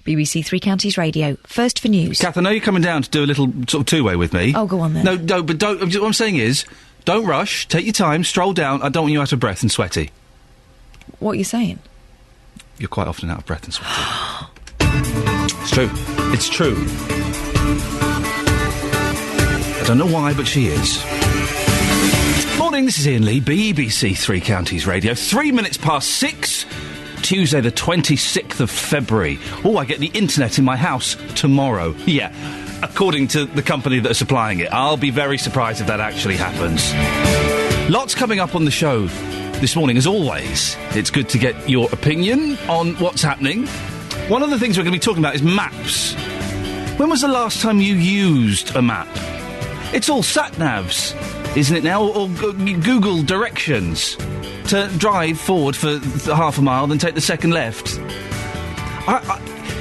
BBC Three Counties Radio. First for news. Kath, I know you're coming down to do a little sort of two-way with me. Oh, go on then. No, but don't... What I'm saying is, don't rush, take your time, stroll down. I don't want you out of breath and sweaty. What are you saying? You're quite often out of breath and sweaty. It's true. It's true. I don't know why, but she is. Morning, this is Iain Lee, BBC Three Counties Radio. 3 minutes past 6, Tuesday the 26th of February. Oh, I get the internet in my house tomorrow. Yeah, according to the company that are supplying it. I'll be very surprised if that actually happens. Lots coming up on the show this morning, as always. It's good to get your opinion on what's happening. One of the things we're going to be talking about is maps. When was the last time you used a map? It's all sat-navs, isn't it now? Or Google directions to drive forward for half a mile, then take the second left.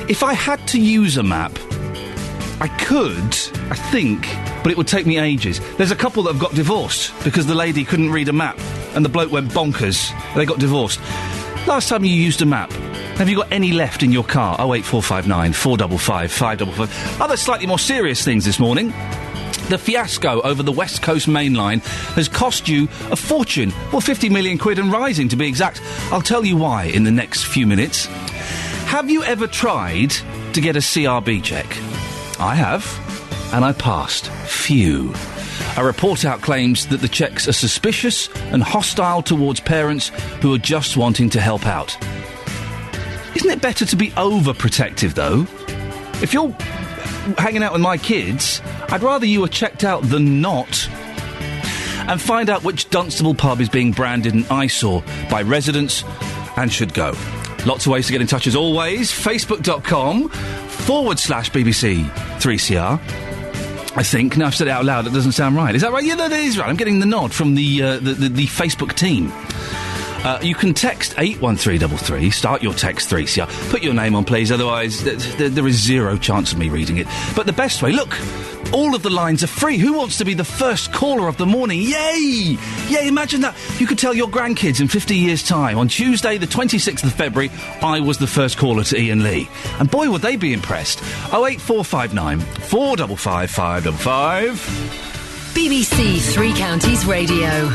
If I had to use a map, I could, I think, but it would take me ages. There's a couple that have got divorced because the lady couldn't read a map and the bloke went bonkers. They got divorced. Last time you used a map, have you got any left in your car? 08459 455 555. Other slightly more serious things this morning. The fiasco over the West Coast Main Line has cost you a fortune. Well, 50 million quid and rising, to be exact. I'll tell you why in the next few minutes. Have you ever tried to get a CRB check? I have, and I passed. Phew. A report out claims that the checks are suspicious and hostile towards parents who are just wanting to help out. Isn't it better to be overprotective, though? If you're hanging out with my kids, I'd rather you were checked out than not. And find out which Dunstable pub is being branded an eyesore by residents and should go. Lots of ways to get in touch as always. Facebook.com/BBC 3CR. I think. Now I've said it out loud, it doesn't sound right. Is that right? Yeah, that is right. I'm getting the nod from the Facebook team. You can text 81333, start your text 3CR. Put your name on, please, otherwise there is zero chance of me reading it. But the best way, look, all of the lines are free. Who wants to be the first caller of the morning? Yay! Yay, imagine that. You could tell your grandkids in 50 years' time, on Tuesday, the 26th of February, I was the first caller to Iain Lee. And boy, would they be impressed. 08459 455 555. BBC Three Counties Radio.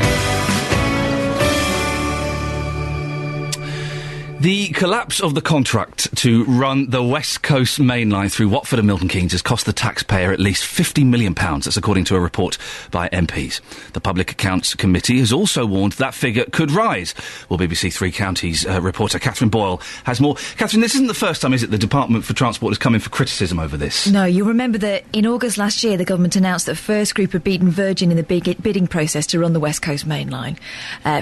The collapse of the contract to run the West Coast Main Line through Watford and Milton Keynes has cost the taxpayer at least £50 million. That's according to a report by MPs. The Public Accounts Committee has also warned that figure could rise. Well, BBC Three Counties reporter Catherine Boyle has more. Catherine, this isn't the first time, is it, the Department for Transport has come in for criticism over this? No, you remember that in August last year, the government announced that First Group had beaten Virgin in the bidding process to run the West Coast Main Line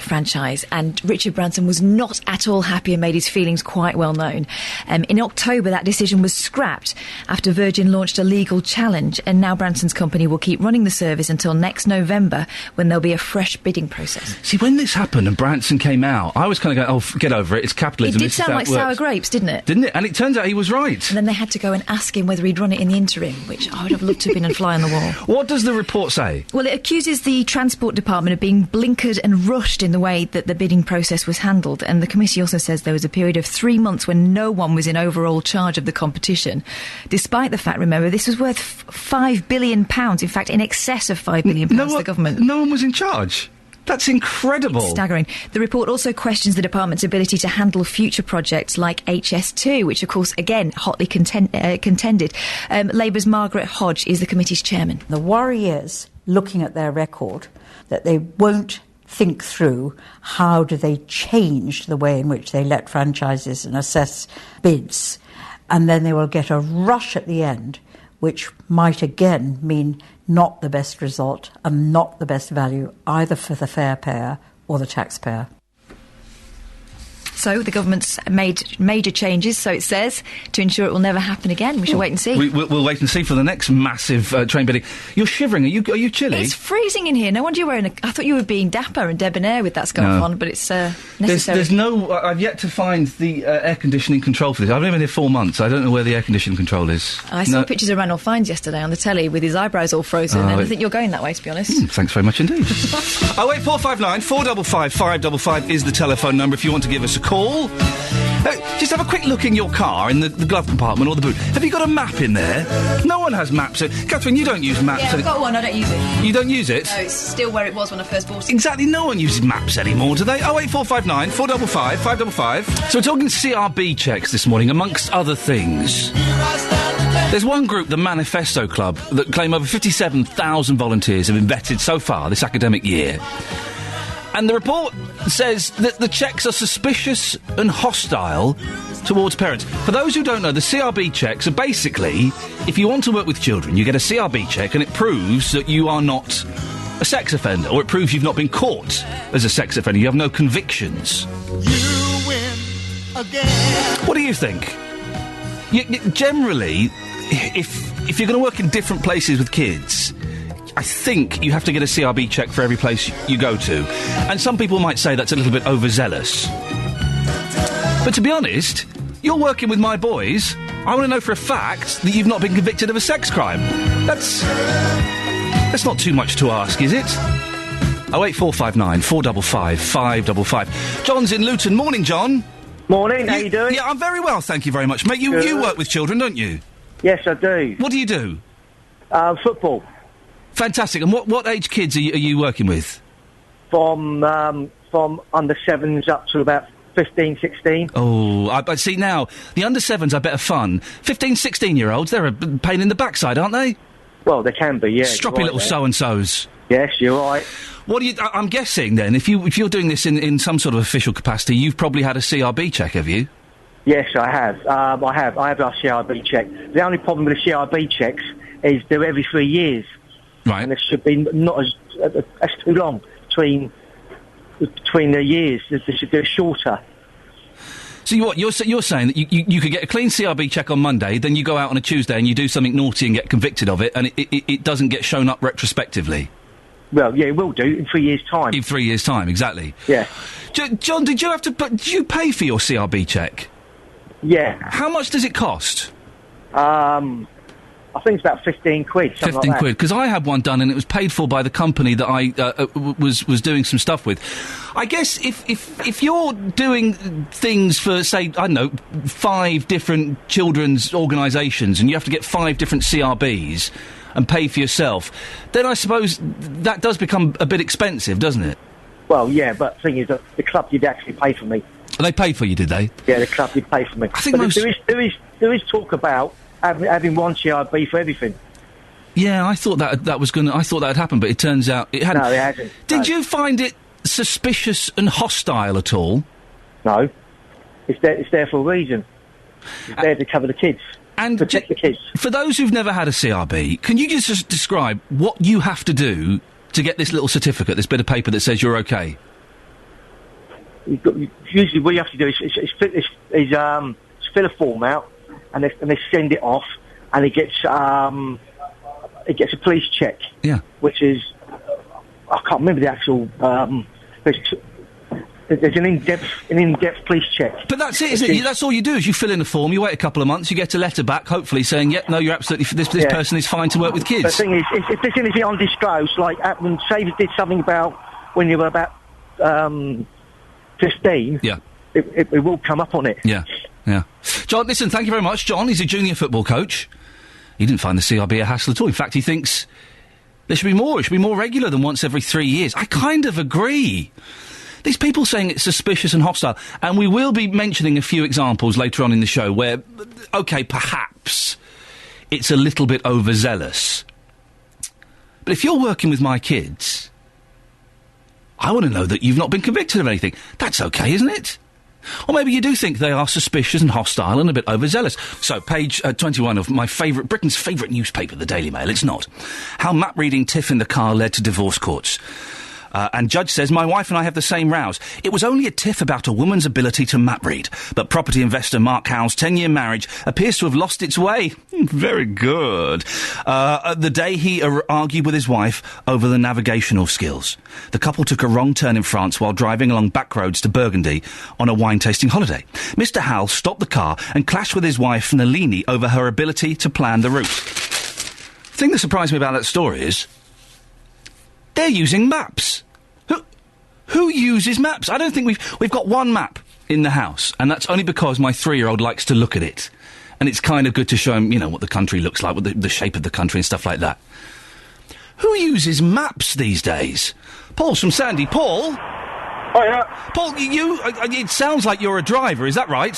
franchise, and Richard Branson was not at all happy and made his feelings quite well known. In October, that decision was scrapped after Virgin launched a legal challenge, and now Branson's company will keep running the service until next November, when there'll be a fresh bidding process. See, when this happened and Branson came out, I was kind of going, oh, get over it, it's capitalism. It did sound like sour grapes, didn't it? Didn't it? And it turns out he was right. And then they had to go and ask him whether he'd run it in the interim, which I would have loved to have been a fly on the wall. What does the report say? Well, it accuses the Transport Department of being blinkered and rushed in the way that the bidding process was handled, and the committee also says there was a period of 3 months when no one was in overall charge of the competition, despite the fact, remember, this was worth £5 billion, in fact, in excess of £5 billion to the government. No one was in charge? That's incredible. It's staggering. The report also questions the department's ability to handle future projects like HS2, which, of course, again, hotly contended. Labour's Margaret Hodge is the committee's chairman. The worry is, looking at their record, that they won't think through how do they change the way in which they let franchises and assess bids, and then they will get a rush at the end, which might again mean not the best result and not the best value either for the fare payer or the taxpayer. So the government's made major changes, so it says, to ensure it will never happen again. We shall wait and see. We'll wait and see for the next massive train bidding. You're shivering. Are you chilly? It's freezing in here. No wonder you're wearing I thought you were being dapper and debonair with that scarf on, but it's necessary. There's no... I've yet to find the air conditioning control for this. I've only been here 4 months. I don't know where the air conditioning control is. I saw pictures of Ranulph Fiennes yesterday on the telly with his eyebrows all frozen, and I think you're going that way, to be honest. Thanks very much indeed. 08459 455 555 is the telephone number if you want to give us a call. Just have a quick look in your car, in the glove compartment or the boot. Have you got a map in there? No one has maps. Catherine, you don't use maps. Yeah, I've got one, I don't use it. You don't use it? No, it's still where it was when I first bought it. Exactly, no one uses maps anymore, do they? 08459 455 555. So we're talking CRB checks this morning, amongst other things. There's one group, the Manifesto Club, that claim over 57,000 volunteers have been vetted so far this academic year. And the report says that the checks are suspicious and hostile towards parents. For those who don't know, the CRB checks are basically, if you want to work with children, you get a CRB check and it proves that you are not a sex offender, or it proves you've not been caught as a sex offender. You have no convictions. You win again. What do you think? Generally, if you're going to work in different places with kids, I think you have to get a CRB check for every place you go to. And some people might say that's a little bit overzealous. But to be honest, you're working with my boys. I want to know for a fact that you've not been convicted of a sex crime. That's not too much to ask, is it? 08459 455 555. John's in Luton. Morning, John. Morning, how you doing? Yeah, I'm very well, thank you very much. Mate, you work with children, don't you? Yes, I do. What do you do? Football. Fantastic. And what age kids are you working with? From under 7s up to about 15, 16. Oh, I see now. The under 7s are better fun. 15, 16-year-olds, they're a pain in the backside, aren't they? Well, they can be, yeah. Stroppy right little there. so-and-sos. Yes, you're right. What do you... I'm guessing, then, if you're doing this in some sort of official capacity, you've probably had a CRB check, have you? Yes, I have. I have a CRB check. The only problem with the CRB checks is they're every 3 years. Right. And it should be not as... that's too long between the years. They should do it shorter. So you're saying that you could get a clean CRB check on Monday, then you go out on a Tuesday and you do something naughty and get convicted of it, and it doesn't get shown up retrospectively? Well, yeah, it will do in 3 years' time. In 3 years' time, exactly. Yeah. John, did you pay for your CRB check? Yeah. How much does it cost? I think it's about 15 quid. 15 quid, because I had one done and it was paid for by the company that I was doing some stuff with. I guess if you're doing things for, say, I don't know, 5 different children's organisations and you have to get 5 different CRBs and pay for yourself, then I suppose that does become a bit expensive, doesn't it? Well, yeah, but the thing is that the club did actually pay for me. They paid for you, did they? Yeah, the club did pay for me. I think there is talk about having one CRB for everything. Yeah, I thought that was going to... I thought that had happened, but it turns out it hadn't. No, it hasn't. Did you find it suspicious and hostile at all? No. It's there for a reason. It's there to cover the kids. And protect the kids. For those who've never had a CRB, can you just describe what you have to do to get this little certificate, this bit of paper that says you're okay? Usually what you have to do is fill a form out, and they send it off, and it gets a police check. Yeah. Which is, I can't remember the actual. There's an in-depth police check. But that's it, isn't it? That's all you do is you fill in a form, you wait a couple of months, you get a letter back, hopefully saying, yep, no, you're absolutely... This person is fine to work with kids. The thing is, if there's anything undisclosed, like when Savers did something about when you were about 15, yeah, it will come up on it. Yeah, yeah. John, listen, thank you very much. John, he's a junior football coach. He didn't find the CRB a hassle at all. In fact, he thinks there should be more. It should be more regular than once every 3 years. I kind of agree. These people saying it's suspicious and hostile, and we will be mentioning a few examples later on in the show where, OK, perhaps it's a little bit overzealous. But if you're working with my kids, I want to know that you've not been convicted of anything. That's OK, isn't it? Or maybe you do think they are suspicious and hostile and a bit overzealous. So, page 21 of Britain's favourite newspaper, the Daily Mail. It's not. How map reading tiff in the car led to divorce courts. And judge says, my wife and I have the same rows. It was only a tiff about a woman's ability to map read. But property investor Mark Howe's 10-year marriage appears to have lost its way. Very good. The day he argued with his wife over the navigational skills. The couple took a wrong turn in France while driving along back roads to Burgundy on a wine-tasting holiday. Mr. Howe stopped the car and clashed with his wife Nalini over her ability to plan the route. The thing that surprised me about that story is they're using maps. Who uses maps? I don't think we've got one map in the house, and that's only because my 3-year-old likes to look at it. And it's kind of good to show him, what the country looks like, what the shape of the country and stuff like that. Who uses maps these days? Paul's from Sandy. Paul? Oh, yeah. Paul, it sounds like you're a driver, is that right?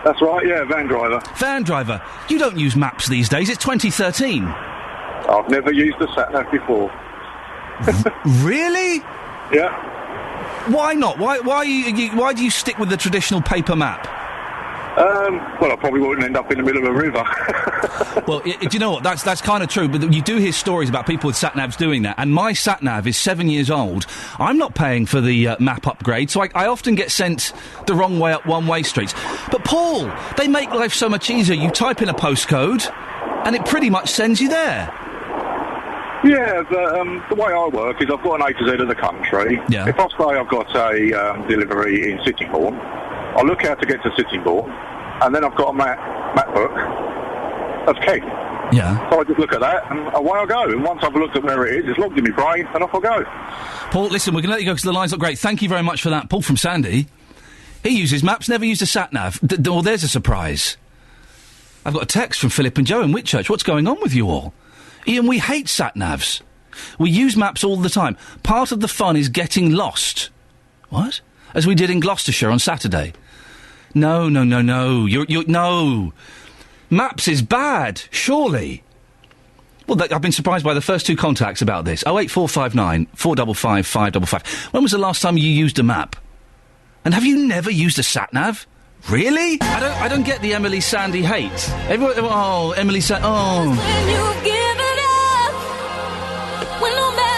That's right, yeah, van driver. Van driver. You don't use maps these days, it's 2013. I've never used a sat-nav before. Really? Yeah. Why not? Why do you stick with the traditional paper map? Well, I probably wouldn't end up in the middle of a river. Well, do you know what? That's kind of true, but you do hear stories about people with sat-navs doing that, and my sat-nav is 7 years old. I'm not paying for the map upgrade, so I often get sent the wrong way up one-way streets. But, Paul, they make life so much easier. You type in a postcode, and it pretty much sends you there. Yeah, the way I work is I've got an A to Z of the country. Yeah. If I say I've got a delivery in Sittingbourne, I look out to get to Sittingbourne, and then I've got a map book of Kent. Yeah. So I just look at that, and away I go. And once I've looked at where it is, it's logged in my brain, and off I go. Paul, listen, we're going to let you go because the line's not great. Thank you very much for that. Paul from Sandy. He uses maps, never used a sat-nav. Well, there's a surprise. I've got a text from Philip and Joe in Whitchurch. What's going on with you all? Iain, we hate sat-navs. We use maps all the time. Part of the fun is getting lost. What? As we did in Gloucestershire on Saturday. No. No. Maps is bad, surely. Well, I've been surprised by the first two contacts about this. 08459 455 555. When was the last time you used a map? And have you never used a sat-nav? Really? I don't get the Emily Sandy hate. Everyone, Emily Sandy,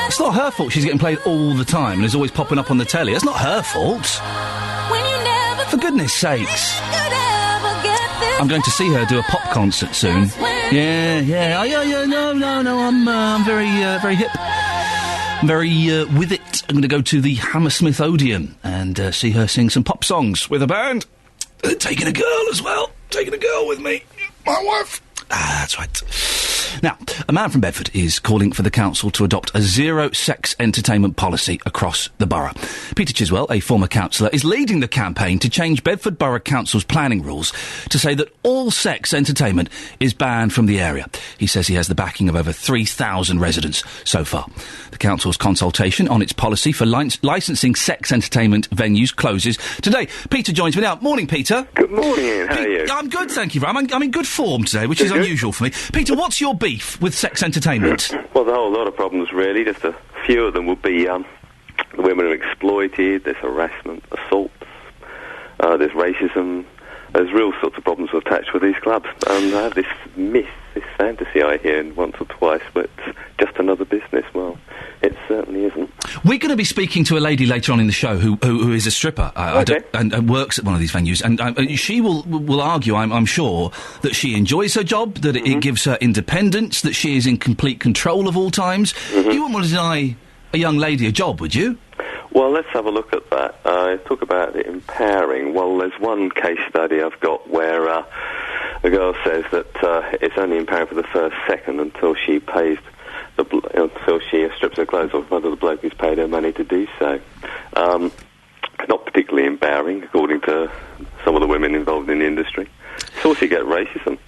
It's not her fault she's getting played all the time and is always popping up on the telly. It's not her fault. For goodness sakes. I'm going to see her do a pop concert soon. Yeah. No. I'm very hip. I'm very with it. I'm going to go to the Hammersmith Odeon and see her sing some pop songs with a band. Taking a girl as well. Taking a girl with me. My wife. That's right. Now, a man from Bedford is calling for the council to adopt a zero-sex entertainment policy across the borough. Peter Chiswell, a former councillor, is leading the campaign to change Bedford Borough Council's planning rules to say that all sex entertainment is banned from the area. He says he has the backing of over 3,000 residents so far. The council's consultation on its policy for licensing sex entertainment venues closes today. Peter joins me now. Morning, Peter. Good morning, Iain. How are you? I'm good, thank you. I'm in good form today, which is unusual for me. Peter, what's your beef with sex entertainment? Well, there's a whole lot of problems, really. Just a few of them would be the women are exploited, there's harassment, assaults, there's racism. There's real sorts of problems attached with these clubs. And I have this myth, this fantasy I hear once or twice, but it's just another business. Well, it certainly isn't. We're going to be speaking to a lady later on in the show who is a stripper and works at one of these venues, and she will argue, I'm sure, that she enjoys her job, that it gives her independence, that she is in complete control of all times. You wouldn't want to deny a young lady a job, would you? Well, let's have a look at that. Talk about it empowering. Well, there's one case study I've got where the girl says that it's only empowering for the first second until she pays until she strips her clothes off, whether the bloke has paid her money to do so. Not particularly empowering, according to some of the women involved in the industry. It's also you get racism.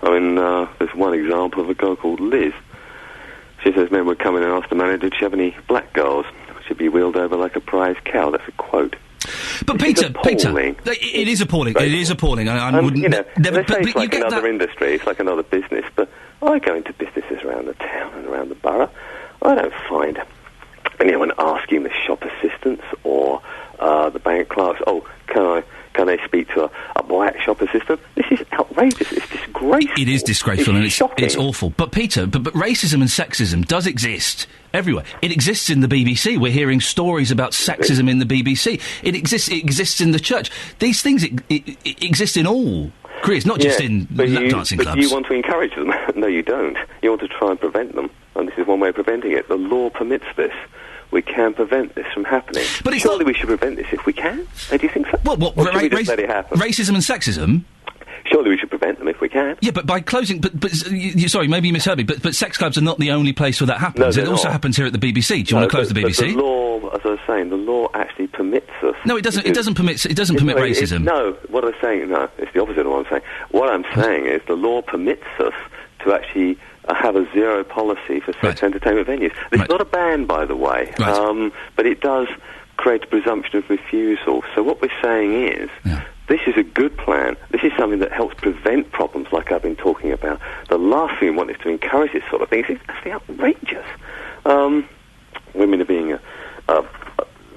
I mean, there's one example of a girl called Liz. She says men would come in and ask the manager, did she have any black girls? She'd be wheeled over like a prize cow. That's a quote. But Peter, it is appalling. It is appalling. I wouldn't. It's like another industry. It's like another business. But I go into businesses around the town and around the borough. I don't find anyone asking the shop assistants or the bank clerks, "Oh, can they speak to a black shop assistant?" This is outrageous. It's disgraceful. It is disgraceful and shocking. It's awful. But Peter, but racism and sexism does exist everywhere. It exists in the BBC. We're hearing stories about sexism in the BBC. It exists in the church. These things exist in all careers, not just in dancing clubs. But you want to encourage them. No, you don't. You want to try and prevent them. And this is one way of preventing it. The law permits this. We can prevent this from happening. But surely we should prevent this if we can. Do you think so? What or should we just let it happen? Racism and sexism? Surely we should prevent them if we can. Yeah, but by closing... sorry, maybe you misheard me, but sex clubs are not the only place where that happens. No, it also happens here at the BBC. Do you want to close the BBC? But the law as I was saying, the law actually permits us. No, it doesn't. It doesn't permit racism. No, what I'm saying, no, it's the opposite of what I'm saying. What I'm saying is the law permits us to actually have a zero policy for sex entertainment venues. It's not a ban, by the way, but it does create a presumption of refusal. So what we're saying is, this is a good plan. This is something that helps prevent problems like I've been talking about. The last thing we want is to encourage this sort of thing. It's actually outrageous. Women are being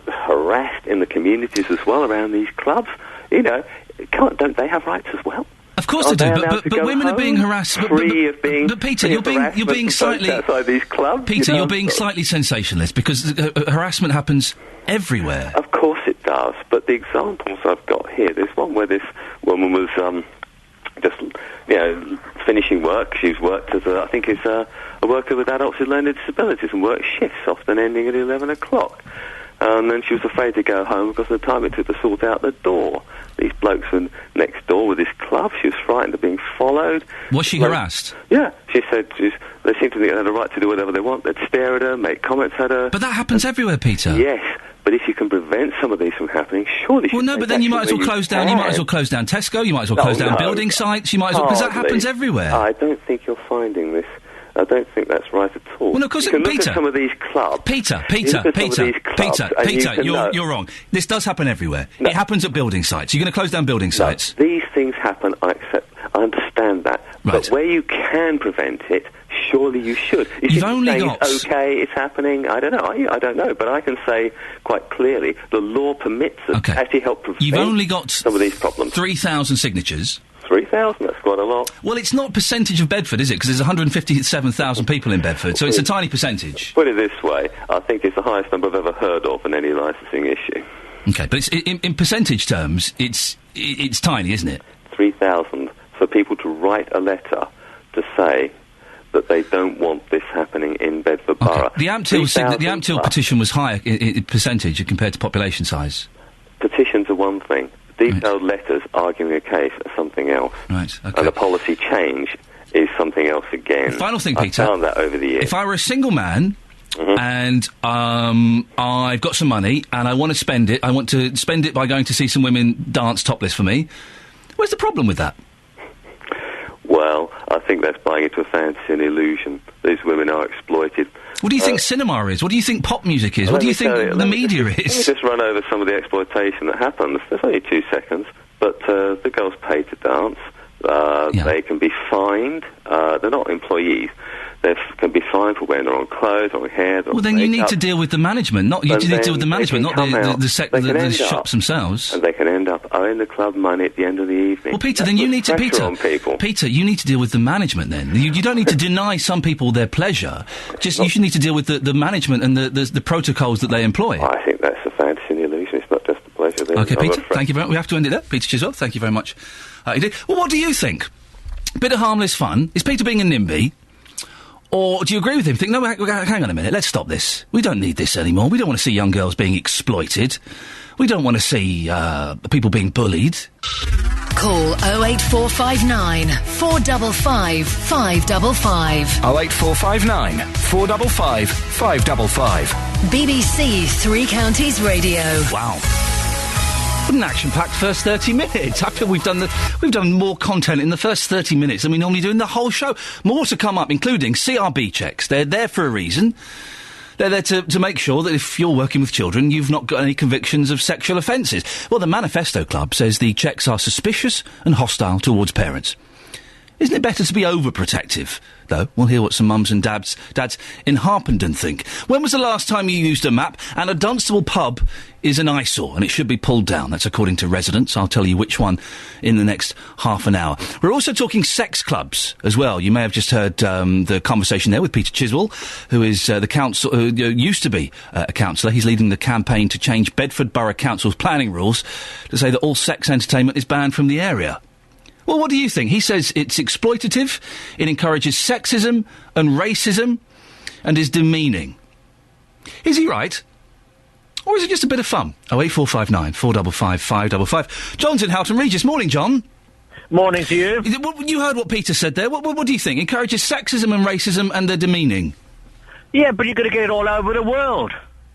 harassed in the communities as well around these clubs. You know, don't they have rights as well? Of course they do, but women are being harassed. But Peter, you're being slightly outside these clubs. Peter, you're being slightly sensationalist because harassment happens everywhere. Of course it does, but the examples I've got here, there's one where this woman was just finishing work. She's worked as a worker with adults with learning disabilities and worked shifts, often ending at 11 o'clock. And then she was afraid to go home because of the time it took to sort out the door. These blokes were next door with this club. She was frightened of being followed. Was she harassed? Yeah. She said they seemed to think they had a right to do whatever they want. They'd stare at her, make comments at her. But that happens everywhere, Peter. Yes. But if you can prevent some of these from happening, surely... Well, no, but then you might as well close down. You might as well close down Tesco. You might as well close down building sites. You might as well... Because that happens everywhere. I don't think you're finding this. I don't think that's right at all. Well, no, because Peter, look at some of these clubs. Peter, you're wrong. This does happen everywhere. No. It happens at building sites. You're going to close down building sites. No, these things happen. I understand that. Right. But where you can prevent it, surely you should. You've only got... It's okay, it's happening. I don't know. I don't know. But I can say quite clearly, the law permits us to actually help prevent You've only got some of these problems. 3,000 signatures. 3,000, that's quite a lot. Well, it's not percentage of Bedford, is it? Because there's 157,000 people in Bedford, so it's a tiny percentage. Put it this way, I think it's the highest number I've ever heard of in any licensing issue. OK, but it's, in percentage terms, it's tiny, isn't it? 3,000 for people to write a letter to say that they don't want this happening in Bedford Borough. The Amptill petition was higher in percentage compared to population size. Petitions are one thing. Detailed letters arguing a case are something else. Right, OK. And a policy change is something else again. The final thing, Peter... I found that over the years. If I were a single man... and I've got some money and I want to spend it. I want to spend it by going to see some women dance topless for me. Where's the problem with that? Well, I think that's buying into a fantasy and illusion. These women are exploited. What do you think cinema is? What do you think pop music is? What do you think the media is? Let me just run over some of the exploitation that happens. There's only 2 seconds, but the girls pay to dance. They can be fined. They're not employees. They can be fined for wearing the wrong clothes, wrong hair. Well, then you need to deal with the management. You need to deal with the management, not the shops themselves. And they can end up owing the club money at the end of the evening. Well, Peter, then you need to Peter, you need to deal with the management. Then you don't need to deny some people their pleasure. You should need to deal with the management and the protocols that they employ. I think that's a fantasy and illusion. It's not just a pleasure. OK, Peter, thank you very much. We have to end it there. Peter Chiswell, thank you very much. Indeed. Well, what do you think? Bit of harmless fun. Is Peter being a NIMBY? Or do you agree with him? Think, no, hang on a minute, let's stop this. We don't need this anymore. We don't want to see young girls being exploited. We don't want to see people being bullied. Call 08459 455 555. 08459 455 555. BBC Three Counties Radio. Wow. What an action-packed first 30 minutes. I feel we've done more content in the first 30 minutes than we normally do in the whole show. More to come up, including CRB checks. They're there for a reason. They're there to make sure that if you're working with children, you've not got any convictions of sexual offences. Well, the Manifesto Club says the checks are suspicious and hostile towards parents. Isn't it better to be overprotective, though? We'll hear what some mums and dads in Harpenden think. When was the last time you used a map? And a Dunstable pub is an eyesore, and it should be pulled down. That's according to residents. I'll tell you which one in the next half an hour. We're also talking sex clubs as well. You may have just heard the conversation there with Peter Chiswell, who is the council, used to be a councillor. He's leading the campaign to change Bedford Borough Council's planning rules to say that all sex entertainment is banned from the area. Well, what do you think? He says it's exploitative, it encourages sexism and racism, and is demeaning. Is he right? Or is it just a bit of fun? 08459 455 555. John's in Houghton Regis. Morning, John. Morning to you. You heard what Peter said there. What do you think? Encourages sexism and racism, and they're demeaning. Yeah, but you're going to get it all over the world.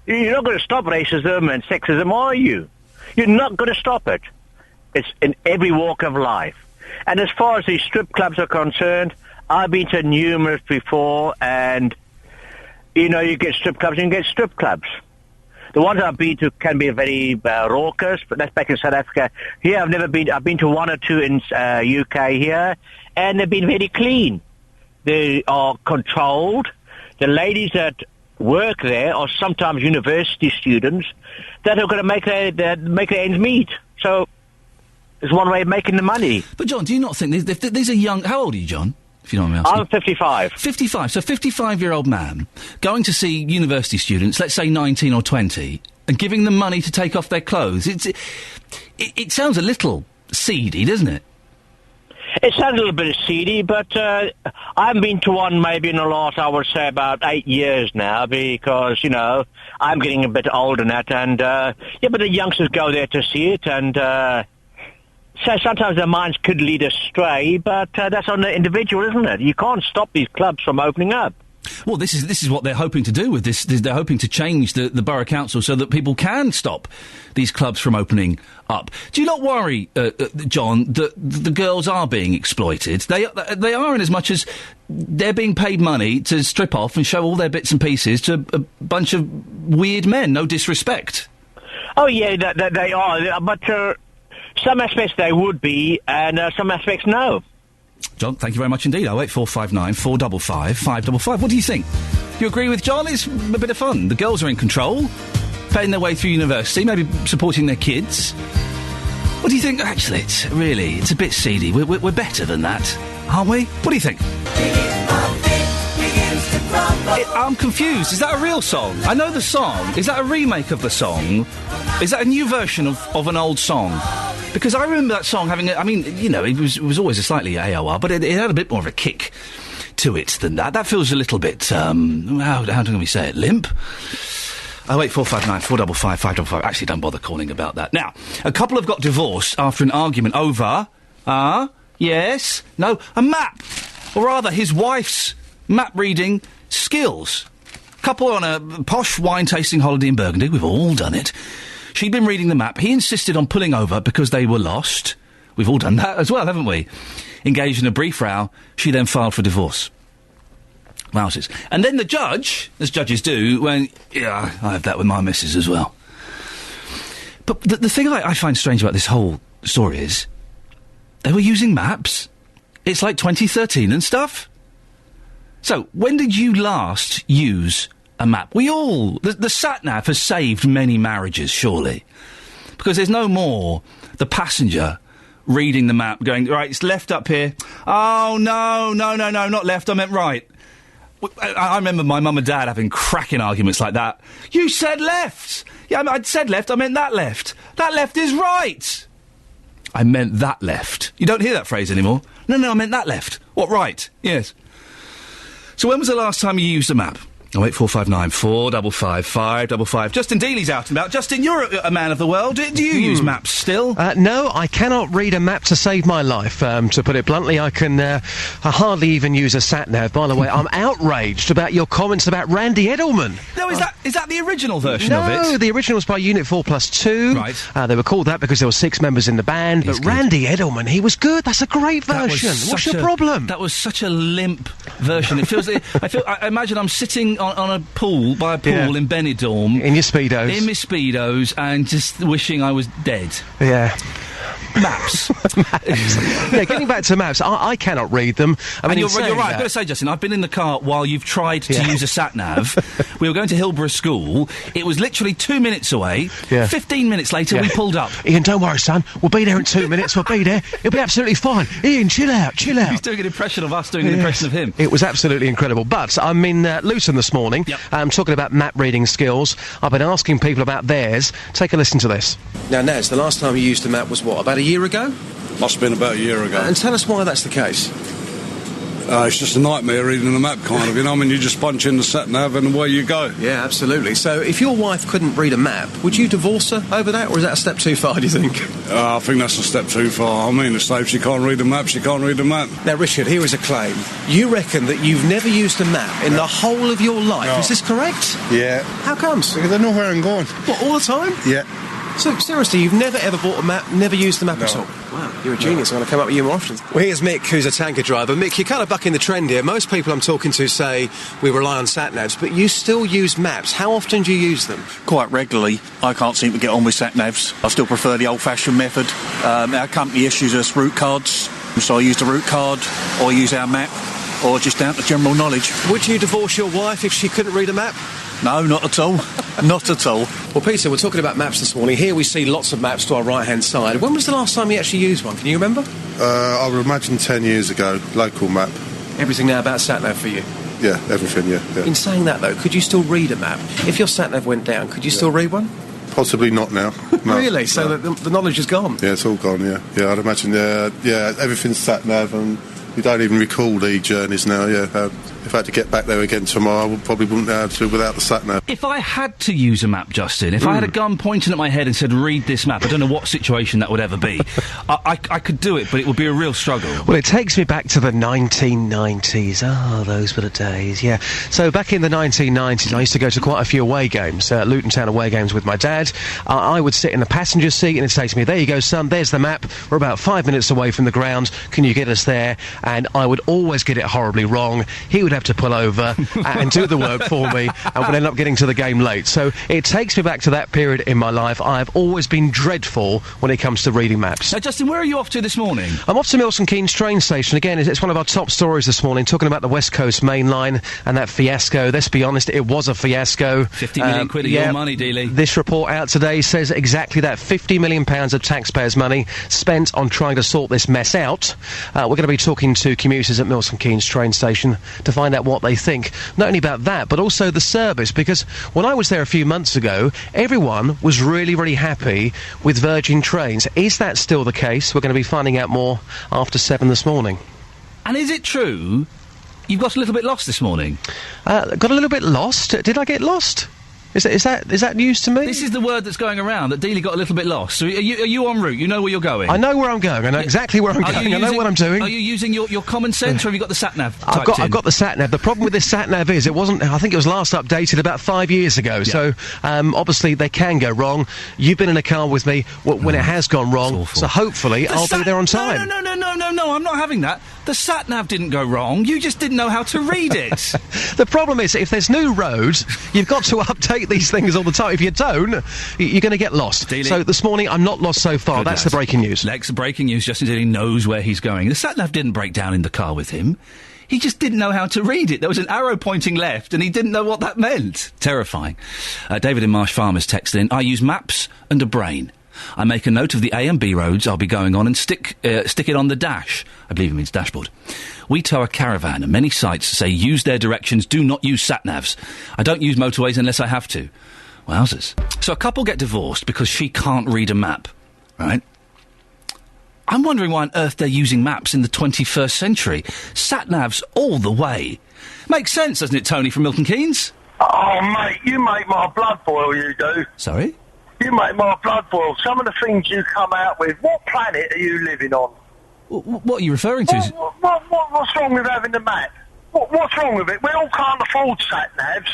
You're not going to stop racism and sexism, are you? You're not going to stop it. It's in every walk of life. And as far as these strip clubs are concerned, I've been to numerous before, and, you know, you get strip clubs and you get strip clubs. The ones I've been to can be very raucous, but that's back in South Africa. Here, I've never been. I've been to one or two in UK here, and they've been very clean. They are controlled. The ladies that work there are sometimes university students that are going to make their ends meet. So it's one way of making the money. But, John, do you not think these are young... How old are you, John? If you don't mind me asking. I'm 55. 55. So 55-year-old man going to see university students, let's say 19 or 20, and giving them money to take off their clothes. It sounds a little seedy, doesn't it? It sounds a little bit seedy, but I haven't been to one maybe in the last, I would say, about 8 years now, because, you know, I'm getting a bit older now, and, but the youngsters go there to see it, and, so sometimes their minds could lead astray, but that's on the individual, isn't it? You can't stop these clubs from opening up. Well, this is what they're hoping to do with this. They're hoping to change the borough council so that people can stop these clubs from opening up. Do you not worry, John, that the girls are being exploited? They are, in as much as they're being paid money to strip off and show all their bits and pieces to a bunch of weird men. No disrespect. Oh yeah, they are, but some aspects they would be, and some aspects no. John, thank you very much indeed. 08459 455 555. What do you think? Do you agree with John? It's a bit of fun. The girls are in control, paying their way through university, maybe supporting their kids. What do you think? Actually, it's a bit seedy. We're better than that, aren't we? What do you think? I'm confused. Is that a real song? I know the song. Is that a remake of the song? Is that a new version of an old song? Because I remember that song having it was always a slightly AOR, but it had a bit more of a kick to it than that. That feels a little bit, how do we say it, limp? 08459 455 555. Actually, don't bother calling about that. Now, a couple have got divorced after an argument over, yes, no, a map. Or rather, his wife's map reading skills. Couple on a posh wine-tasting holiday in Burgundy. We've all done it. She'd been reading the map. He insisted on pulling over because they were lost. We've all done that as well, haven't we? Engaged in a brief row, she then filed for divorce. Wowzers. And then the judge, as judges do, went, yeah, I have that with my missus as well. But the thing I find strange about this whole story is they were using maps. It's like 2013 and stuff. So, when did you last use a map? The sat-nav has saved many marriages, surely. Because there's no more the passenger reading the map going, right, it's left up here. Oh, no, not left, I meant right. I remember my mum and dad having cracking arguments like that. You said left! Yeah, I said left, I meant that left. That left is right! I meant that left. You don't hear that phrase anymore. No, I meant that left. What, right? Yes. So when was the last time you used a map? 08459 455 555. Justin Dealey's out and about. Justin, you're a man of the world. Do you use maps still? No, I cannot read a map to save my life. To put it bluntly, I hardly even use a sat-nav. By the way, I'm outraged about your comments about Randy Edelman. No, is that the original version of it? No, the original was by Unit 4+2. Right. They were called that because there were 6 members in the band. But Randy Edelman, he was good. That's a great version. What's your problem? That was such a limp version. It feels. I imagine I'm sitting on a pool in Benidorm in your speedos, in my speedos, and just wishing I was dead. Yeah. Maps. Yeah, getting back to maps, I cannot read them. I mean, you're right. I've got to say, Justin, I've been in the car while you've tried to use a sat-nav. We were going to Hillborough School. It was literally 2 minutes away. Yeah. 15 minutes later, we pulled up. Ian, don't worry, son. We'll be there in 2 minutes. We'll be there. It'll be absolutely fine. Ian, chill out. He's doing an impression of us doing an impression of him. It was absolutely incredible. But I'm in Luton this morning. Yep. I'm talking about map reading skills. I've been asking people about theirs. Take a listen to this. Now, Naz, the last time you used a map was what, about a year ago? Must have been about a year ago. And tell us why that's the case. It's just a nightmare reading the map, kind of, you know. I mean, you just punch in the sat-nav and away you go. Yeah, absolutely. So if your wife couldn't read a map, would you divorce her over that, or is that a step too far, do you think? I think that's a step too far. I mean, it's if she can't read the map, she can't read the map. Now, Richard, here is a claim. You reckon that you've never used a map in the whole of your life. No. Is this correct? Yeah. How comes? Because I know where I'm going. What, all the time? Yeah. So, seriously, you've never ever bought a map, never used the map at all? Wow, you're a genius. I'm going to come up with you more often. Well, here's Mick, who's a tanker driver. Mick, you're kind of bucking the trend here. Most people I'm talking to say we rely on sat-navs, but you still use maps. How often do you use them? Quite regularly. I can't seem to get on with sat-navs. I still prefer the old-fashioned method. Our company issues us route cards, so I use the route card, or use our map, or just down to general knowledge. Would you divorce your wife if she couldn't read a map? No, not at all. Not at all. Well, Peter, we're talking about maps this morning. Here we see lots of maps to our right-hand side. When was the last time you actually used one? Can you remember? I would imagine 10 years ago, local map. Everything now about sat-nav for you? Yeah, everything, yeah. In saying that, though, could you still read a map? If your sat-nav went down, could you still read one? Possibly not now. No, really? So no. the knowledge is gone? Yeah, it's all gone, yeah. Yeah, I'd imagine, everything's sat-nav and you don't even recall the journeys now, yeah. If I had to get back there again tomorrow, I probably wouldn't be able to without the sat-nav. If I had to use a map, Justin, if I had a gun pointing at my head and said, read this map, I don't know what situation that would ever be. I could do it, but it would be a real struggle. Well, it takes me back to the 1990s. Oh, those were the days, yeah. So back in the 1990s, I used to go to quite a few away games, Luton Town away games with my dad. I would sit in the passenger seat and he'd say to me, there you go, son, there's the map. We're about 5 minutes away from the ground. Can you get us there? And I would always get it horribly wrong. He would have to pull over and do the work for me and would end up getting to the game late. So it takes me back to that period in my life. I've always been dreadful when it comes to reading maps. Now, Justin, where are you off to this morning? I'm off to Milton Keynes train station. Again, it's one of our top stories this morning, talking about the West Coast Main Line and that fiasco. Let's be honest, it was a fiasco. 50 million quid of your money, Dealey. This report out today says exactly that. £50 million of taxpayers' money spent on trying to sort this mess out. We're going to be talking to commuters at Milton Keynes train station to find out what they think. Not only about that, but also the service, because when I was there a few months ago, everyone was really, really happy with Virgin Trains. Is that still the case? We're going to be finding out more after 7 this morning. And is it true you've got a little bit lost this morning? Got a little bit lost? Did I get lost? Is that news to me? This is the word that's going around, that Dealey got a little bit lost. So are you en route? You know where you're going? I know where I'm going. I know exactly where I'm going. I know what I'm doing. Are you using your common sense, or have you got the sat-nav I've got the sat-nav. The problem with this sat-nav is I think it was last updated about 5 years ago. Yeah. So, obviously, they can go wrong. You've been in a car with me when it has gone wrong. So hopefully I'll be there on time. No, I'm not having that. The sat-nav didn't go wrong. You just didn't know how to read it. The problem is, if there's new roads, you've got to update these things all the time. If you don't, you're going to get lost. Dealey. So this morning, I'm not lost so far. That's the breaking news. Lex, the breaking news. Justin Dealey knows where he's going. The sat-nav didn't break down in the car with him. He just didn't know how to read it. There was an arrow pointing left, and he didn't know what that meant. Terrifying. David in Marsh Farmers texted in, I use maps and a brain. I make a note of the A and B roads I'll be going on and stick it on the dash. I believe it means dashboard. We tow a caravan, and many sites say use their directions, do not use sat-navs. I don't use motorways unless I have to. Wowzers. So a couple get divorced because she can't read a map, right? I'm wondering why on earth they're using maps in the 21st century. Sat-navs all the way. Makes sense, doesn't it, Tony from Milton Keynes? Oh, mate, you make my blood boil, you do. Sorry? You make my blood boil. Some of the things you come out with, what planet are you living on? What are you referring to? What's wrong with having the map? What's wrong with it? We all can't afford sat-navs.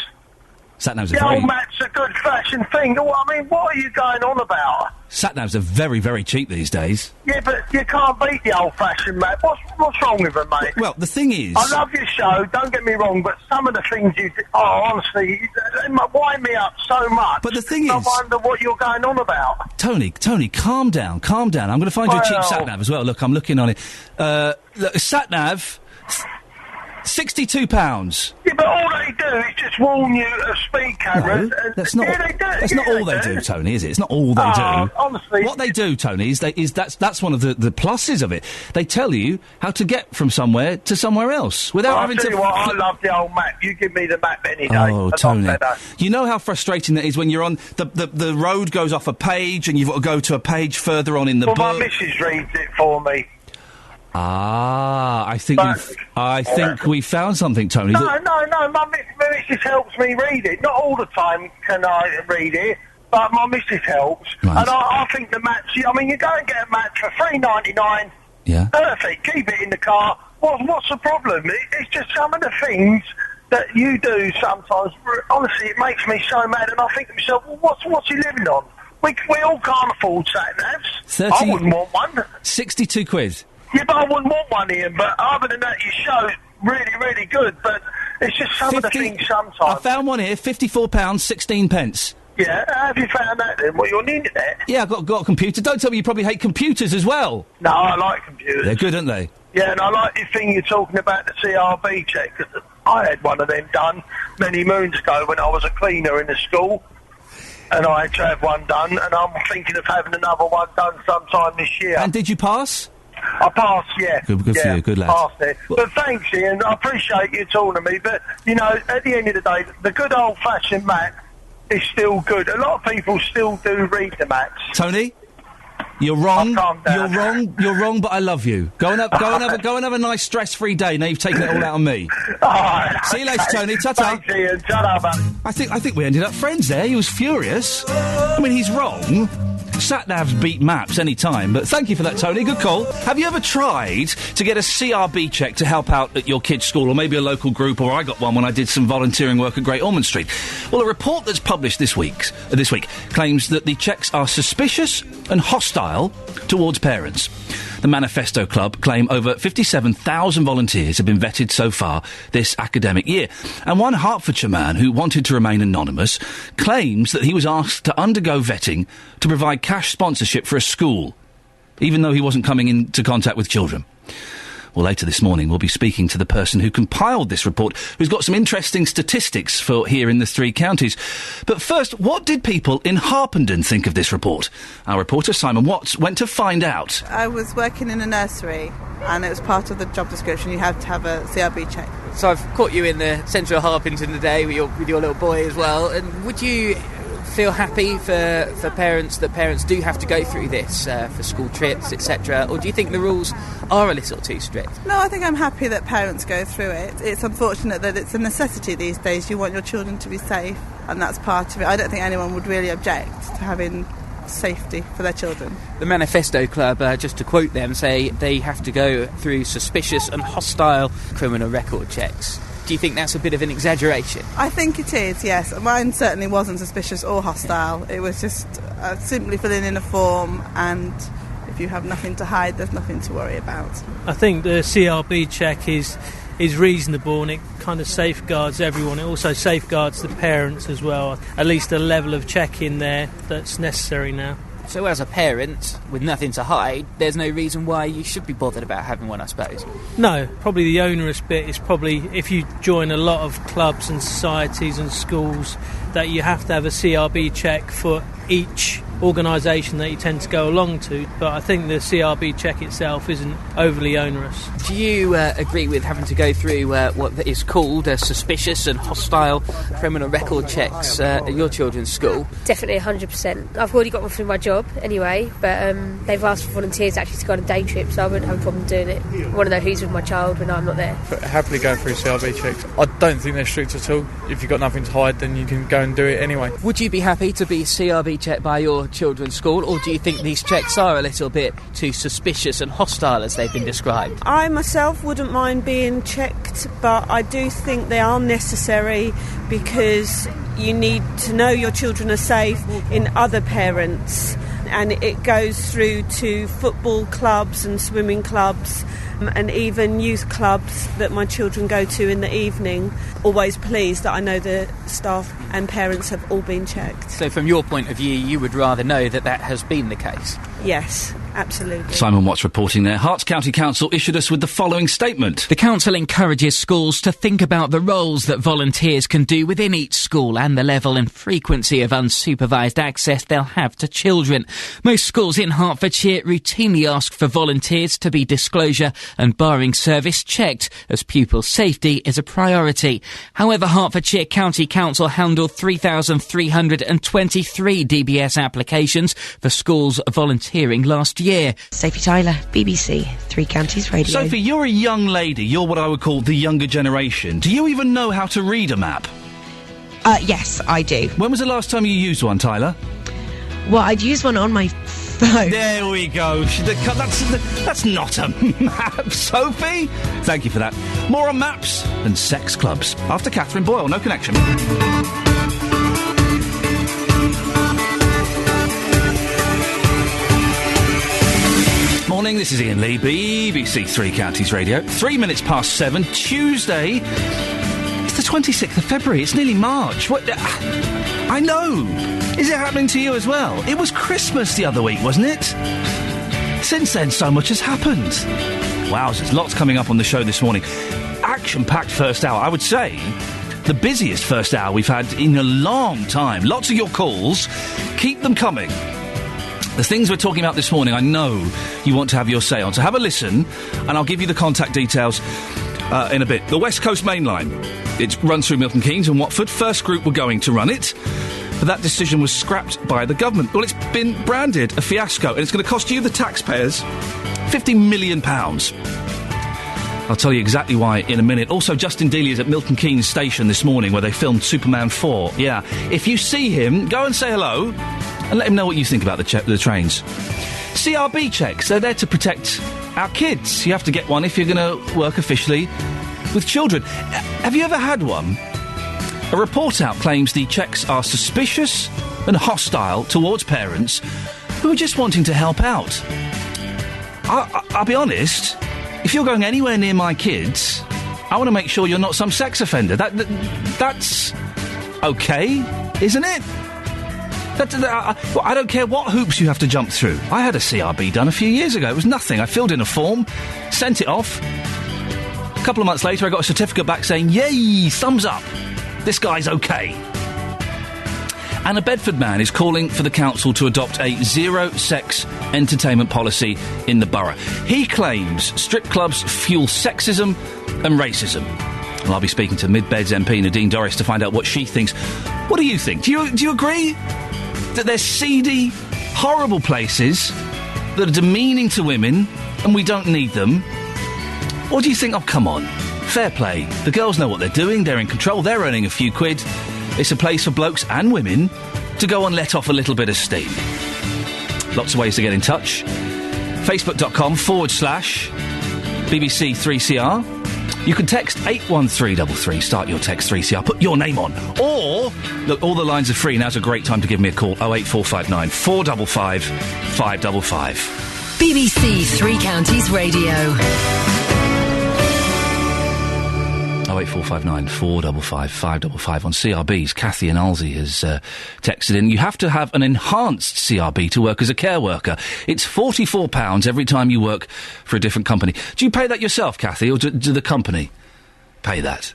Sat-navs are the old map's a good-fashioned thing. I mean, what are you going on about? Sat-navs are very, very cheap these days. Yeah, but you can't beat the old-fashioned map. What's wrong with them, mate? Well, the thing is... I love your show, don't get me wrong, but some of the things you... honestly, they wind me up so much. But the thing is... I wonder what you're going on about. Tony, calm down. I'm going to find you a cheap sat-nav as well. Look, I'm looking on it. Look, sat-nav... £62. Yeah, but all they do is just warn you of speed cameras. No, that's not. Yeah, they do. That's not all they do, Tony. Is it? It's not all they do. Honestly, what they do, Tony, is that's one of the pluses of it. They tell you how to get from somewhere to somewhere else without having to. I'll tell you what, I love the old map. You give me the map any day. Oh, Tony, you know how frustrating that is when you're on the road goes off a page and you've got to go to a page further on in the book. My missus reads it for me. I think we found something, Tony. No, my missus helps me read it. Not all the time can I read it, but my missus helps. Right. And I think the match, I mean, you go and get a match for $3.99. Yeah. Perfect. Keep it in the car. What's the problem? It's just some of the things that you do sometimes. Honestly, it makes me so mad. And I think to myself, well, what's he living on? We all can't afford sat-navs. I wouldn't want one. 62 quid. Yeah, but I wouldn't want one, Ian. But other than that, your show's really, really good. But it's just some of the things sometimes. I found one here, £54, 16 pence. Yeah, how have you found that then? Well, you're on the internet. Yeah, I've got a computer. Don't tell me you probably hate computers as well. No, I like computers. They're good, aren't they? Yeah, and I like the thing you're talking about, the CRB check, because I had one of them done many moons ago when I was a cleaner in the school, and I had to have one done, and I'm thinking of having another one done sometime this year. And did you pass? I passed, yeah. Good for you, good lad. Passed it. But thanks, Ian, I appreciate you talking to me, but, you know, at the end of the day, the good old-fashioned map is still good. A lot of people still do read the maps. Tony? You're wrong. You're wrong, but I love you. Go and have a nice stress-free day. Now you've taken it all out on me. See you later, Tony. Ta-ta. Thanks, Ian. Ta-ta, I think we ended up friends there. He was furious. I mean, he's wrong. Sat-navs beat maps any time, but thank you for that, Tony. Good call. Have you ever tried to get a CRB check to help out at your kid's school, or maybe a local group, or I got one when I did some volunteering work at Great Ormond Street? Well, a report that's published this week claims that the checks are suspicious and hostile towards parents. The Manifesto Club claim over 57,000 volunteers have been vetted so far this academic year. And one Hertfordshire man who wanted to remain anonymous claims that he was asked to undergo vetting to provide cash sponsorship for a school, even though he wasn't coming into contact with children. Well, later this morning, we'll be speaking to the person who compiled this report, who's got some interesting statistics for here in the three counties. But first, what did people in Harpenden think of this report? Our reporter, Simon Watts, went to find out. I was working in a nursery, and it was part of the job description. You have to have a CRB check. So I've caught you in the centre of Harpenden today with your little boy as well. And would you feel happy for parents that parents do have to go through this for school trips, etc., or do you think the rules are a little too strict? No, I think I'm happy that parents go through it. It's unfortunate that it's a necessity these days. You want your children to be safe, and that's part of it. I don't think anyone would really object to having safety for their children. The Manifesto Club, just to quote them, say they have to go through suspicious and hostile criminal record checks. Do you think that's a bit of an exaggeration? I think it is, yes. Mine certainly wasn't suspicious or hostile. It was just simply filling in a form, and if you have nothing to hide, there's nothing to worry about. I think the CRB check is reasonable, and it kind of safeguards everyone. It also safeguards the parents as well. At least a level of check in there that's necessary now. So as a parent, with nothing to hide, there's no reason why you should be bothered about having one, I suppose? No, probably the onerous bit is probably if you join a lot of clubs and societies and schools, that you have to have a CRB check for each organisation that you tend to go along to, but I think the CRB check itself isn't overly onerous. Do you agree with having to go through what is called suspicious and hostile criminal record checks at your children's school? Definitely 100%. I've already got one through my job anyway, but they've asked for volunteers actually to go on a day trip, so I wouldn't have a problem doing it. I want to know who's with my child when I'm not there. But happily go through CRB checks. I don't think they're strict at all. If you've got nothing to hide, then you can go and do it anyway. Would you be happy to be CRB checked by your children's school, or do you think these checks are a little bit too suspicious and hostile as they've been described? I myself wouldn't mind being checked, but I do think they are necessary because you need to know your children are safe in other parents, and it goes through to football clubs and swimming clubs and even youth clubs that my children go to in the evening. Always pleased that I know the staff and parents have all been checked. So from your point of view, you would rather know that has been the case? Yes, absolutely. Simon Watts reporting there. Herts County Council issued us with the following statement. The council encourages schools to think about the roles that volunteers can do within each school and the level and frequency of unsupervised access they'll have to children. Most schools in Hertfordshire routinely ask for volunteers to be disclosure and barring service checked, as pupil safety is a priority. However, Hertfordshire County Council handled 3,323 DBS applications for schools volunteering last year. Sophie Tyler, BBC, Three Counties Radio. Sophie, you're a young lady. You're what I would call the younger generation. Do you even know how to read a map? Yes, I do. When was the last time you used one, Tyler? Well, I'd use one on my phone. There we go. That's not a map, Sophie. Thank you for that. More on maps and sex clubs. After Catherine Boyle, no connection. Morning, this is Iain Lee, BBC Three Counties Radio. 3 minutes past 7, Tuesday. It's the 26th of February. It's nearly March. What? I know. Is it happening to you as well? It was Christmas the other week, wasn't it? Since then, so much has happened. Wowzers, lots coming up on the show this morning. Action-packed first hour. I would say the busiest first hour we've had in a long time. Lots of your calls. Keep them coming. The things we're talking about this morning, I know you want to have your say on. So have a listen, and I'll give you the contact details in a bit. The West Coast Main Line. It runs through Milton Keynes and Watford. First group were going to run it, but that decision was scrapped by the government. Well, it's been branded a fiasco, and it's going to cost you, the taxpayers, £50 million. I'll tell you exactly why in a minute. Also, Justin Dealey is at Milton Keynes Station this morning, where they filmed Superman 4. Yeah, if you see him, go and say hello, and let him know what you think about the trains. CRB checks, they're there to protect our kids. You have to get one if you're going to work officially with children. Have you ever had one? A report out claims the checks are suspicious and hostile towards parents who are just wanting to help out. I'll be honest, if you're going anywhere near my kids, I want to make sure you're not some sex offender. That's okay, isn't it? I don't care what hoops you have to jump through. I had a CRB done a few years ago. It was nothing. I filled in a form, sent it off. A couple of months later, I got a certificate back saying, yay, thumbs up. This guy's okay. And a Bedford man is calling for the council to adopt a zero-sex entertainment policy in the borough. He claims strip clubs fuel sexism and racism. Well, I'll be speaking to Mid-Beds MP Nadine Dorris to find out what she thinks. What do you think? Do you agree that they're seedy, horrible places that are demeaning to women and we don't need them? Or do you think, oh, come on, fair play. The girls know what they're doing, they're in control, they're earning a few quid. It's a place for blokes and women to go and let off a little bit of steam. Lots of ways to get in touch. Facebook.com/BBC3CR. You can text 81333, start your text 3CR, put your name on. Or, look, all the lines are free. Now's a great time to give me a call, 08459 455 555. BBC Three Counties Radio. 08459 455 555 on CRBs. Kathy and Alsey has texted in. You have to have an enhanced CRB to work as a care worker. It's £44 every time you work for a different company. Do you pay that yourself, Kathy, or do the company pay that?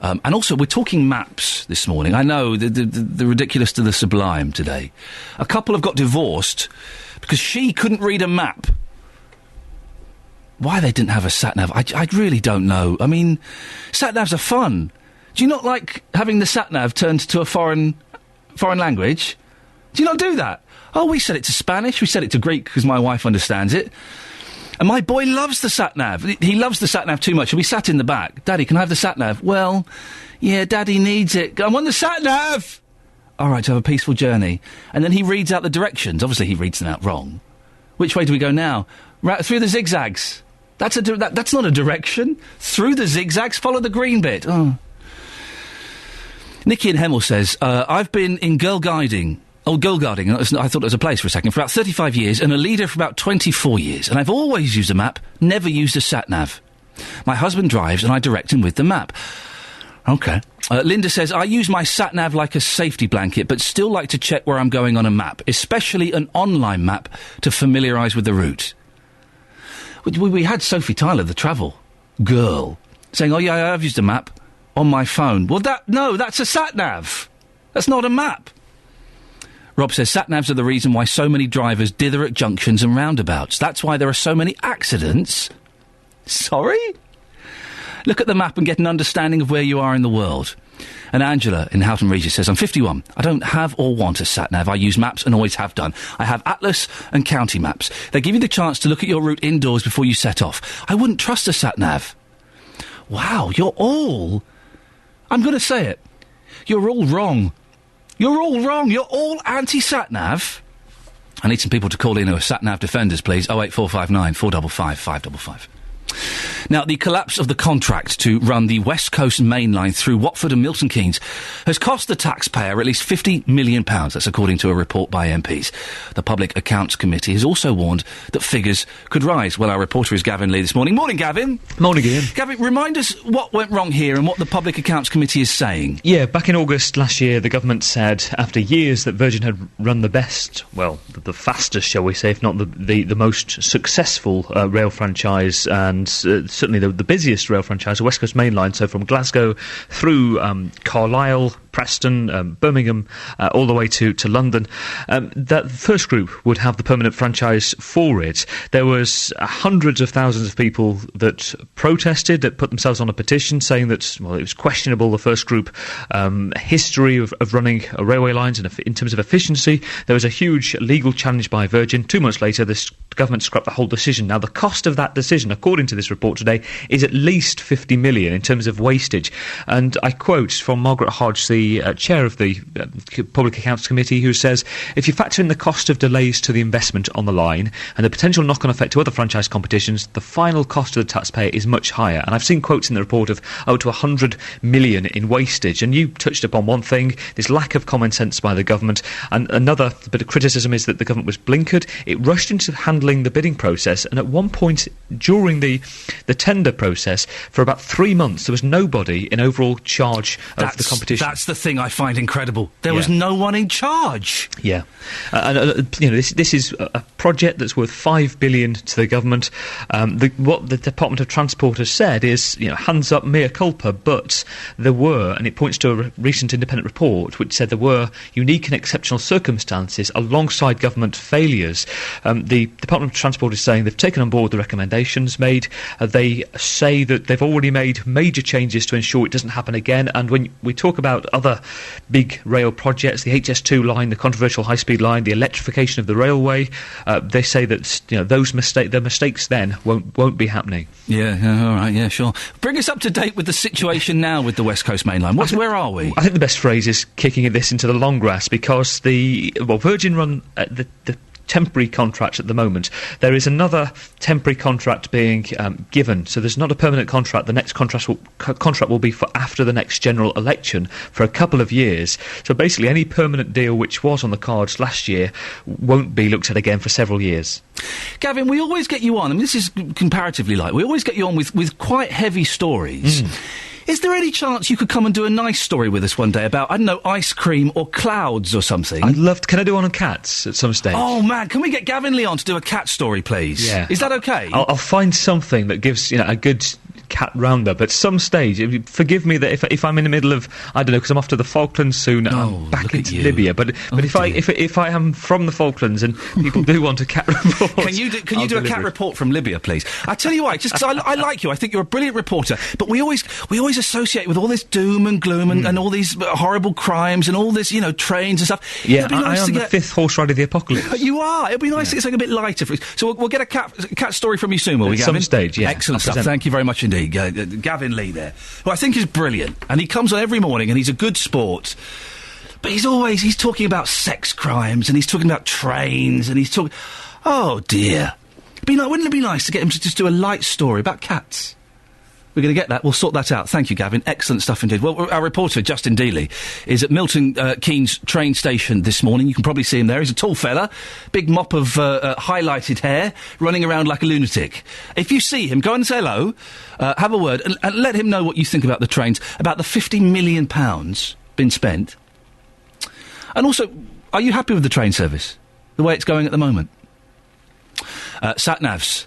And also, we're talking maps this morning. I know, the ridiculous to the sublime today. A couple have got divorced because she couldn't read a map. Why they didn't have a sat-nav, I really don't know. I mean, sat-navs are fun. Do you not like having the sat-nav turned to a foreign language? Do you not do that? Oh, we set it to Spanish, we set it to Greek because my wife understands it. And my boy loves the sat-nav. He loves the sat-nav too much. He'll be sat in the back. Daddy, can I have the sat-nav? Well, yeah, Daddy needs it. I'm on the sat-nav! All right, to have a peaceful journey. And then he reads out the directions. Obviously, he reads them out wrong. Which way do we go now? Right, through the zigzags. That's not a direction. Through the zigzags, follow the green bit. Oh. Nikki in Hemel says, I've been in girl guarding. I thought it was a place for a second. For about 35 years, and a leader for about 24 years. And I've always used a map, never used a sat-nav. My husband drives, and I direct him with the map. OK. Linda says, I use my sat-nav like a safety blanket, but still like to check where I'm going on a map, especially an online map to familiarise with the route. We had Sophie Tyler, the travel girl, saying, oh, yeah, I've used a map on my phone. Well, that's a sat-nav. That's not a map. Rob says, sat-navs are the reason why so many drivers dither at junctions and roundabouts. That's why there are so many accidents. Sorry? Look at the map and get an understanding of where you are in the world. And Angela in Houghton Regis says, I'm 51. I don't have or want a sat-nav. I use maps and always have done. I have Atlas and County Maps. They give you the chance to look at your route indoors before you set off. I wouldn't trust a sat-nav. Wow, you're all... I'm going to say it. You're all wrong. You're all wrong. You're all anti-sat-nav. I need some people to call in who are sat-nav defenders, please. 08459 455 555. Now, the collapse of the contract to run the West Coast Main Line through Watford and Milton Keynes has cost the taxpayer at least £50 million. That's according to a report by MPs. The Public Accounts Committee has also warned that figures could rise. Well, our reporter is Gavin Lee this morning. Morning, Gavin. Morning, Ian. Gavin, remind us what went wrong here and what the Public Accounts Committee is saying. Yeah, back in August last year, the government said, after years that Virgin had run the best, well, the fastest, shall we say, if not the most successful rail franchise, and certainly the busiest rail franchise, the West Coast Main Line, so from Glasgow through Carlisle, Preston, Birmingham, all the way to London. That first group would have the permanent franchise for it. There was hundreds of thousands of people that protested, that put themselves on a petition saying that, well, it was questionable, the first group history of running railway lines and in terms of efficiency. There was a huge legal challenge by Virgin. 2 months later, this government scrapped the whole decision. Now, the cost of that decision, according to this report today, is at least $50 million in terms of wastage. And I quote from Margaret Hodge, the chair of the Public Accounts Committee, who says, if you factor in the cost of delays to the investment on the line and the potential knock-on effect to other franchise competitions, the final cost to the taxpayer is much higher. And I've seen quotes in the report of up to $100 million in wastage. And you touched upon one thing, this lack of common sense by the government. And another bit of criticism is that the government was blinkered. It rushed into handling the bidding process, and at one point during the tender process, for about 3 months, there was nobody in overall charge of the competition. That's the thing I find incredible. There was no one in charge. Yeah. This is a project that's worth $5 billion to the government. What the Department of Transport has said is, hands up, mea culpa, but there were, and it points to a recent independent report which said there were unique and exceptional circumstances alongside government failures. The Department of Transport is saying they've taken on board the recommendations made. They say that they've already made major changes to ensure it doesn't happen again. And when we talk about other big rail projects, the HS2 line, the controversial high-speed line, the electrification of the railway, they say that the mistakes then won't be happening. Yeah, all right, yeah, sure. Bring us up to date with the situation now with the West Coast Main Line. Where are we? I think the best phrase is kicking this into the long grass, because Virgin run the temporary contract at the moment. There is another temporary contract being given, so there's not a permanent contract. The next contract will be for after the next general election for a couple of years. So basically any permanent deal which was on the cards last year won't be looked at again for several years. Gavin, we always get you on, I mean, this is comparatively light, we always get you on with quite heavy stories. Is there any chance you could come and do a nice story with us one day about, I don't know, ice cream or clouds or something? I'd love to. Can I do one on cats at some stage? Oh, man, can we get Gavin Lee on to do a cat story, please? Yeah. Is that okay? I'll find something that gives, a good cat roundup at some stage. Forgive me that if I'm in the middle of, I don't know, because I'm off to the Falklands soon, I'm back into Libya. But if I am from the Falklands and people do want a cat report, can you do a cat report from Libya, please? I tell you why, just because I like you, I think you're a brilliant reporter, but we always associate with all this doom and gloom and all these horrible crimes and all this, trains and stuff. Yeah, I am the fifth horse rider of the apocalypse. You are. It'd be nice to get something a bit lighter for us. So we'll get a cat story from you soon, will we, Gavin? At some stage, yeah. Excellent stuff. Thank you very much indeed. Gavin Lee there, who I think is brilliant, and he comes on every morning and he's a good sport, but he's talking about sex crimes and he's talking about trains and he's talking, oh dear, wouldn't it be nice to get him to just do a light story about cats? We're going to get that. We'll sort that out. Thank you, Gavin. Excellent stuff indeed. Well, our reporter, Justin Dealey, is at Milton Keynes train station this morning. You can probably see him there. He's a tall fella, big mop of highlighted hair, running around like a lunatic. If you see him, go and say hello, have a word, and let him know what you think about the trains, about the £50 million been spent. And also, are you happy with the train service, the way it's going at the moment? Sat-navs.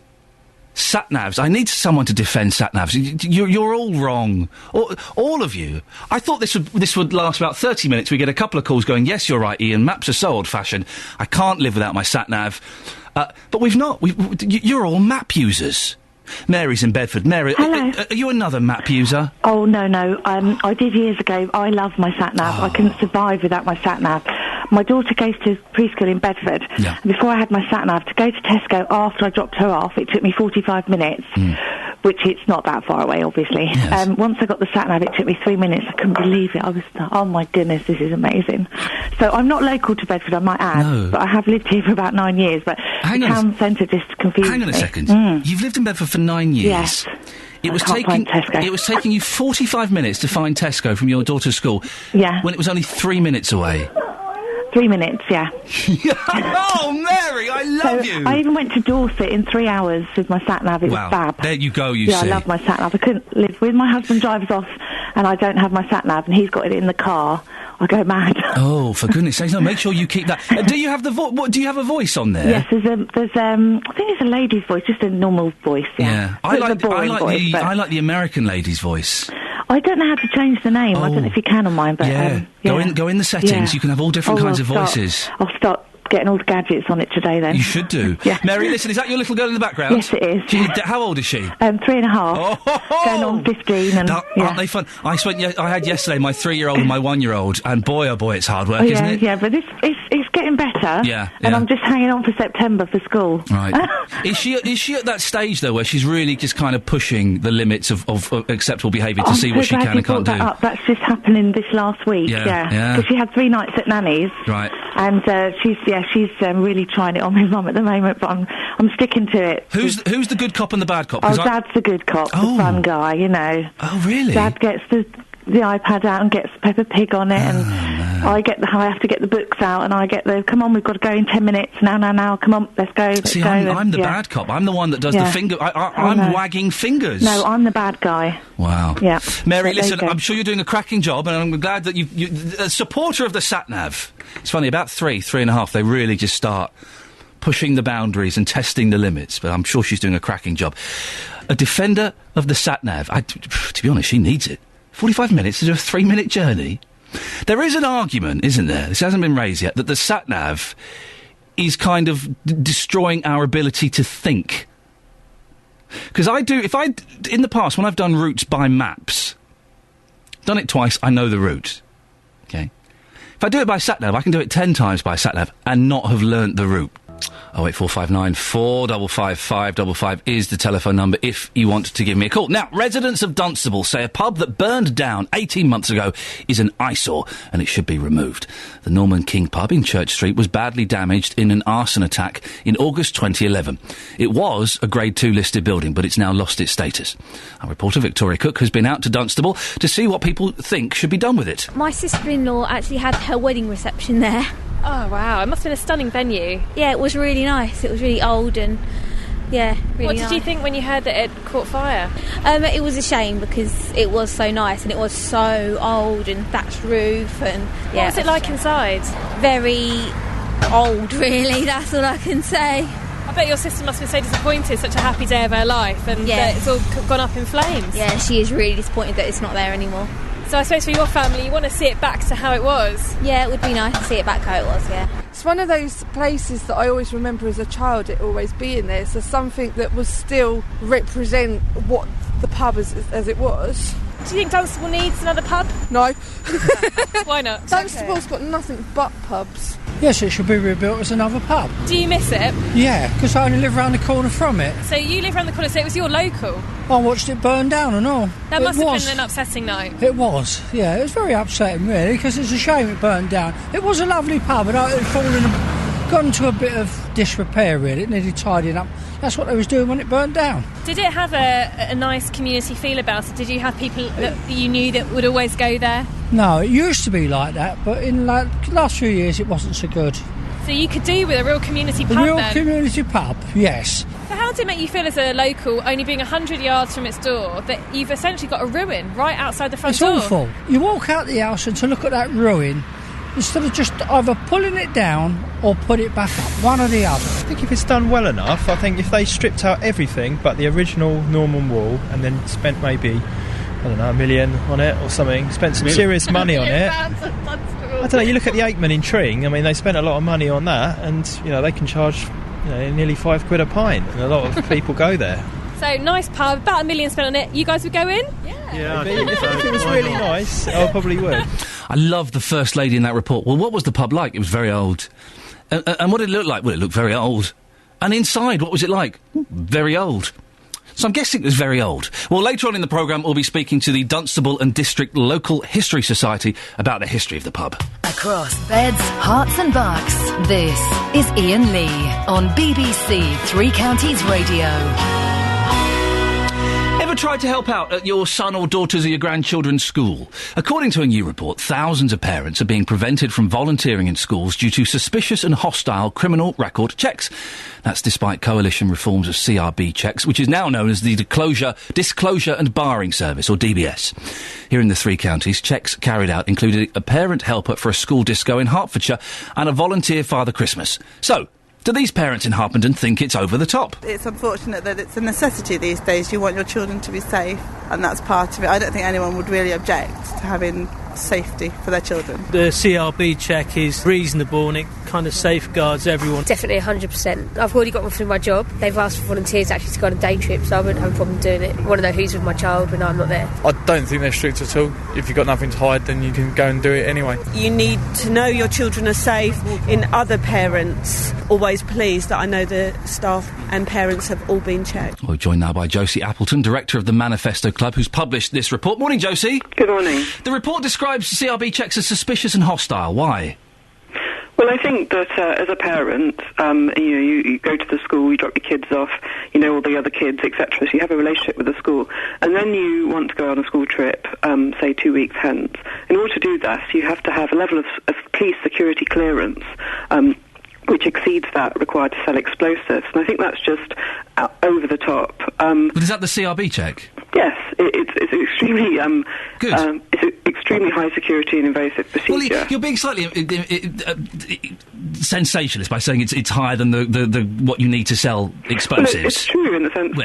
Sat-navs. I need someone to defend sat-navs. You're all wrong. All of you. I thought this would last about 30 minutes. We get a couple of calls going, yes, you're right, Ian, maps are so old-fashioned. I can't live without my sat-nav. But we've not. You're all map users. Mary's in Bedford. Mary, Hello. Are you another map user? Oh, no. I did years ago. I love my sat-nav. I couldn't survive without my sat-nav. My daughter goes to preschool in Bedford. Yeah. And before I had my sat-nav, to go to Tesco after I dropped her off, it took me 45 minutes, which it's not that far away, obviously. Yes. Once I got the sat-nav, it took me 3 minutes. I couldn't believe it. I was, oh my goodness, this is amazing. So I'm not local to Bedford, I might add, but I have lived here for about 9 years, but the town centre just confused me. Hang on a second. You've lived in Bedford for 9 years. Yes. It was taking you 45 minutes to find Tesco from your daughter's school. Yeah. When it was only 3 minutes away. 3 minutes, yeah. Oh, Mary, I love you. I even went to Dorset in 3 hours with my sat-nav. It was fab. There you go, you see. I love my sat-nav. I couldn't live with my husband drives off and I don't have my sat-nav and he's got it in the car. I go mad. Oh, for goodness sakes, no, make sure you keep that. Do you have do you have a voice on there? Yes, there's I think it's a lady's voice, just a normal voice, yeah. I like voice, the American lady's voice. I don't know how to change the name. I don't know if you can on mine, but Go in the settings. Yeah. You can have all different kinds of voices. I'll start getting all the gadgets on it today then. You should do. Yeah. Mary, listen, is that your little girl in the background? Yes, it is. How old is she? 3.5. Going on 15. And aren't they fun? I had yesterday my 3-year-old and my 1-year-old, and boy, oh boy, it's hard work, isn't it? Yeah, but it's getting better. Yeah. And I'm just hanging on for September for school. Right. Is she at that stage, though, where she's really just kind of pushing the limits of acceptable behaviour to see what she can and can't do? That's just happening this last week, Yeah. Because she had 3 nights at Nanny's. Right. And she's really trying it on with Mum at the moment, but I'm sticking to it. Who's the good cop and the bad cop? Dad's the good cop, the fun guy, you know. Oh, really? Dad gets the iPad out and gets Peppa Pig on it, and I have to get the books out, and I get come on, we've got to go in 10 minutes, now, come on, let's go, See, go. I'm the bad cop. I'm the one that does the finger, I'm wagging fingers. No, I'm the bad guy. Wow. Yeah. Mary, listen, I'm sure you're doing a cracking job, and I'm glad that you're a supporter of the sat-nav. It's funny, about 3.5, they really just start pushing the boundaries and testing the limits, but I'm sure she's doing a cracking job. A defender of the sat-nav, to be honest, she needs it. 45 minutes to do a 3-minute journey. There is an argument, isn't there? This hasn't been raised yet, that the sat-nav is kind of destroying our ability to think. Because in the past, when I've done routes by maps, done it twice, I know the route. Okay? If I do it by sat-nav, I can do it 10 times by sat-nav and not have learnt the route. 08459 455 555 is the telephone number if you want to give me a call. Now, residents of Dunstable say a pub that burned down 18 months ago is an eyesore and it should be removed. The Norman King pub in Church Street was badly damaged in an arson attack in August 2011. It was a Grade 2 listed building, but it's now lost its status. Our reporter Victoria Cook has been out to Dunstable to see what people think should be done with it. My sister-in-law actually had her wedding reception there. Oh, wow. It must have been a stunning venue. Yeah, it was really nice. It was really old and, really What nice. did you think when you heard that it caught fire? It was a shame because it was so nice and it was so old and thatched roof and... What was it like inside? Very old, really. That's all I can say. I bet your sister must have been so disappointed, such a happy day of her life, and that it's all gone up in flames. Yeah, she is really disappointed that it's not there anymore. So I suppose for your family, you want to see it back to how it was? Yeah, it would be nice to see it back how it was, yeah. It's one of those places that I always remember as a child, it always being there. So something that was still represent what the pub as it was. Do you think Dunstable needs another pub? No. Why not? Dunstable's got nothing but pubs. Yes, it should be rebuilt as another pub. Do you miss it? Yeah, because I only live around the corner from it. So you live around the corner, so it was your local? I watched it burn down and all. That must have been an upsetting night. It was, yeah. It was very upsetting, really, because it's a shame it burned down. It was a lovely pub, but it had gone into a bit of disrepair, really. It needed tidying up. That's what they was doing when it burned down. Did it have a nice community feel about it? Did you have people that you knew that would always go there? No, it used to be like that, but in the last few years it wasn't so good. So you could do with a real community pub then? A real community pub, yes. So how did it make you feel as a local, only being 100 yards from its door, that you've essentially got a ruin right outside the front door? It's awful. You walk out the house and to look at that ruin, instead of just either pulling it down or put it back up, one or the other. I think if it's done well enough, I think if they stripped out everything but the original Norman wall and then spent maybe, I don't know, $1 million on it or something, spent some serious money on it. I don't know, you look at the Aikman in Tring, I mean, they spent a lot of money on that and, they can charge, nearly £5 a pint and a lot of people go there. So, nice pub, about $1 million spent on it. You guys would go in? Yeah, if it was really nice, I probably would. I love the First Lady in that report. Well, what was the pub like? It was very old. And what did it look like? Well, it looked very old. And inside, what was it like? Very old. So I'm guessing it was very old. Well, later on in the programme, we'll be speaking to the Dunstable and District Local History Society about the history of the pub. Across beds, hearts and bucks, this is Iain Lee on BBC Three Counties Radio. Ever tried to help out at your son or daughter's or your grandchildren's school? According to a new report, thousands of parents are being prevented from volunteering in schools due to suspicious and hostile criminal record checks. That's despite coalition reforms of CRB checks, which is now known as the Disclosure and Barring Service, or DBS. Here in the Three Counties, checks carried out included a parent helper for a school disco in Hertfordshire and a volunteer Father Christmas. So, do these parents in Harpenden think it's over the top? It's unfortunate that it's a necessity these days. You want your children to be safe, and that's part of it. I don't think anyone would really object to having safety for their children. The CRB check is reasonable and it kind of safeguards everyone. Definitely 100%. I've already got one through my job. They've asked for volunteers actually to go on a day trip, so I wouldn't have a problem doing it. I want to know who's with my child when I'm not there. I don't think they're strict at all. If you've got nothing to hide, then you can go and do it anyway. You need to know your children are safe. In other parents, always pleased that I know the staff and parents have all been checked. We're joined now by Josie Appleton, director of the Manifesto Club, who's published this report. Morning, Josie. Good morning. The report describes CRB checks as suspicious and hostile. Why? Well, I think that as a parent, you go to the school, you drop your kids off, you know all the other kids, etc. So you have a relationship with the school, and then you want to go on a school trip, say 2 weeks hence. In order to do that, you have to have a level of police security clearance, which exceeds that required to sell explosives. And I think that's just over the top. But is that the CRB check? Yes, it's extremely good. It's extremely high security and invasive procedure. Well, you're being slightly sensationalist by saying it's higher than the what you need to sell explosives. Well, it's true in the sense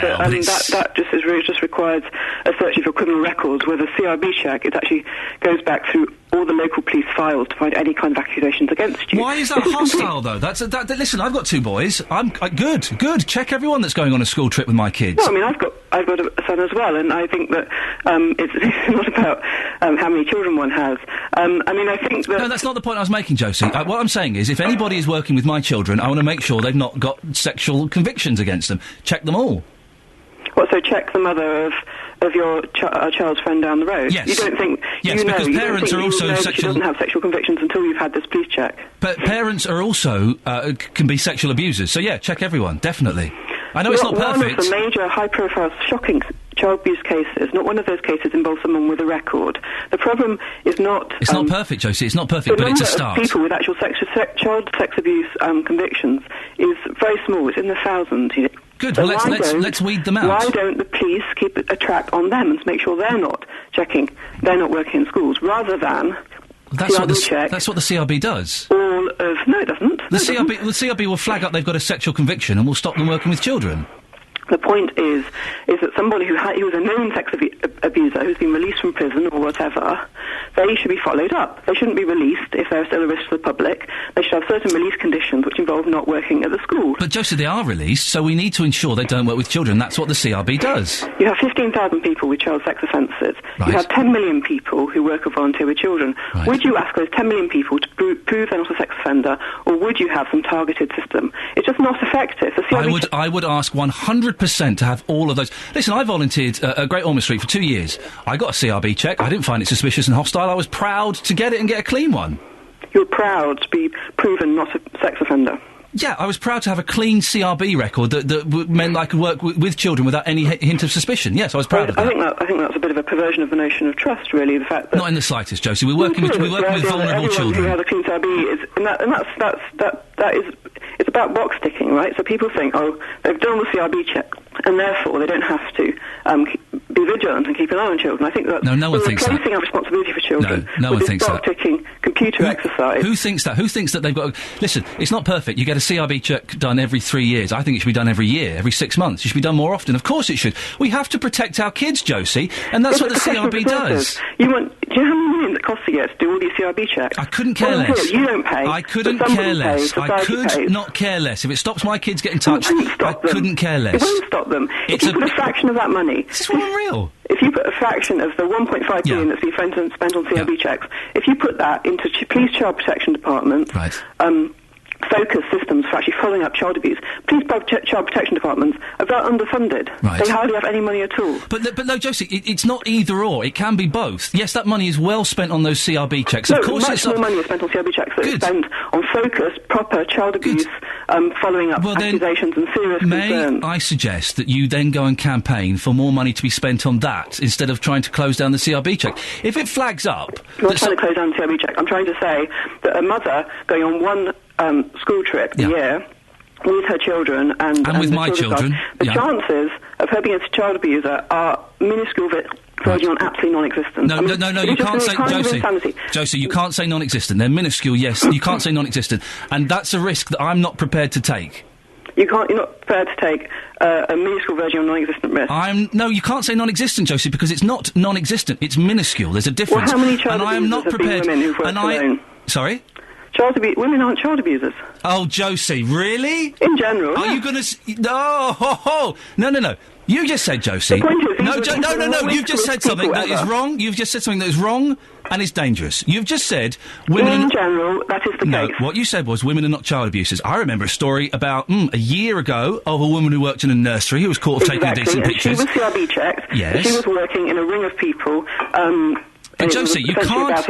that just requires a search of your criminal records. Where the CRB check, it actually goes back through all the local police files to find any kind of accusations against you. Why is that hostile, though? Listen, I've got 2 boys. I'm good. Check everyone that's going on a school trip with my kids. No, I mean, I've got a son as well, and I think that it's not about how many children one has. I mean, I think that... No, that's not the point I was making, Josie. What I'm saying is, if anybody is working with my children, I want to make sure they've not got sexual convictions against them. Check them all. What, so check the mother of your child's friend down the road? Yes. You don't think... Yes, because parents are also sexual... She doesn't have sexual convictions until you've had this police check. But parents are also... can be sexual abusers. So, yeah, check everyone, definitely. I know it's not perfect. One of the major, high-profile, shocking child abuse cases, not one of those cases involves someone with a record. The problem is not... It's not perfect, Josie, it's not perfect, but it's a start. The number of people with actual child sex abuse convictions is very small. It's in the thousands. Good, so well, let's weed them out. Why don't the police keep a track on them and make sure they're not checking, they're not working in schools, rather than... That's what the CRB does. No, it doesn't. The CRB will flag up they've got a sexual conviction and will stop them working with children. The point is that somebody who was a known sex abuser who's been released from prison or whatever, they should be followed up. They shouldn't be released if they're still a risk to the public. They should have certain release conditions which involve not working at the school. But, Josie, they are released, so we need to ensure they don't work with children. That's what the CRB does. You have 15,000 people with child sex offences. Right. You have 10 million people who work or volunteer with children. Right. Would you ask those 10 million people to prove they're not a sex offender, or would you have some targeted system? It's just not effective. The CRB I would ask 100% to have all of those. Listen, I volunteered at Great Ormond Street for 2 years. I got a CRB check. I didn't find it suspicious and hostile. I was proud to get it and get a clean one. You're proud to be proven not a sex offender? Yeah, I was proud to have a clean CRB record that meant I could work with children without any hint of suspicion. Yes, I was proud of that. I think that's a bit of a perversion of the notion of trust, really, the fact that... Not in the slightest, Josie. We're working with vulnerable children. Who has a clean CRB it's about box ticking, right? So people think, they've done the CRB check, and therefore they don't have to be vigilant and keep an eye on children. I think that no one thinks that. We're replacing our responsibility for children no one thinks that. box-ticking computer exercise. Who thinks that? Who thinks that they've got... Listen, it's not perfect. You get a CRB check done every 3 years. I think it should be done every year, every 6 months. It should be done more often. Of course it should. We have to protect our kids, Josie, and that's what the CRB does. Do you know how many million it costs year to do all these CRB checks. I couldn't care less. Volunteers, you don't pay. I couldn't but somebody care less. pays, I society could pays. not care less. If it stops my kids getting touched, I couldn't care less. It won't stop them. If you put a fraction of that money... This is unreal. If you put a fraction of the 1.5 billion that's been spent on CRB checks, if you put that into police child protection departments, focus systems for actually following up child abuse. Police child protection departments are very underfunded. Right. They hardly have any money at all. But no, Josie, it's not either or. It can be both. Yes, that money is well spent on those CRB checks. No, of course, much more money is spent on CRB checks than is spent on focus, proper child abuse, following up accusations and serious concerns. May I suggest that you then go and campaign for more money to be spent on that instead of trying to close down the CRB check? If it flags up... I'm not trying to close down the CRB check. I'm trying to say that a mother going on one school trip a year with her children and with my children, the chances of her being a child abuser are minuscule, verging on absolutely non-existent. No, you can't say, Josie, you can't say non-existent. They're minuscule, yes. You can't say non-existent. And that's a risk that I'm not prepared to take. You're not prepared to take a minuscule version of non-existent risk. No, you can't say non-existent, Josie, because it's not non-existent. It's minuscule. There's a difference. Well, how many child and I am not prepared. Women who've worked alone? Sorry? Women aren't child abusers. Oh, Josie, really? In general. Are you going to... No. You just said, Josie... No, you've just said something that is wrong. You've just said something that is wrong and is dangerous. You've just said... women in general, that is the case. What you said was women are not child abusers. I remember a story about a year ago of a woman who worked in a nursery who was caught of taking indecent pictures. She was CRB checked. Yes. She was working in a ring of people. And Josie, you can't...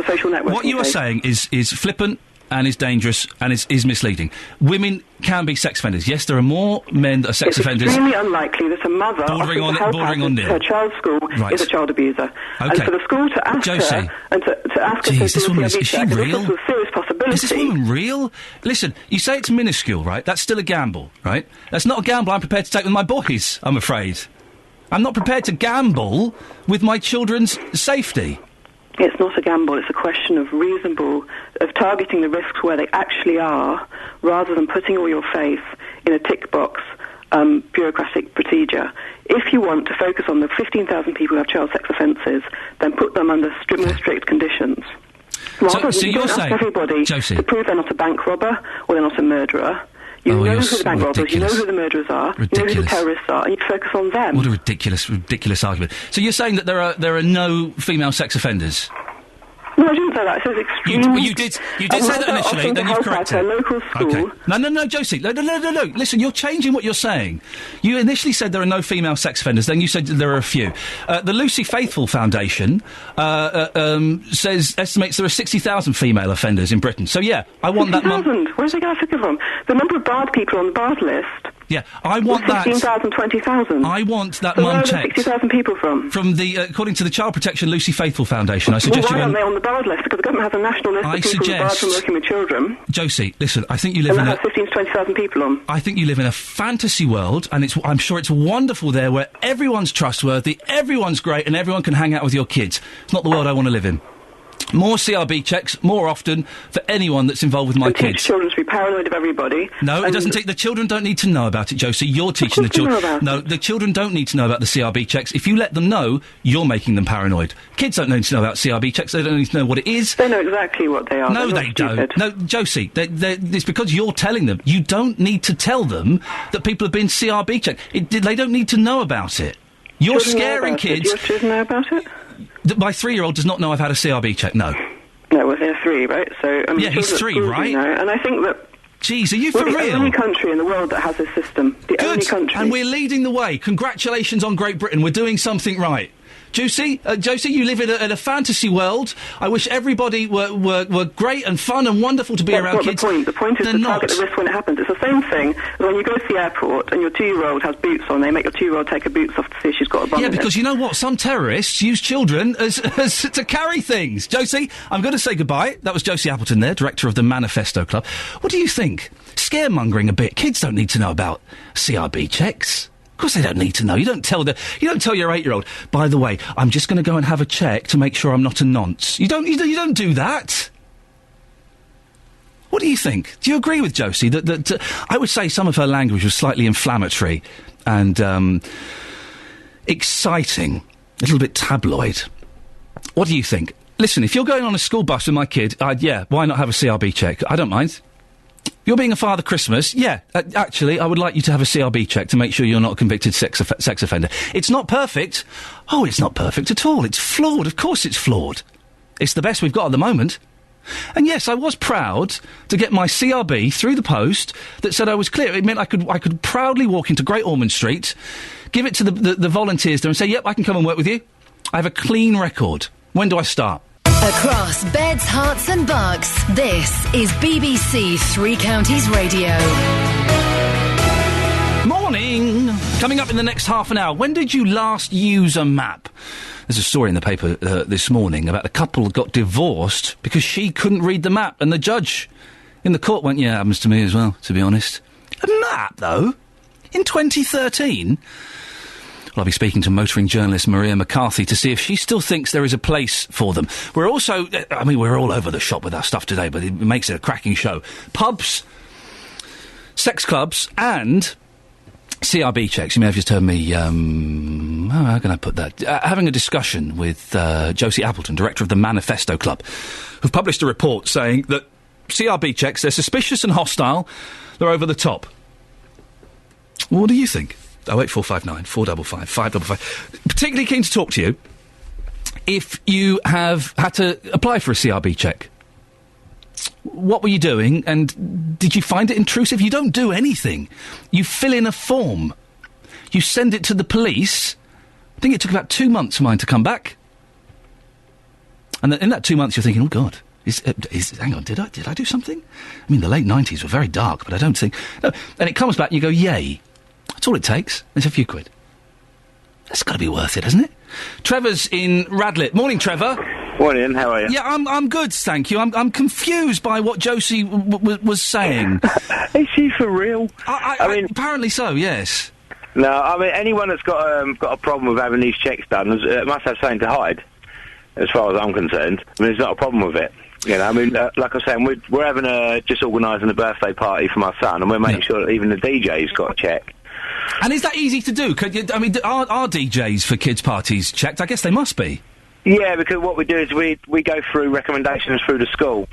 What you are saying is flippant and is dangerous and is misleading. Women can be sex offenders. Yes, there are more men that are sex offenders. It's extremely unlikely that a mother bordering on her child's school is a child abuser. Okay. And for the school to ask her and to ask her to do a CRB check is a serious possibility. Is this woman real? Listen, you say it's minuscule, right? That's still a gamble, right? That's not a gamble I'm prepared to take with my boys, I'm afraid. I'm not prepared to gamble with my children's safety. It's not a gamble, it's a question of of targeting the risks where they actually are, rather than putting all your faith in a tick box bureaucratic procedure. If you want to focus on the 15,000 people who have child sex offences, then put them under more strict conditions. Rather so than you're ask saying, everybody Josie, to prove they're not a bank robber or they're not a murderer. You know who the bank robbers, you know who the murderers are, you know who the terrorists are, and you focus on them. What a ridiculous argument. So you're saying that there are no female sex offenders? No, I didn't say that. I said extremely... You did say that initially, then you've corrected it. Local school. Okay. No, Josie. No. Listen, you're changing what you're saying. You initially said there are no female sex offenders, then you said there are a few. The Lucy Faithfull Foundation estimates there are 60,000 female offenders in Britain. So, yeah, I want 60,000? Where's they going to figure from? The number of barred people on the barred list... Yeah, I want that... 15,000, 20,000. I want that mum checked. Where are the 60,000 people from? From the, according to the Child Protection Lucy Faithfull Foundation. I suggest why aren't they on the barred list? Because the government has a national list of people who are barred from working with children. Josie, listen, I think you live in has 15 to 20,000 people on. I think you live in a fantasy world, and I'm sure it's wonderful there where everyone's trustworthy, everyone's great, and everyone can hang out with your kids. It's not the world I want to live in. More CRB checks, more often, for anyone that's involved with my kids. Teach children to be paranoid of everybody. No, it doesn't take... The children don't need to know about it, Josie. You're teaching the children... No, the children don't need to know about the CRB checks. If you let them know, you're making them paranoid. Kids don't need to know about CRB checks. They don't need to know what it is. They know exactly what they are. No, they don't. No, Josie, it's because you're telling them. You don't need to tell them that people have been CRB checked. They don't need to know about it. You're scaring kids... Do your children know about it? My 3-year-old does not know I've had a CRB check, no. No, well, they're 3, right? So, yeah, he's 3, right? And I think that... Jeez, are you for real? We're the only country in the world that has this system. The only country. And we're leading the way. Congratulations on Great Britain. We're doing something right. Josie, you live in a fantasy world. I wish everybody were great and fun and wonderful to be around kids. The point is to target the risk when it happens. It's the same thing as when you go to the airport and your 2-year-old has boots on. They make your 2-year-old take her boots off to see if she's got a bum. Yeah, because you know what? Some terrorists use children as to carry things. Josie, I'm going to say goodbye. That was Josie Appleton there, director of the Manifesto Club. What do you think? Scaremongering a bit. Kids don't need to know about CRB checks. Of course they don't need to know. You don't tell your 8-year-old, by the way, I'm just going to go and have a check to make sure I'm not a nonce. You don't do that. What do you think? Do you agree with Josie that I would say some of her language was slightly inflammatory and exciting, a little bit tabloid? What do you think? Listen, if you're going on a school bus with my kid, why not have a CRB check? I don't mind. You're being a Father Christmas, actually, I would like you to have a CRB check to make sure you're not a convicted sex offender. It's not perfect. Oh, it's not perfect at all. It's flawed. Of course it's flawed. It's the best we've got at the moment. And yes, I was proud to get my CRB through the post that said I was clear. It meant I could proudly walk into Great Ormond Street, give it to the volunteers there and say, yep, I can come and work with you. I have a clean record. When do I start? Across beds, hearts and bucks, this is BBC Three Counties Radio. Morning! Coming up in the next half an hour, when did you last use a map? There's a story in the paper this morning about a couple who got divorced because she couldn't read the map, and the judge in the court went, yeah, it happens to me as well, to be honest. A map, though? In 2013? Well, I'll be speaking to motoring journalist Maria McCarthy to see if she still thinks there is a place for them. We're also, we're all over the shop with our stuff today, but it makes it a cracking show. Pubs, sex clubs, and CRB checks. You may have just heard me, how can I put that? Having a discussion with Josie Appleton, director of the Manifesto Club, who've published a report saying that CRB checks, they're suspicious and hostile, they're over the top. Well, what do you think? 08459 455 555. Particularly keen to talk to you if you have had to apply for a CRB check. What were you doing, and did you find it intrusive? You don't do anything. You fill in a form. You send it to the police. I think it took about 2 months for mine to come back. And in that 2 months, you're thinking, oh, God, hang on, did I do something? I mean, the late 90s were very dark, but I don't think... No. And it comes back and you go, yay. That's all it takes. It's a few quid. That's got to be worth it, hasn't it? Trevor's in Radlett. Morning, Trevor. Morning, how are you? Yeah, I'm good, thank you. I'm confused by what Josie was saying. Is she for real? I mean, apparently so, yes. No, I mean, anyone that's got a problem with having these checks done must have something to hide, as far as I'm concerned. I mean, there's not a problem with it. You know, I mean, like I was saying, we're having just organising a birthday party for my son, and we're making sure that even the DJ's got a check. And is that easy to do? Are DJs for kids' parties checked? I guess they must be. Yeah, because what we do is we go through recommendations through the school.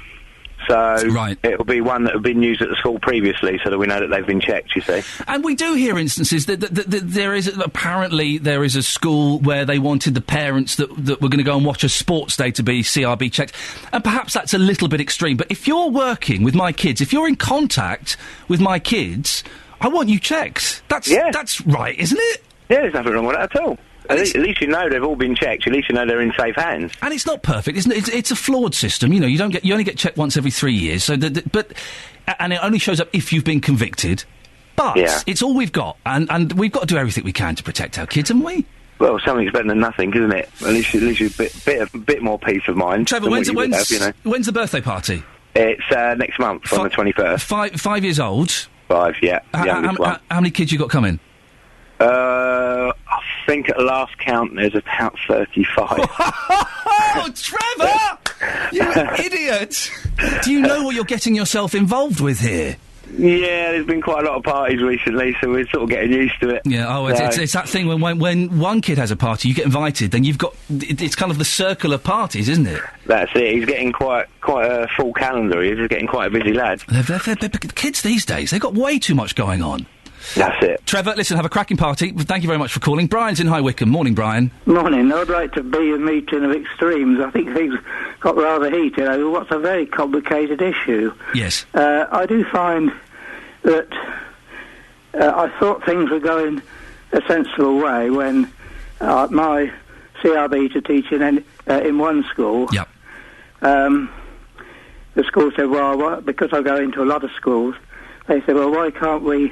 So it'll be one that have been used at the school previously, so that we know that they've been checked, you see. And we do hear instances that there is a school where they wanted the parents that were going to go and watch a sports day to be CRB checked. And perhaps that's a little bit extreme, but if you're working with my kids, if you're in contact with my kids, I want you checked. That's right, isn't it? Yeah, there's nothing wrong with that at all. At least you know they've all been checked. At least you know they're in safe hands. And it's not perfect, isn't it? It's a flawed system. You know, you only get checked once every 3 years. So, and it only shows up if you've been convicted. But it's all we've got, and we've got to do everything we can to protect our kids, haven't we? Well, something's better than nothing, isn't it? At least you a bit more peace of mind. Trevor, when's the birthday party? It's next month on the 21st. 5 years old. 5, yeah. How many kids you got coming? I think at last count there's about 35. Oh, Trevor! You idiot! Do you know what you're getting yourself involved with here? Yeah, there's been quite a lot of parties recently, so we're sort of getting used to it. Yeah, it's that thing when one kid has a party, you get invited, then you've got... It's kind of the circle of parties, isn't it? That's it. He's getting quite a full calendar. He's getting quite a busy lad. They're kids these days, they've got way too much going on. That's it. Trevor, listen, have a cracking party. Thank you very much for calling. Brian's in High Wycombe. Morning, Brian. Morning. I'd like to be a meeting of extremes. I think things got rather heated over what's a very complicated issue. Yes. I do find that I thought things were going a sensible way when my CRB to teach in one school. Yep. The school said, well, because I go into a lot of schools, they said, well, why can't we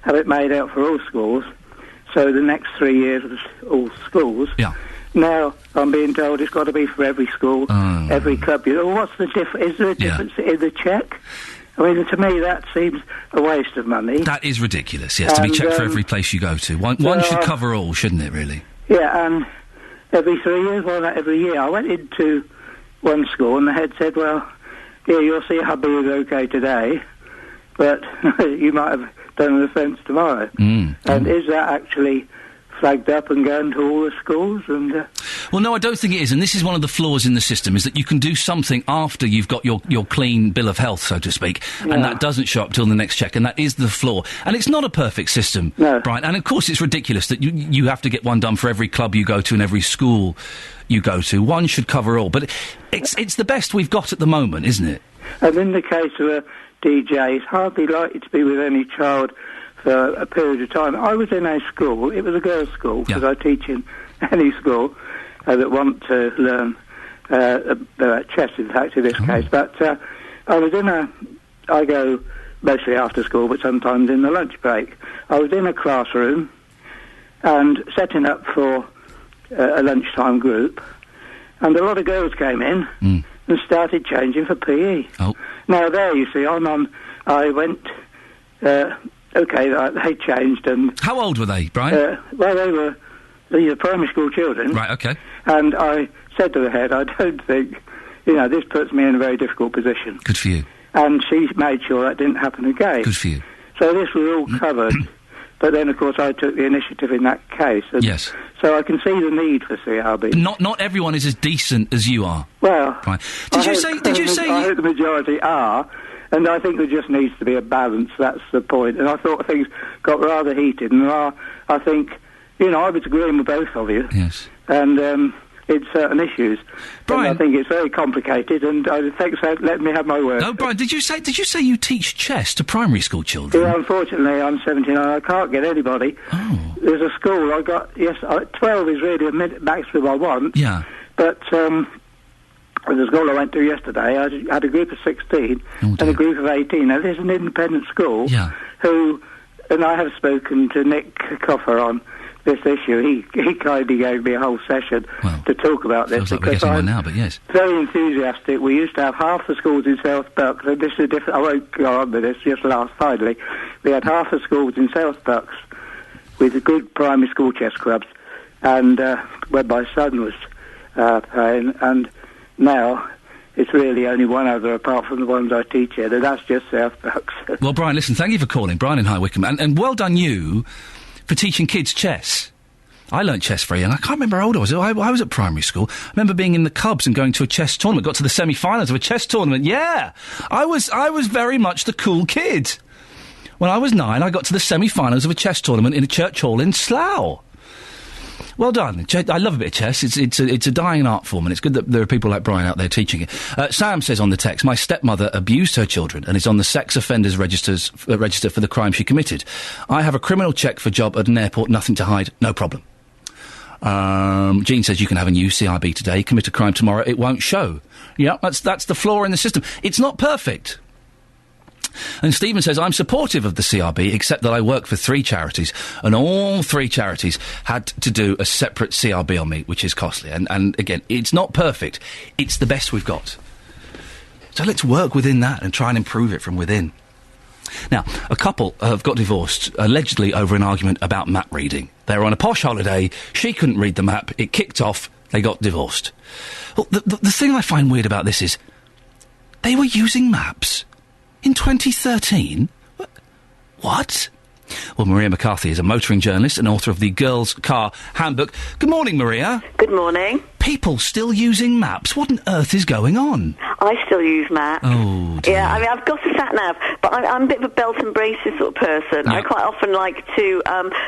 have it made out for all schools? So the next 3 years was all schools. Yeah. Now I'm being told it's got to be for every school, every club. Well, what's the difference? Is there a difference in the check? I mean, to me, that seems a waste of money. That is ridiculous, yes, to be checked for every place you go to. One should cover all, shouldn't it, really? Yeah, and every 3 years, well, not every year. I went into one school and the head said, well, yeah, your CRB is okay today, but you might have done an offence tomorrow. And is that actually flagged up and going to all the schools and... Well, no, I don't think it is, and this is one of the flaws in the system, is that you can do something after you've got your clean bill of health, so to speak, and that doesn't show up till the next check, and that is the flaw. And it's not a perfect system, Brian, and of course it's ridiculous that you have to get one done for every club you go to and every school you go to. One should cover all, but it's the best we've got at the moment, isn't it? And in the case of a DJ, it's hardly likely to be with any child for a period of time. I was in a school, it was a girls' school, because I teach in any school that want to learn chess, in fact, in this case. But I go mostly after school, but sometimes in the lunch break. I was in a classroom and setting up for a lunchtime group, and a lot of girls came in and started changing for PE. Now there, you see, I went... they changed and... How old were they, Brian? Well, they were primary school children. Right, OK. And I said to the head, I don't think, this puts me in a very difficult position. Good for you. And she made sure that didn't happen again. Good for you. So this was all covered, but then, of course, I took the initiative in that case. And yes. So I can see the need for CRB. Not everyone is as decent as you are. Well... Right. Did you say... I hope the majority are... And I think there just needs to be a balance, that's the point. And I thought things got rather heated, and I think, I was agreeing with both of you. Yes. And it's certain issues. Brian... And I think it's very complicated, and thanks for letting me have my word. No, Brian, did you say you teach chess to primary school children? Yeah, unfortunately, I'm 79, I can't get anybody. Oh. There's a school, 12 is really a maximum I want. Yeah. But, the school I went to yesterday, I had a group of 16 and a group of 18. Now, there's an independent school and I have spoken to Nick Coffer on this issue. He kindly gave me a whole session to talk about this. Feels like we're getting one now, but yes. Very enthusiastic. We used to have half the schools in South Bucks, and this is different. I won't go on with this, just finally. We had half the schools in South Bucks with good primary school chess clubs, and where my son was playing, and now it's really only one other apart from the ones I teach in, and that's just South Bucks. Well, Brian, listen, thank you for calling. Brian in High Wycombe. And well done you for teaching kids chess. I learnt chess very young. I can't remember how old I was. I was at primary school. I remember being in the Cubs and going to a chess tournament. Got to the semi-finals of a chess tournament. Yeah! I was very much the cool kid. When I was 9, I got to the semi-finals of a chess tournament in a church hall in Slough. Well done. I love a bit of chess. It's a dying art form, and it's good that there are people like Brian out there teaching it. Sam says on the text, my stepmother abused her children and is on the sex offenders register for the crime she committed. I have a criminal check for job at an airport, nothing to hide, no problem. Jean says you can have a new CRB today, commit a crime tomorrow, it won't show. Yeah, that's the flaw in the system. It's not perfect. And Stephen says, I'm supportive of the CRB, except that I work for 3 charities, and all 3 charities had to do a separate CRB on me, which is costly. And again, it's not perfect. It's the best we've got. So let's work within that and try and improve it from within. Now, a couple have got divorced, allegedly over an argument about map reading. They were on a posh holiday, she couldn't read the map, it kicked off, they got divorced. Well, the thing I find weird about this is, they were using maps in 2013? What? Well, Maria McCarthy is a motoring journalist and author of the Girls' Car Handbook. Good morning, Maria. Good morning. People still using maps. What on earth is going on? I still use maps. Oh, dear. Yeah, I mean, I've got a sat-nav, but I'm a bit of a belt and braces sort of person. Yeah. I quite often like to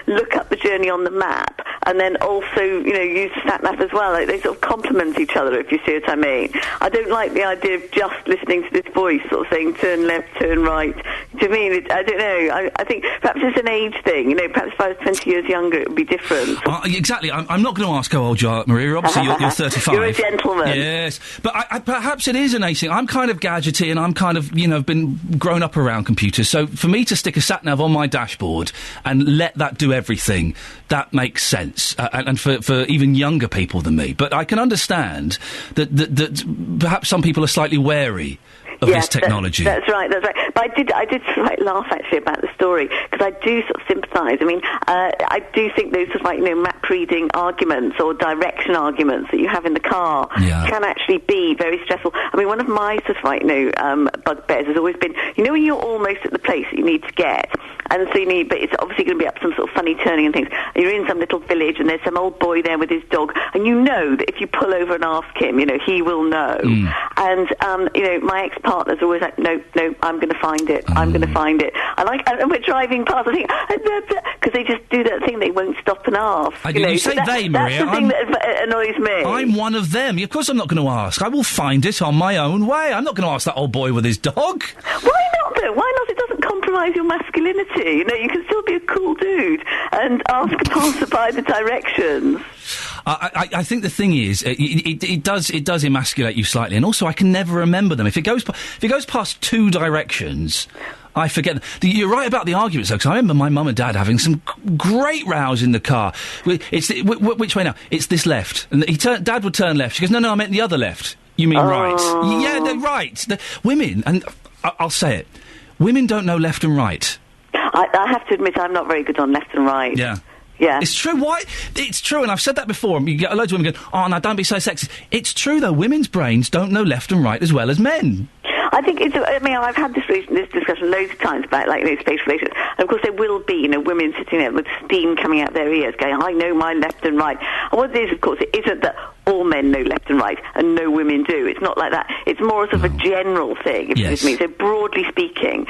look up the journey on the map and then also, use the sat-nav as well. They sort of complement each other, if you see what I mean. I don't like the idea of just listening to this voice sort of saying turn left, turn right. To me, I don't know. I think perhaps it's an age thing. Perhaps if I was 20 years younger, it would be different. Exactly. I'm not going to ask how old you are, Maria. Obviously, you're 35. You're a gentleman. Yes. But perhaps it is an age thing. I'm kind of gadgety and I'm kind of, been grown up around computers. So for me to stick a sat-nav on my dashboard and let that do everything, that makes sense. And for even younger people than me. But I can understand that perhaps some people are slightly wary of this technology. That's right. But I did sort of laugh actually about the story, because I do sort of sympathise. I mean, I do think those sort of map reading arguments or direction arguments that you have in the car can actually be very stressful. I mean, one of my sort of bugbears has always been, when you're almost at the place that you need to get, and so but it's obviously going to be up some sort of funny turning and things. You're in some little village and there's some old boy there with his dog, and you know that if you pull over and ask him, he will know. And my ex-partner's always like, no, I'm going to find it. I'm going to find it. And we're driving past, I think, because they just do that thing, they won't stop and ask. You say they, Maria. That's the thing that annoys me. I'm one of them. Of course I'm not going to ask. I will find it on my own way. I'm not going to ask that old boy with his dog. Why not, though? Why not? It doesn't compromise your masculinity. You can still be a cool dude and ask a passerby the directions. I think the thing is, it does emasculate you slightly, and also I can never remember them. If it goes past two directions, I forget them. You're right about the arguments, though, because I remember my mum and dad having some great rows in the car. Which way now? It's this left. And Dad would turn left. She goes, no, I meant the other left. You mean right? Yeah, they're right. Women, and I'll say it, women don't know left and right. I have to admit, I'm not very good on left and right. Yeah. Yeah. It's true. Why? It's true, and I've said that before. You get loads of women going, oh, no, don't be so sexist. It's true, though. Women's brains don't know left and right as well as men. I think I've had this discussion loads of times about, space relations. And of course there will be, women sitting there with steam coming out their ears going, I know my left and right. And what it is, of course, it isn't that all men know left and right and no women do. It's not like that. It's more sort of a general thing, if you see what I mean. So broadly speaking,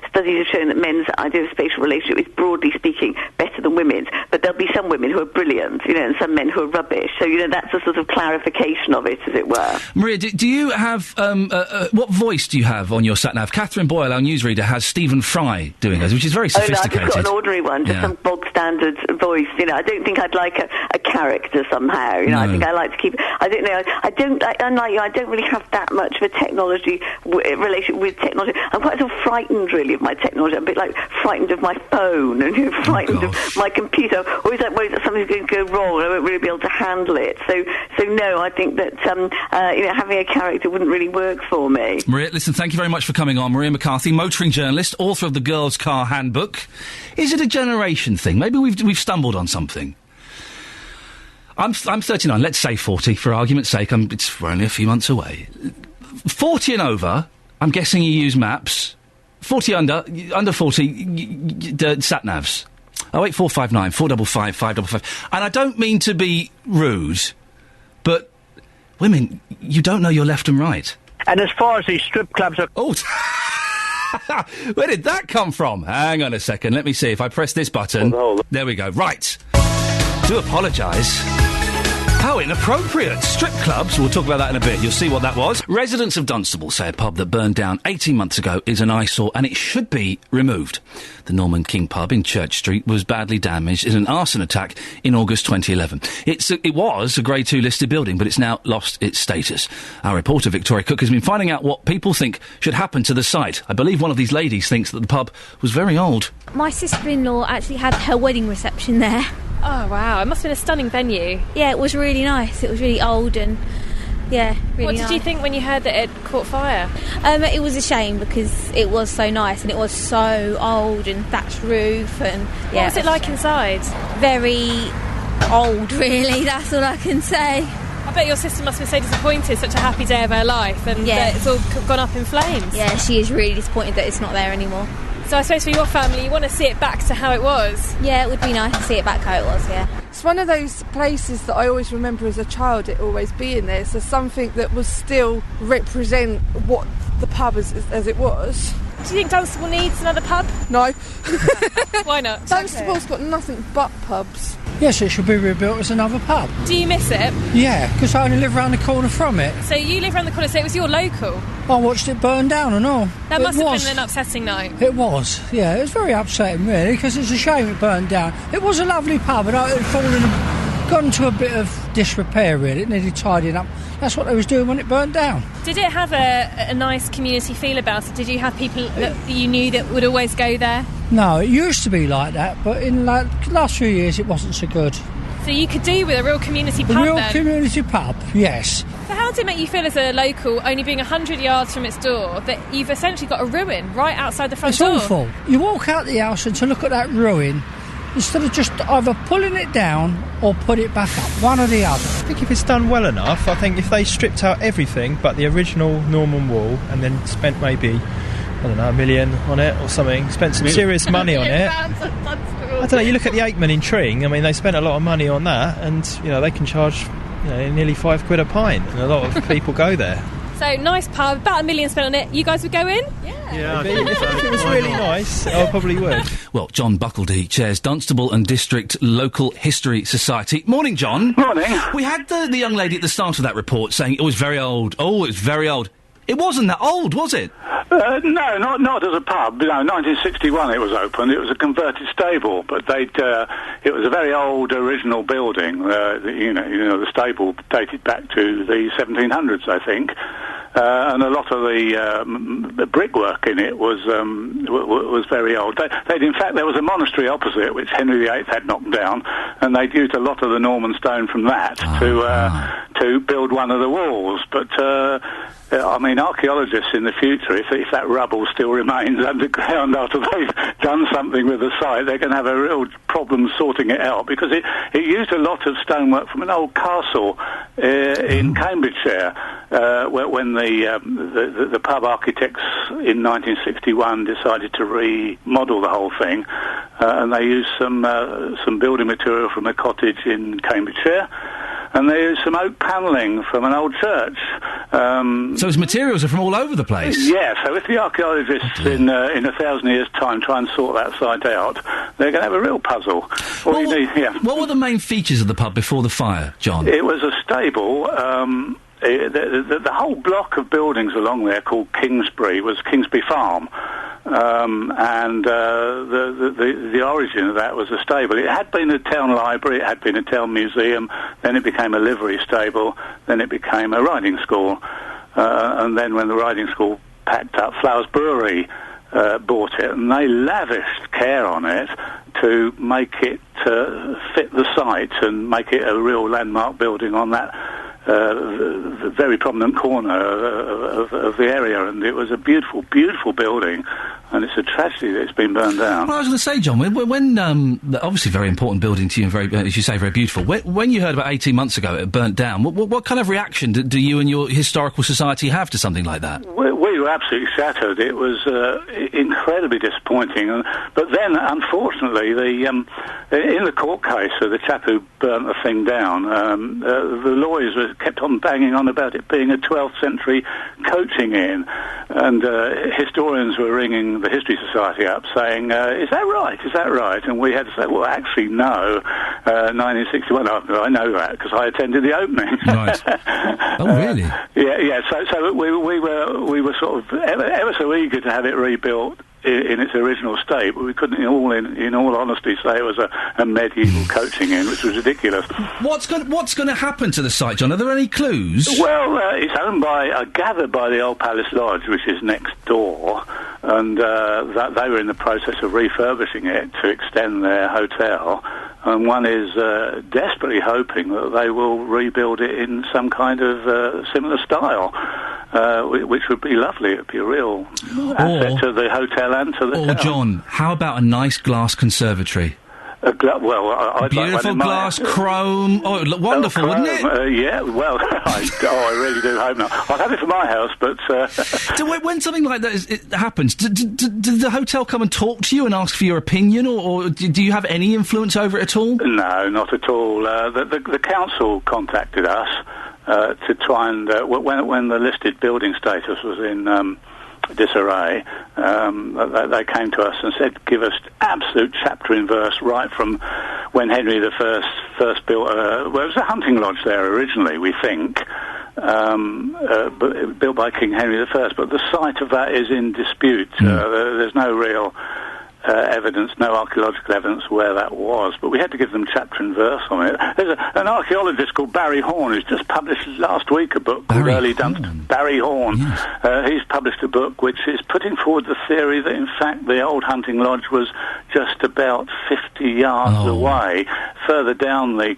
studies have shown that men's idea of spatial relationship is broadly speaking better than women's. But there'll be some women who are brilliant, and some men who are rubbish. So, that's a sort of clarification of it, as it were. Maria, do you have, what voice do you have on your sat-nav? Catherine Boyle, our newsreader, has Stephen Fry doing it, which is very sophisticated. I've just got an ordinary one, just some bog-standard voice. I don't think I'd like a character somehow. I think I like to keep... I don't know. Unlike you, I don't really have that much of a technology relation with technology. I'm quite sort of frightened, really, of my technology. I'm a bit frightened of my phone and frightened of my computer. Always worried that something's going to go wrong and I won't really be able to handle it. So no, I think that having a character wouldn't really work for me. Maria, listen, thank you very much for coming on. Maria McCarthy, motoring journalist, author of the Girls' Car Handbook. Is it a generation thing? Maybe we've stumbled on something. I'm 39, let's say 40, for argument's sake. It's only a few months away. 40 and over, I'm guessing you use maps. 40 under 40, sat-navs. 08459 455 555. And I don't mean to be rude, but women, you don't know your left and right. And as far as these strip clubs are... Oh, where did that come from? Hang on a second, let me see. If I press this button... There we go. Right. Do apologise. How inappropriate. Strip clubs, we'll talk about that in a bit. You'll see what that was. Residents of Dunstable say a pub that burned down 18 months ago is an eyesore and it should be removed. The Norman King pub in Church Street was badly damaged in an arson attack in August 2011. It was a Grade 2 listed building, but it's now lost its status. Our reporter, Victoria Cook, has been finding out what people think should happen to the site. I believe one of these ladies thinks that the pub was very old. My sister-in-law actually had her wedding reception there. Oh, wow. It must have been a stunning venue. Yeah, it was really nice. It was really old and, really What did nice. you think when you heard that it caught fire? It was a shame because it was so nice and it was so old and thatched roof and... What was it like inside? Very old, really. That's all I can say. I bet your sister must have been so disappointed, such a happy day of her life, and that it's all gone up in flames. Yeah, she is really disappointed that it's not there anymore. So I suppose for your family, you want to see it back to how it was? Yeah, it would be nice to see it back how it was, yeah. It's one of those places that I always remember as a child, it always being there. So something that was still represent what the pub as it was. Do you think Dunstable needs another pub? No. Why not? Dunstable's got nothing but pubs. Yes, it should be rebuilt as another pub. Do you miss it? Yeah, because I only live around the corner from it. So you live around the corner, so it was your local? I watched it burn down and all. That must have been an upsetting night. It was, yeah. It was very upsetting, really, because it's a shame it burned down. It was a lovely pub, but it had gone into a bit of disrepair, really. It needed tidying up. That's what they was doing when it burnt down. Did it have a nice community feel about it? Did you have people that you knew that would always go there? No, it used to be like that, but in the last few years it wasn't so good. So you could do with a real community pub community pub, yes. So how does it make you feel as a local, only being 100 yards from its door, that you've essentially got a ruin right outside the front door? It's awful. You walk out the house and to look at that ruin, instead of just either pulling it down or put it back up, one or the other. I think if it's done well enough, I think if they stripped out everything but the original Norman wall and then spent maybe, I don't know, $1 million on it or something, spent some serious money on it. I don't know, you look at the Aikman in Tring, I mean, they spent a lot of money on that, and, they can charge, nearly £5 a pint, and a lot of people go there. So, nice pub, about $1 million spent on it. You guys would go in? Yeah, if it was really nice, I probably would. Well, John Buckledy chairs Dunstable and District Local History Society. Morning, John. Morning. We had the young lady at the start of that report saying it was very old. Oh, it's very old. It wasn't that old, was it? No, not as a pub. 1961 it was opened. It was a converted stable, but it was a very old original building. The stable dated back to the 1700s, I think. And a lot of the brickwork in it was very old. In fact, there was a monastery opposite which Henry VIII had knocked down, and they'd used a lot of the Norman stone from that to build one of the walls. But archaeologists in the future, if that rubble still remains underground after they've done something with the site, they're going to have a real problem sorting it out, because it used a lot of stonework from an old castle in Cambridgeshire, when the pub architects in 1961 decided to remodel the whole thing, and they used some building material from a cottage in Cambridgeshire. And they used some oak panelling from an old church. So its materials are from all over the place? Yeah, so if the archaeologists in 1,000 years' time try and sort that site out, they're going to have a real puzzle. What were the main features of the pub before the fire, John? It was a stable. The whole block of buildings along there called Kingsbury was Kingsbury Farm. And the origin of that was a stable. It had been a town library, it had been a town museum, then it became a livery stable, then it became a riding school. And then when the riding school packed up, Flowers Brewery bought it, and they lavished care on it to make it fit the site and make it a real landmark building on that the very prominent corner of the area, and it was a beautiful, beautiful building, and it's a tragedy that it's been burned down. Well, I was going to say, John, when obviously very important building to you and very, as you say, very beautiful. When you heard about 18 months ago it burnt down, what kind of reaction do you and your historical society have to something like that? We were absolutely shattered. It was incredibly disappointing. But then, unfortunately, in the court case of the chap who burnt the thing down, the lawyers kept on banging on about it being a 12th century coaching inn, and historians were ringing the History Society up saying, is that right? Is that right? And we had to say, well, actually, no. 1961, I know that because I attended the opening. Right. Oh, really? Yeah. So we were sort of ever so eager to have it rebuilt in its original state, but we couldn't, in all honesty, say it was a medieval coaching inn, which was ridiculous. What's going to happen to the site, John? Are there any clues? Well, it's owned gathered by the Old Palace Lodge, which is next door, and that they were in the process of refurbishing it to extend their hotel. And one is desperately hoping that they will rebuild it in some kind of similar style, which would be lovely. It would be a real asset to the hotel and to the town. John, how about a nice glass conservatory? I'd beautiful like glass, chrome. Oh, it would look wonderful, wouldn't it? Yeah, well, I really do hope not. I'll have it for my house, but... So when something like that happens, do the hotel come and talk to you and ask for your opinion, or do you have any influence over it at all? No, not at all. The council contacted us to try and... when the listed building status was in... disarray, they came to us and said, give us absolute chapter and verse right from when Henry I first built it was a hunting lodge there originally, we think, but built by King Henry I, but the site of that is in dispute. There's no real evidence, no archaeological evidence where that was, but we had to give them chapter and verse on it. There's an archaeologist called Barry Horn who's just published last week a book called Early Dunstable. Barry Horn. Yes. He's published a book which is putting forward the theory that in fact the old hunting lodge was just about 50 yards away further down the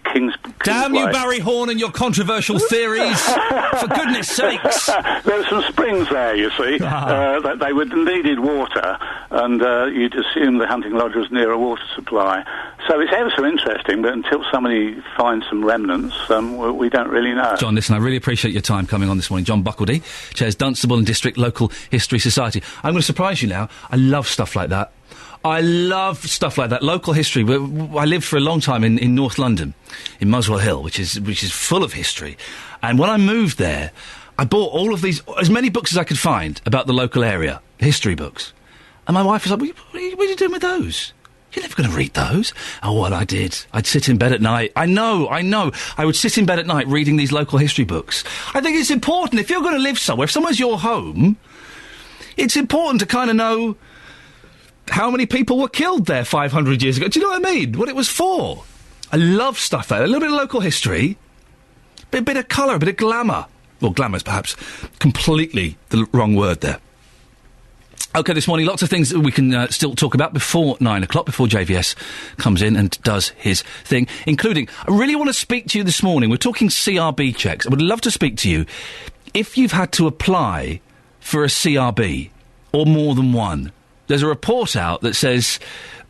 Damn you, Barry Horn, and your controversial theories! For goodness sakes! There's some springs there, you see. That they needed water, and you'd assume the hunting lodge was near a water supply. So it's ever so interesting, but until somebody finds some remnants, we don't really know. John, listen, I really appreciate your time coming on this morning. John Buckledy chairs Dunstable and District Local History Society. I'm going to surprise you now. I love stuff like that. I love stuff like that. Local history. I lived for a long time in North London, in Muswell Hill, which is full of history. And when I moved there, I bought all of these, as many books as I could find about the local area, history books. And my wife was like, what are you doing with those? You're never going to read those. Oh, well, I did. I'd sit in bed at night. I know. I would sit in bed at night reading these local history books. I think it's important. If you're going to live somewhere, if somewhere's your home, it's important to kind of know how many people were killed there 500 years ago. Do you know what I mean? What it was for. I love stuff like that. A little bit of local history, a bit of colour, a bit of glamour. Well, glamour's perhaps completely the wrong word there. OK, this morning, lots of things that we can still talk about before 9 o'clock, before JVS comes in and does his thing, including, I really want to speak to you this morning. We're talking CRB checks. I would love to speak to you if you've had to apply for a CRB, or more than one. There's a report out that says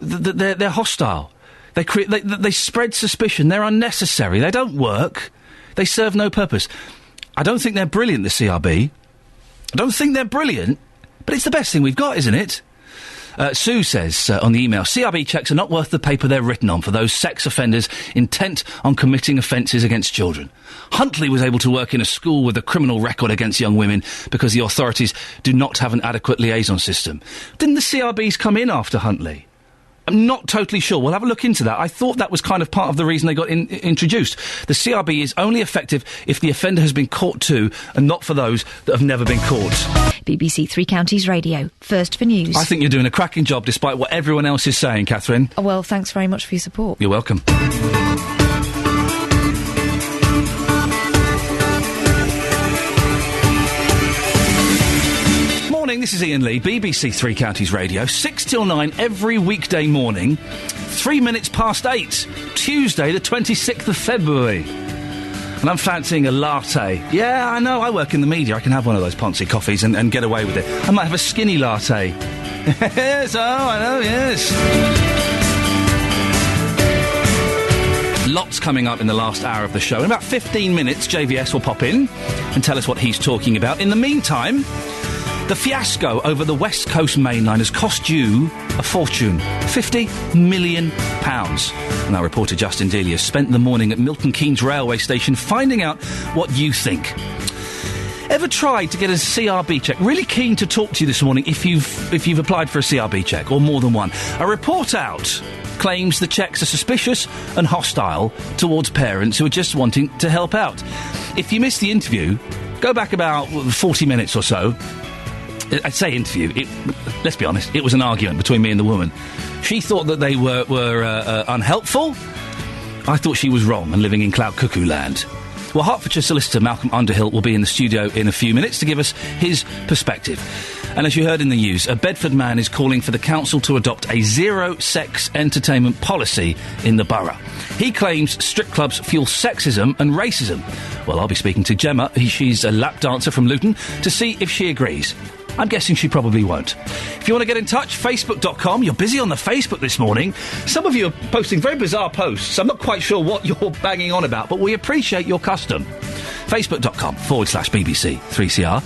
that they're hostile. They spread suspicion. They're unnecessary. They don't work. They serve no purpose. I don't think they're brilliant, the CRB. I don't think they're brilliant. But it's the best thing we've got, isn't it? Sue says on the email, CRB checks are not worth the paper they're written on for those sex offenders intent on committing offences against children. Huntley was able to work in a school with a criminal record against young women because the authorities do not have an adequate liaison system. Didn't the CRBs come in after Huntley? I'm not totally sure. We'll have a look into that. I thought that was kind of part of the reason they got introduced. The CRB is only effective if the offender has been caught too, and not for those that have never been caught. BBC Three Counties Radio. First for news. I think you're doing a cracking job despite what everyone else is saying, Catherine. Oh, well, thanks very much for your support. You're welcome. This is Iain Lee, BBC Three Counties Radio, 6 till 9 every weekday morning, 3 minutes past 8, Tuesday the 26th of February. And I'm fancying a latte. Yeah, I know, I work in the media, I can have one of those Ponzi coffees and get away with it. I might have a skinny latte. Yes, I know, yes. Lots coming up in the last hour of the show. In about 15 minutes, JVS will pop in and tell us what he's talking about. In the meantime, the fiasco over the West Coast Main Line has cost you a fortune, £50 million. And our reporter Justin Dealey has spent the morning at Milton Keynes railway station finding out what you think. Ever tried to get a CRB check? Really keen to talk to you this morning if you've applied for a CRB check, or more than one. A report out claims the checks are suspicious and hostile towards parents who are just wanting to help out. If you missed the interview, go back about 40 minutes or so. I'd say interview. Let's be honest, it was an argument between me and the woman. She thought that they were unhelpful. I thought she was wrong and living in cloud cuckoo land. Well, Hertfordshire solicitor Malcolm Underhill will be in the studio in a few minutes to give us his perspective. And as you heard in the news, a Bedford man is calling for the council to adopt a zero-sex entertainment policy in the borough. He claims strip clubs fuel sexism and racism. Well, I'll be speaking to Gemma, she's a lap dancer from Luton, to see if she agrees. I'm guessing she probably won't. If you want to get in touch, facebook.com. You're busy on the Facebook this morning. Some of you are posting very bizarre posts. I'm not quite sure what you're banging on about, but we appreciate your custom. Facebook.com/BBC 3CR.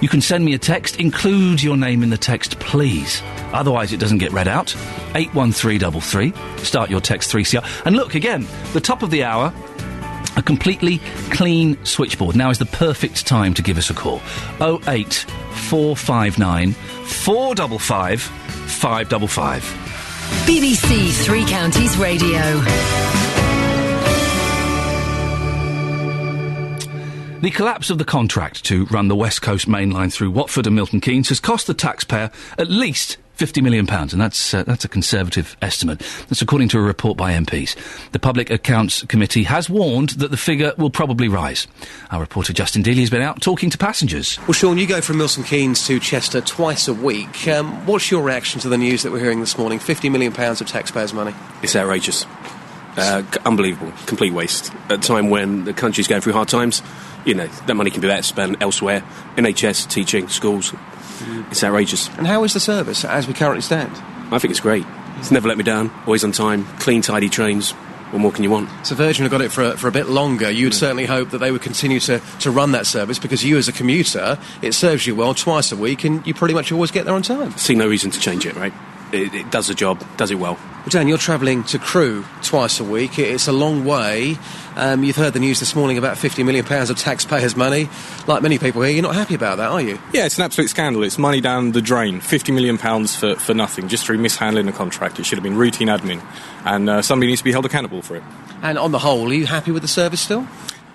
You can send me a text. Include your name in the text, please. Otherwise, it doesn't get read out. 81333. Start your text 3CR. And look, again, the top of the hour, a completely clean switchboard. Now is the perfect time to give us a call. 08459 455 555. BBC Three Counties Radio. The collapse of the contract to run the West Coast Main Line through Watford and Milton Keynes has cost the taxpayer at least £50 million, and that's a Conservative estimate. That's according to a report by MPs. The Public Accounts Committee has warned that the figure will probably rise. Our reporter Justin Dealey has been out talking to passengers. Well, Sean, you go from Milton Keynes to Chester twice a week. What's your reaction to the news that we're hearing this morning? £50 million of taxpayers' money. It's outrageous. Unbelievable. Complete waste. At a time when the country's going through hard times, you know, that money can be better spent elsewhere. NHS, teaching, schools. It's outrageous. And how is the service as we currently stand? I think it's great. It's never let me down. Always on time. Clean, tidy trains. What more can you want? So Virgin have got it for a bit longer. You'd certainly hope that they would continue to run that service, because you as a commuter, it serves you well twice a week and you pretty much always get there on time. See no reason to change it, right? It does the job, does it well. Well, Dan, you're travelling to Crewe twice a week. It's a long way. You've heard the news this morning about £50 million of taxpayers' money. Like many people here, you're not happy about that, are you? Yeah, it's an absolute scandal. It's money down the drain. £50 million for nothing, just through mishandling a contract. It should have been routine admin. And somebody needs to be held accountable for it. And on the whole, are you happy with the service still?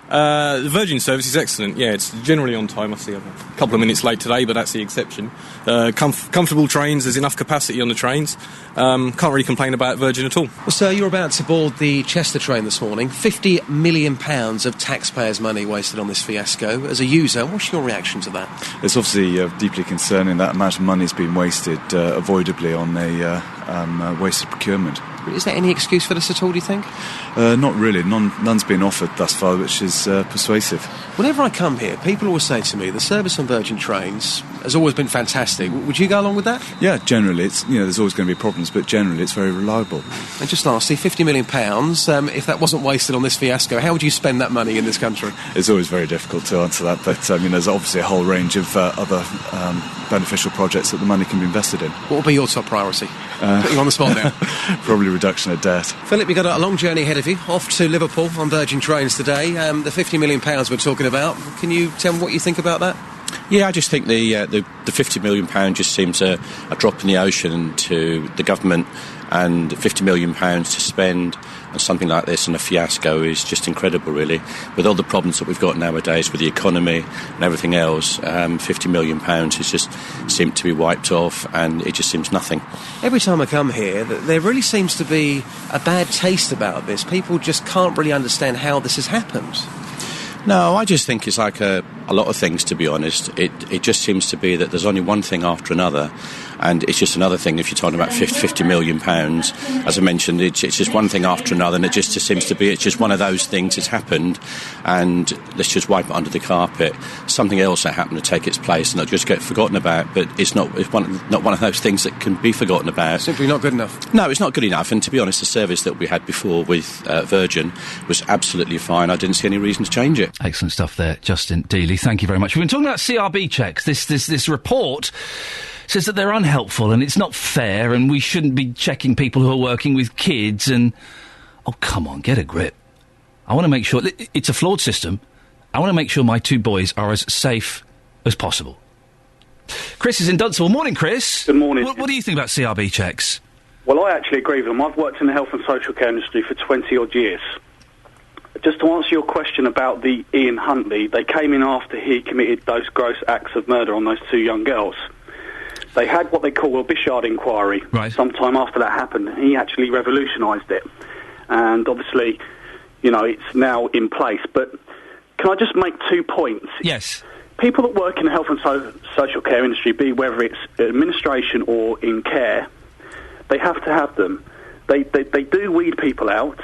The Virgin service is excellent. Yeah, it's generally on time. I see I'm a couple of minutes late today, but that's the exception. Comfortable trains, there's enough capacity on the trains. Can't really complain about Virgin at all. Well, sir, you're about to board the Chester train this morning. £50 million of taxpayers' money wasted on this fiasco. As a user, what's your reaction to that? It's obviously deeply concerning. That amount of money has been wasted avoidably on a wasted procurement. Is there any excuse for this at all, do you think? Not really. None's been offered thus far, which is persuasive. Whenever I come here, people always say to me, the service on Virgin trains has always been fantastic. Would you go along with that? Yeah, generally. It's, there's always going to be problems, but generally it's very reliable. And just lastly, £50 million, if that wasn't wasted on this fiasco, how would you spend that money in this country? It's always very difficult to answer that, but there's obviously a whole range of other beneficial projects that the money can be invested in. What would be your top priority? Put you on the spot now. Probably reduction of debt. Philip, you've got a long journey ahead of you, off to Liverpool on Virgin Trains today. The £50 million we're talking about, can you tell me what you think about that? Yeah, I just think the £50 million just seems a drop in the ocean to the government, and £50 million to spend on something like this and a fiasco is just incredible, really. With all the problems that we've got nowadays with the economy and everything else, £50 million has just seemed to be wiped off, and it just seems nothing. Every time I come here, there really seems to be a bad taste about this. People just can't really understand how this has happened. No, I just think it's like a lot of things, to be honest. It just seems to be that there's only one thing after another, and it's just another thing. If you're talking about £50 million, as I mentioned, it's just one thing after another, and it just seems to be, it's just one of those things that's happened, and let's just wipe it under the carpet. Something else that happened to take its place, and it'll just get forgotten about, but it's not one of those things that can be forgotten about. Simply not good enough. No, it's not good enough, and to be honest, the service that we had before with Virgin was absolutely fine. I didn't see any reason to change it. Excellent stuff there, Justin Dealey. Thank you very much. We've been talking about CRB checks. This report says that they're unhelpful and it's not fair, and we shouldn't be checking people who are working with kids. And oh, come on, get a grip. I want to make sure it's a flawed system. I want to make sure my two boys are as safe as possible. Chris is in Dunstable. Morning, Chris. Good morning. What do you think about CRB checks? Well, I actually agree with them. I've worked in the health and social care industry for 20-odd years. Just to answer your question about the Iain Huntley, they came in after he committed those gross acts of murder on those two young girls. They had what they call a Bishard inquiry sometime after that happened. He actually revolutionised it. And obviously, it's now in place. But can I just make 2 points? Yes. People that work in the health and social care industry, be whether it's administration or in care, they have to have them. They do weed people out.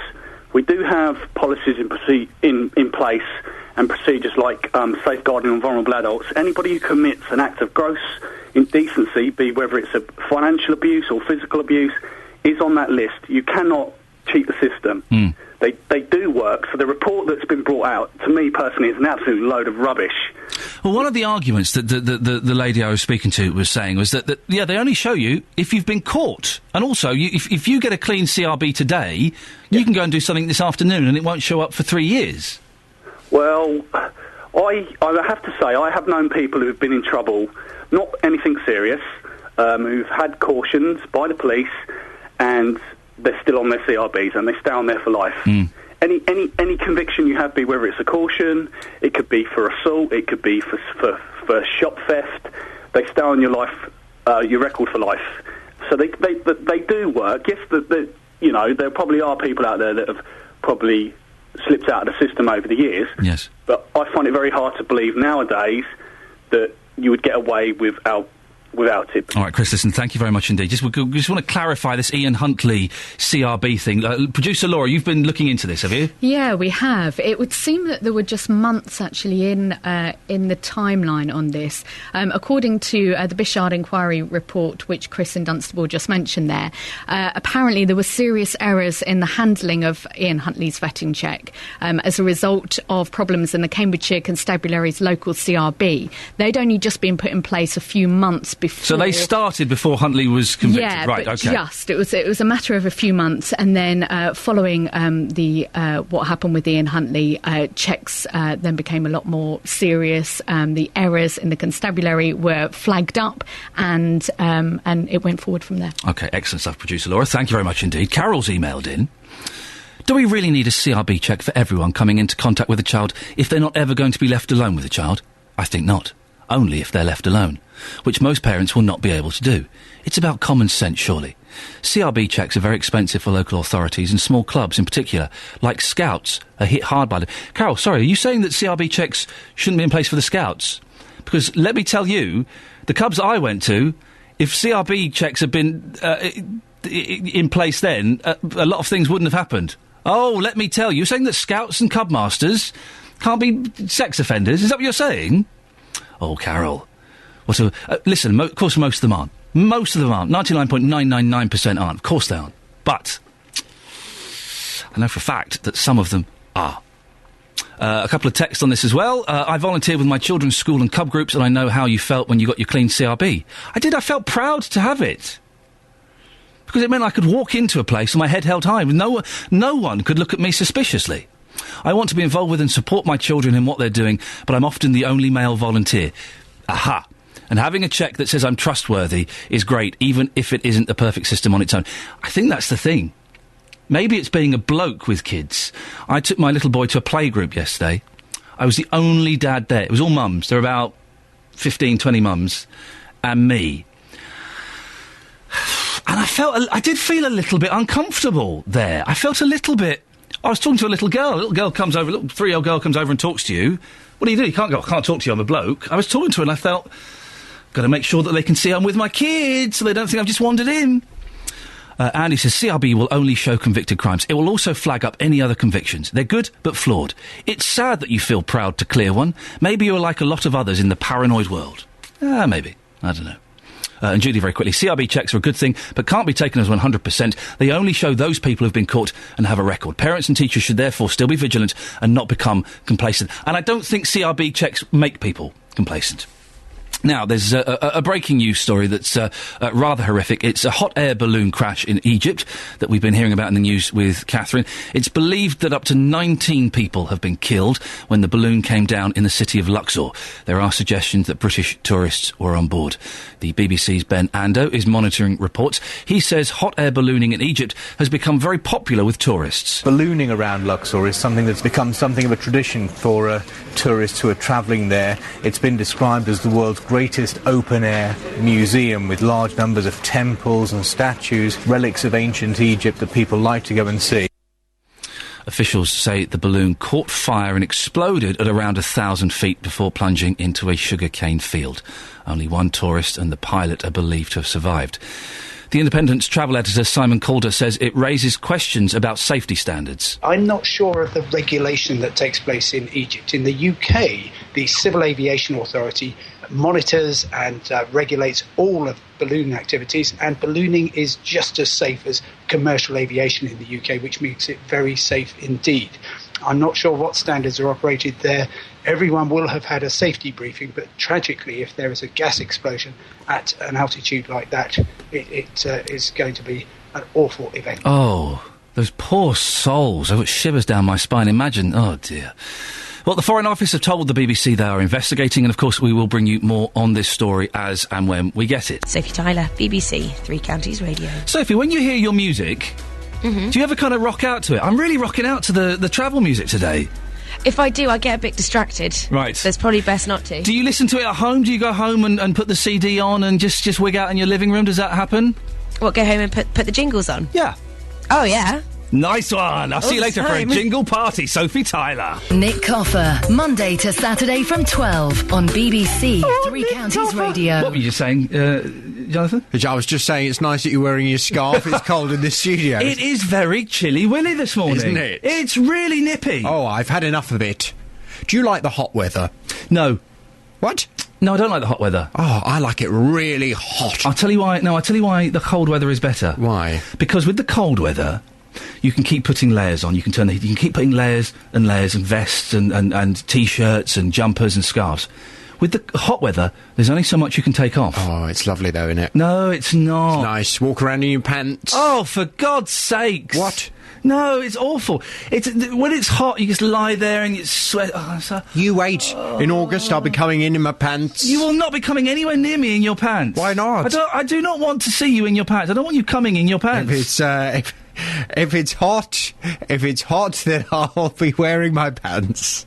We do have policies in place and procedures like safeguarding on vulnerable adults. Anybody who commits an act of gross indecency, be whether it's a financial abuse or physical abuse, is on that list. You cannot cheat the system. They do work. So the report that's been brought out, to me personally, is an absolute load of rubbish. Well, one of the arguments that the lady I was speaking to was saying was that they only show you if you've been caught. And also, if you get a clean CRB today, you can go and do something this afternoon and it won't show up for 3 years. Well, I have to say, I have known people who've been in trouble, not anything serious, who've had cautions by the police, and they're still on their CRBs and they stay on there for life. Any conviction you have, be whether it's a caution, it could be for assault, it could be for shop theft, they stay on your record for life. So they do work. Yes, there probably are people out there that have probably slipped out of the system over the years. Yes. But I find it very hard to believe nowadays that you would get away with our without it. All right, Chris, listen, thank you very much indeed. We just want to clarify this Ian Huntley CRB thing. Producer Laura, you've been looking into this, have you? Yeah, we have. It would seem that there were just months actually in the timeline on this. According to the Bishard Inquiry report, which Chris and Dunstable just mentioned there, apparently there were serious errors in the handling of Ian Huntley's vetting check as a result of problems in the Cambridgeshire Constabulary's local CRB. They'd only just been put in place a few months before. So they started before Huntley was convicted, yeah, right? But okay. It was a matter of a few months, and then following what happened with Ian Huntley, checks then became a lot more serious. The errors in the constabulary were flagged up, and it went forward from there. Okay, excellent stuff, Producer Laura. Thank you very much indeed. Carol's emailed in. Do we really need a CRB check for everyone coming into contact with a child if they're not ever going to be left alone with a child? I think not. Only if they're left alone, which most parents will not be able to do. It's about common sense, surely. CRB checks are very expensive for local authorities and small clubs in particular, like Scouts, are hit hard by them. Carol, sorry, are you saying that CRB checks shouldn't be in place for the Scouts? Because let me tell you, the clubs I went to, if CRB checks had been in place then, a lot of things wouldn't have happened. Oh, let me tell you, you're saying that Scouts and Cubmasters can't be sex offenders? Is that what you're saying? Oh, Carol. Listen, of course most of them aren't. Most of them aren't. 99.999% aren't. Of course they aren't. But I know for a fact that some of them are. A couple of texts on this as well. I volunteered with my children's school and cub groups, and I know how you felt when you got your clean CRB. I did. I felt proud to have it. Because it meant I could walk into a place with my head held high. No one could look at me suspiciously. I want to be involved with and support my children in what they're doing, but I'm often the only male volunteer. Aha. And having a check that says I'm trustworthy is great, even if it isn't the perfect system on its own. I think that's the thing. Maybe it's being a bloke with kids. I took my little boy to a playgroup yesterday. I was the only dad there. It was all mums. There were about 15, 20 mums. And me. And I did feel a little bit uncomfortable there. I felt a little bit... I was talking to a little girl. A little girl comes over, a little 3-year-old girl comes over and talks to you. What do? You can't talk to you, I'm a bloke. I was talking to her and I felt, got to make sure that they can see I'm with my kids so they don't think I've just wandered in. Andy says, CRB will only show convicted crimes. It will also flag up any other convictions. They're good, but flawed. It's sad that you feel proud to clear one. Maybe you're like a lot of others in the paranoid world. Maybe. I don't know. And Judy, very quickly, CRB checks are a good thing, but can't be taken as 100%. They only show those people who've been caught and have a record. Parents and teachers should therefore still be vigilant and not become complacent. And I don't think CRB checks make people complacent. Now, there's a breaking news story that's rather horrific. It's a hot air balloon crash in Egypt that we've been hearing about in the news with Catherine. It's believed that up to 19 people have been killed when the balloon came down in the city of Luxor. There are suggestions that British tourists were on board. The BBC's Ben Ando is monitoring reports. He says hot air ballooning in Egypt has become very popular with tourists. Ballooning around Luxor is something that's become something of a tradition for tourists who are travelling there. It's been described as the world's greatest open-air museum with large numbers of temples and statues, relics of ancient Egypt that people like to go and see. Officials say the balloon caught fire and exploded at around 1,000 feet before plunging into a sugarcane field. Only one tourist and the pilot are believed to have survived. The Independent's travel editor Simon Calder says it raises questions about safety standards. I'm not sure of the regulation that takes place in Egypt. In the UK, the Civil Aviation Authority monitors and regulates all of balloon activities, and ballooning is just as safe as commercial aviation in the UK, which makes it very safe indeed. I'm not sure what standards are operated there. Everyone will have had a safety briefing, but tragically, if there is a gas explosion at an altitude like that, it is going to be an awful event. Oh, those poor souls. I've got shivers down my spine. Imagine. Oh, dear. Well, the Foreign Office have told the BBC they are investigating, and of course we will bring you more on this story as and when we get it. Sophie Tyler, BBC, Three Counties Radio. Sophie, when you hear your music, do you ever kind of rock out to it? I'm really rocking out to the travel music today. If I do, I get a bit distracted. Right. So it's probably best not to. Do you listen to it at home? Do you go home and put the CD on and just wig out in your living room? Does that happen? What, go home and put the jingles on? Yeah. Oh, yeah. Nice one. I'll see you later for a jingle party, Sophie Tyler. Nick Coffer, Monday to Saturday from 12 on BBC Three Counties Radio. What were you saying, Jonathan? I was just saying it's nice that you're wearing your scarf. It's cold in this studio. It is very chilly willy this morning. Isn't it? It's really nippy. Oh, I've had enough of it. Do you like the hot weather? No. What? No, I don't like the hot weather. Oh, I like it really hot. I'll tell you why. No, I'll tell you why the cold weather is better. Why? Because with the cold weather, you can keep putting layers on. You can turn the heat. You can keep putting layers and layers and vests and t-shirts and jumpers and scarves. With the hot weather, there's only so much you can take off. Oh, it's lovely though, isn't it? No, it's not. It's nice. Walk around in your pants. Oh, for God's sakes. What? No, it's awful. When it's hot, you just lie there and you sweat. Oh, you wait. In August, I'll be coming in my pants. You will not be coming anywhere near me in your pants. Why not? I do not want to see you in your pants. I don't want you coming in your pants. If it's hot, then I'll be wearing my pants.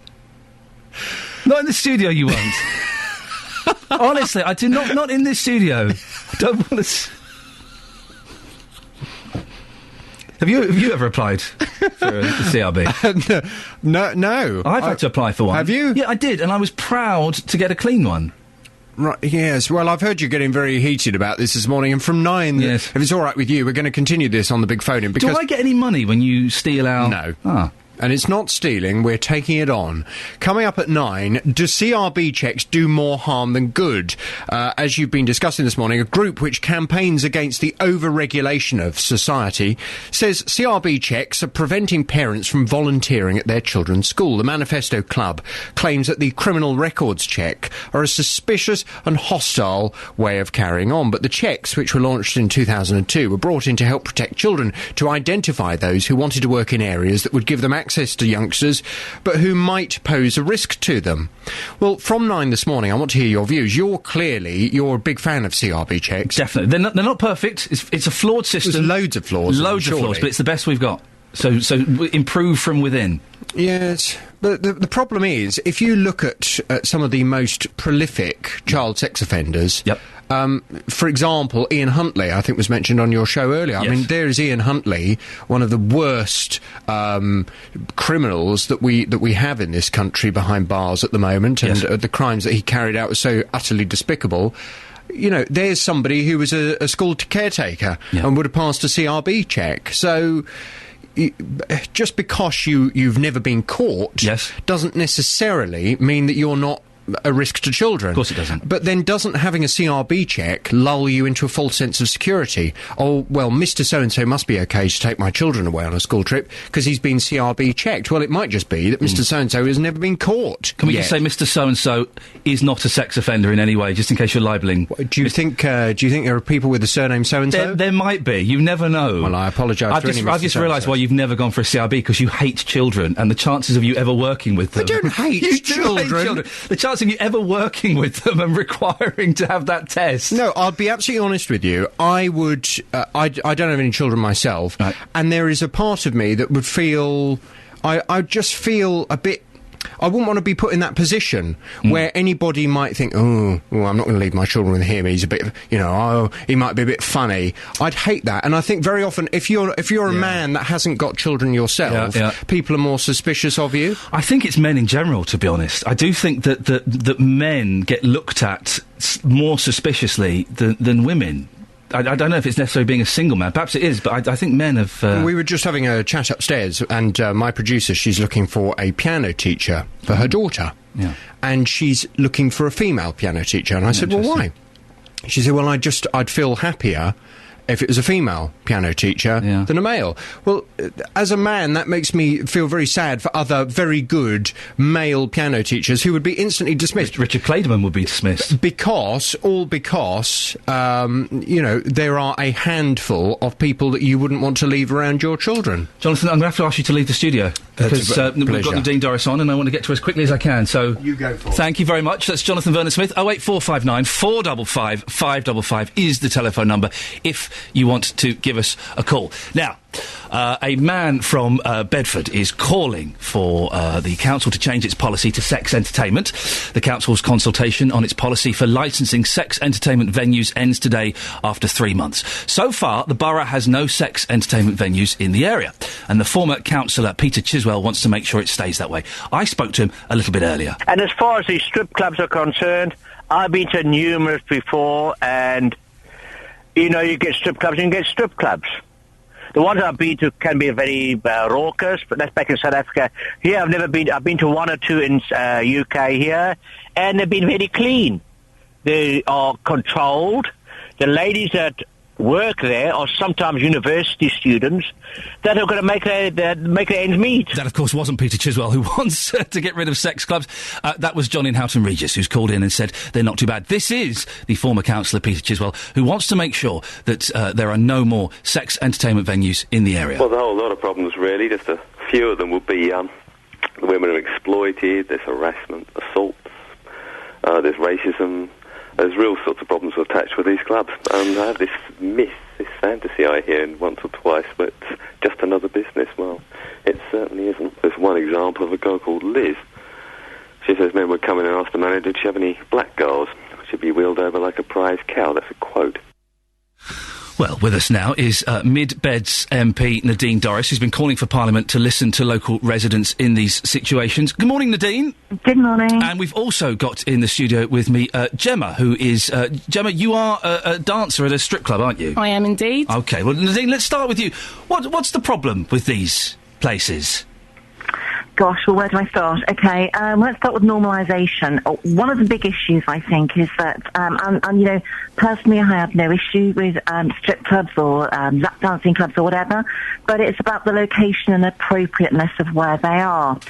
Not in the studio, you won't. Honestly, I do not. Not in this studio. I don't want to. Have you ever applied for the CRB? No. I've had to apply for one. Have you? Yeah, I did, and I was proud to get a clean one. Right, yes. Well, I've heard you getting very heated about this morning, and from 9, yes. If it's all right with you, we're going to continue this on the big phone-in. Do I get any money when you steal our... No. Ah. And it's not stealing, we're taking it on. Coming up at 9, do CRB checks do more harm than good? As you've been discussing this morning, a group which campaigns against the over-regulation of society says CRB checks are preventing parents from volunteering at their children's school. The Manifesto Club claims that the criminal records check are a suspicious and hostile way of carrying on. But the checks, which were launched in 2002, were brought in to help protect children, to identify those who wanted to work in areas that would give them access to youngsters, but who might pose a risk to them. Well, from 9 this morning, I want to hear your views. You're a big fan of CRB checks. Definitely. They're not perfect. It's a flawed system. There's loads of flaws. Loads of flaws, but it's the best we've got. So improve from within. Yes, but the problem is, if you look at some of the most prolific child sex offenders... Yep. For example, Ian Huntley, I think was mentioned on your show earlier. Yes. I mean, there is Ian Huntley, one of the worst criminals that we have in this country behind bars at the moment, and the crimes that he carried out were so utterly despicable. You know, there's somebody who was a school caretaker and would have passed a CRB check. So... just because you've never been caught doesn't necessarily mean that you're not a risk to children. Of course it doesn't. But then doesn't having a CRB check lull you into a false sense of security? Oh, well, Mr. So-and-so must be okay to take my children away on a school trip because he's been CRB checked. Well, it might just be that Mr. So-and-so has never been caught. Can we just say Mr. So-and-so is not a sex offender in any way, just in case you're libelling? Do you think there are people with the surname so-and-so? There might be. You never know. Well, I apologise for any Mr. I've just realised why you've never gone for a CRB, because you hate children, and the chances of you ever working with them... I don't hate children. The chance of you ever working with them and requiring to have that test. No, I'll be absolutely honest with you. I would... I don't have any children myself, and there is a part of me that would feel... I just feel a bit... I wouldn't want to be put in that position where anybody might think, I'm not going to leave my children with him. He's a bit, he might be a bit funny. I'd hate that. And I think very often, if you're a man that hasn't got children yourself, people are more suspicious of you. I think it's men in general, to be honest. I do think that men get looked at more suspiciously than women. I don't know if it's necessarily being a single man. Perhaps it is, but I think men have... We were just having a chat upstairs, and my producer, she's looking for a piano teacher for her daughter. Yeah. And she's looking for a female piano teacher. And I said, well, why? She said, well, I'd feel happier if it was a female piano teacher than a male. Well, as a man, that makes me feel very sad for other very good male piano teachers who would be instantly dismissed. Richard Clayderman would be dismissed. Because there are a handful of people that you wouldn't want to leave around your children. Jonathan, I'm going to have to ask you to leave the studio, because we've got Nadine Dorris on, and I want to get to her as quickly as I can, so... You go for it. Thank you very much. That's Jonathan Vernon-Smith. 08459 455 555 is the telephone number if you want to give us a call. Now, A man from Bedford is calling for the council to change its policy to sex entertainment. The council's consultation on its policy for licensing sex entertainment venues ends today after 3 months. So far, the borough has no sex entertainment venues in the area, and the former councillor Peter Chiswell wants to make sure it stays that way. I spoke to him a little bit earlier. And as far as these strip clubs are concerned, I've been to numerous before, and you know, you get strip clubs and you get strip clubs. The ones I've been to can be very raucous, but that's back in South Africa. Here, I've never been. I've been to 1 or 2 in UK here, and they've been very clean. They are controlled. The ladies that work there are sometimes university students that are going to make their ends meet. That, of course, wasn't Peter Chiswell, who wants to get rid of sex clubs. That was John in Houghton Regis, who's called in and said they're not too bad. This is the former councillor Peter Chiswell, who wants to make sure that there are no more sex entertainment venues in the area. Well, there's a whole lot of problems, really. Just a few of them would be the women are exploited, there's harassment, assaults, there's racism. There's real sorts of problems attached with these clubs. I have this myth, this fantasy I hear once or twice, but it's just another business. Well, it certainly isn't. There's one example of a girl called Liz. She says men would come in and ask the manager, did she have any black girls? She'd be wheeled over like a prize cow. That's a quote. Well, with us now is Mid-Beds MP Nadine Dorris, who's been calling for Parliament to listen to local residents in these situations. Good morning, Nadine. Good morning. And we've also got in the studio with me Gemma, who is... Gemma, you are a dancer at a strip club, aren't you? I am indeed. OK, well, Nadine, let's start with you. What's the problem with these places? Gosh, well, where do I start? OK, let's start with normalisation. One of the big issues, I think, is that, and you know, personally, I have no issue with strip clubs or lap dancing clubs or whatever, but it's about the location and appropriateness of where they are.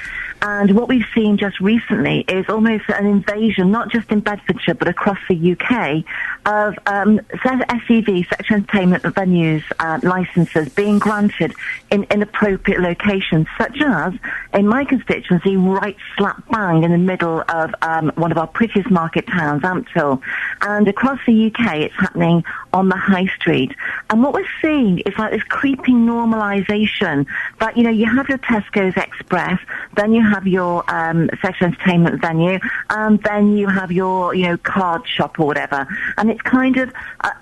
And what we've seen just recently is almost an invasion, not just in Bedfordshire, but across the UK, of SEV, sexual entertainment venues, licences being granted in inappropriate locations, such as, in my constituency, right slap bang in the middle of one of our prettiest market towns, Ampthill. And across the UK, it's happening on the high street. And what we're seeing is like this creeping normalisation that, you know, you have your Tesco's Express, then you have your sexual entertainment venue, and then you have your, you know, card shop or whatever. And it's kind of,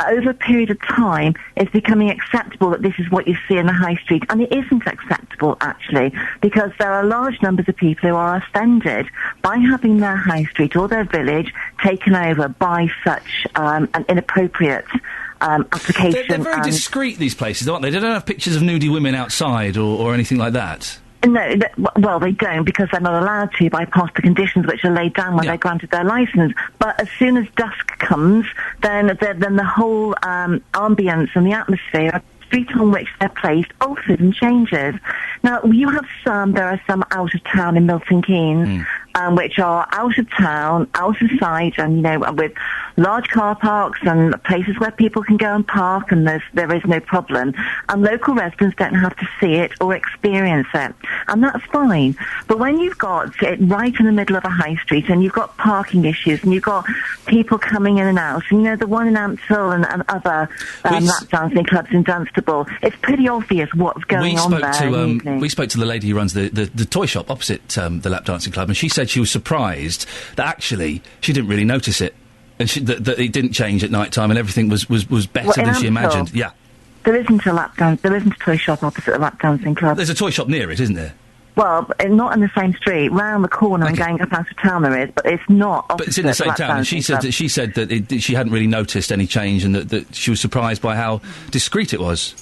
over a period of time, it's becoming acceptable that this is what you see in the high street. And it isn't acceptable, actually, because there are large numbers of people who are offended by having their high street or their village taken over by such an inappropriate application. They're very discreet, these places, aren't they? They don't have pictures of nudie women outside or anything like that. No, well, they don't, because they're not allowed to bypass the conditions which are laid down when they're granted their licence. But as soon as dusk comes, then the whole ambience and the atmosphere, the street on which they're placed, alters and changes. Now, there are some out of town in Milton Keynes, which are out of town, out of sight, and, you know, with large car parks and places where people can go and park, and there is no problem. And local residents don't have to see it or experience it. And that's fine. But when you've got it right in the middle of a high street, and you've got parking issues, and you've got people coming in and out, and, you know, the one in Ampthill and other lap dancing clubs in Dunstable, it's pretty obvious what's going on there. We spoke to the lady who runs the toy shop opposite the lap dancing club, and she said she was surprised that actually she didn't really notice it, and that it didn't change at night time, and everything was better than she imagined. Yeah. There isn't a toy shop opposite the lap dancing club. There's a toy shop near it, isn't there? Well, not in the same street. Round the corner and going up out of town there is, but it's not opposite. But it's in the same town, and she said that she hadn't really noticed any change, and that she was surprised by how discreet it was.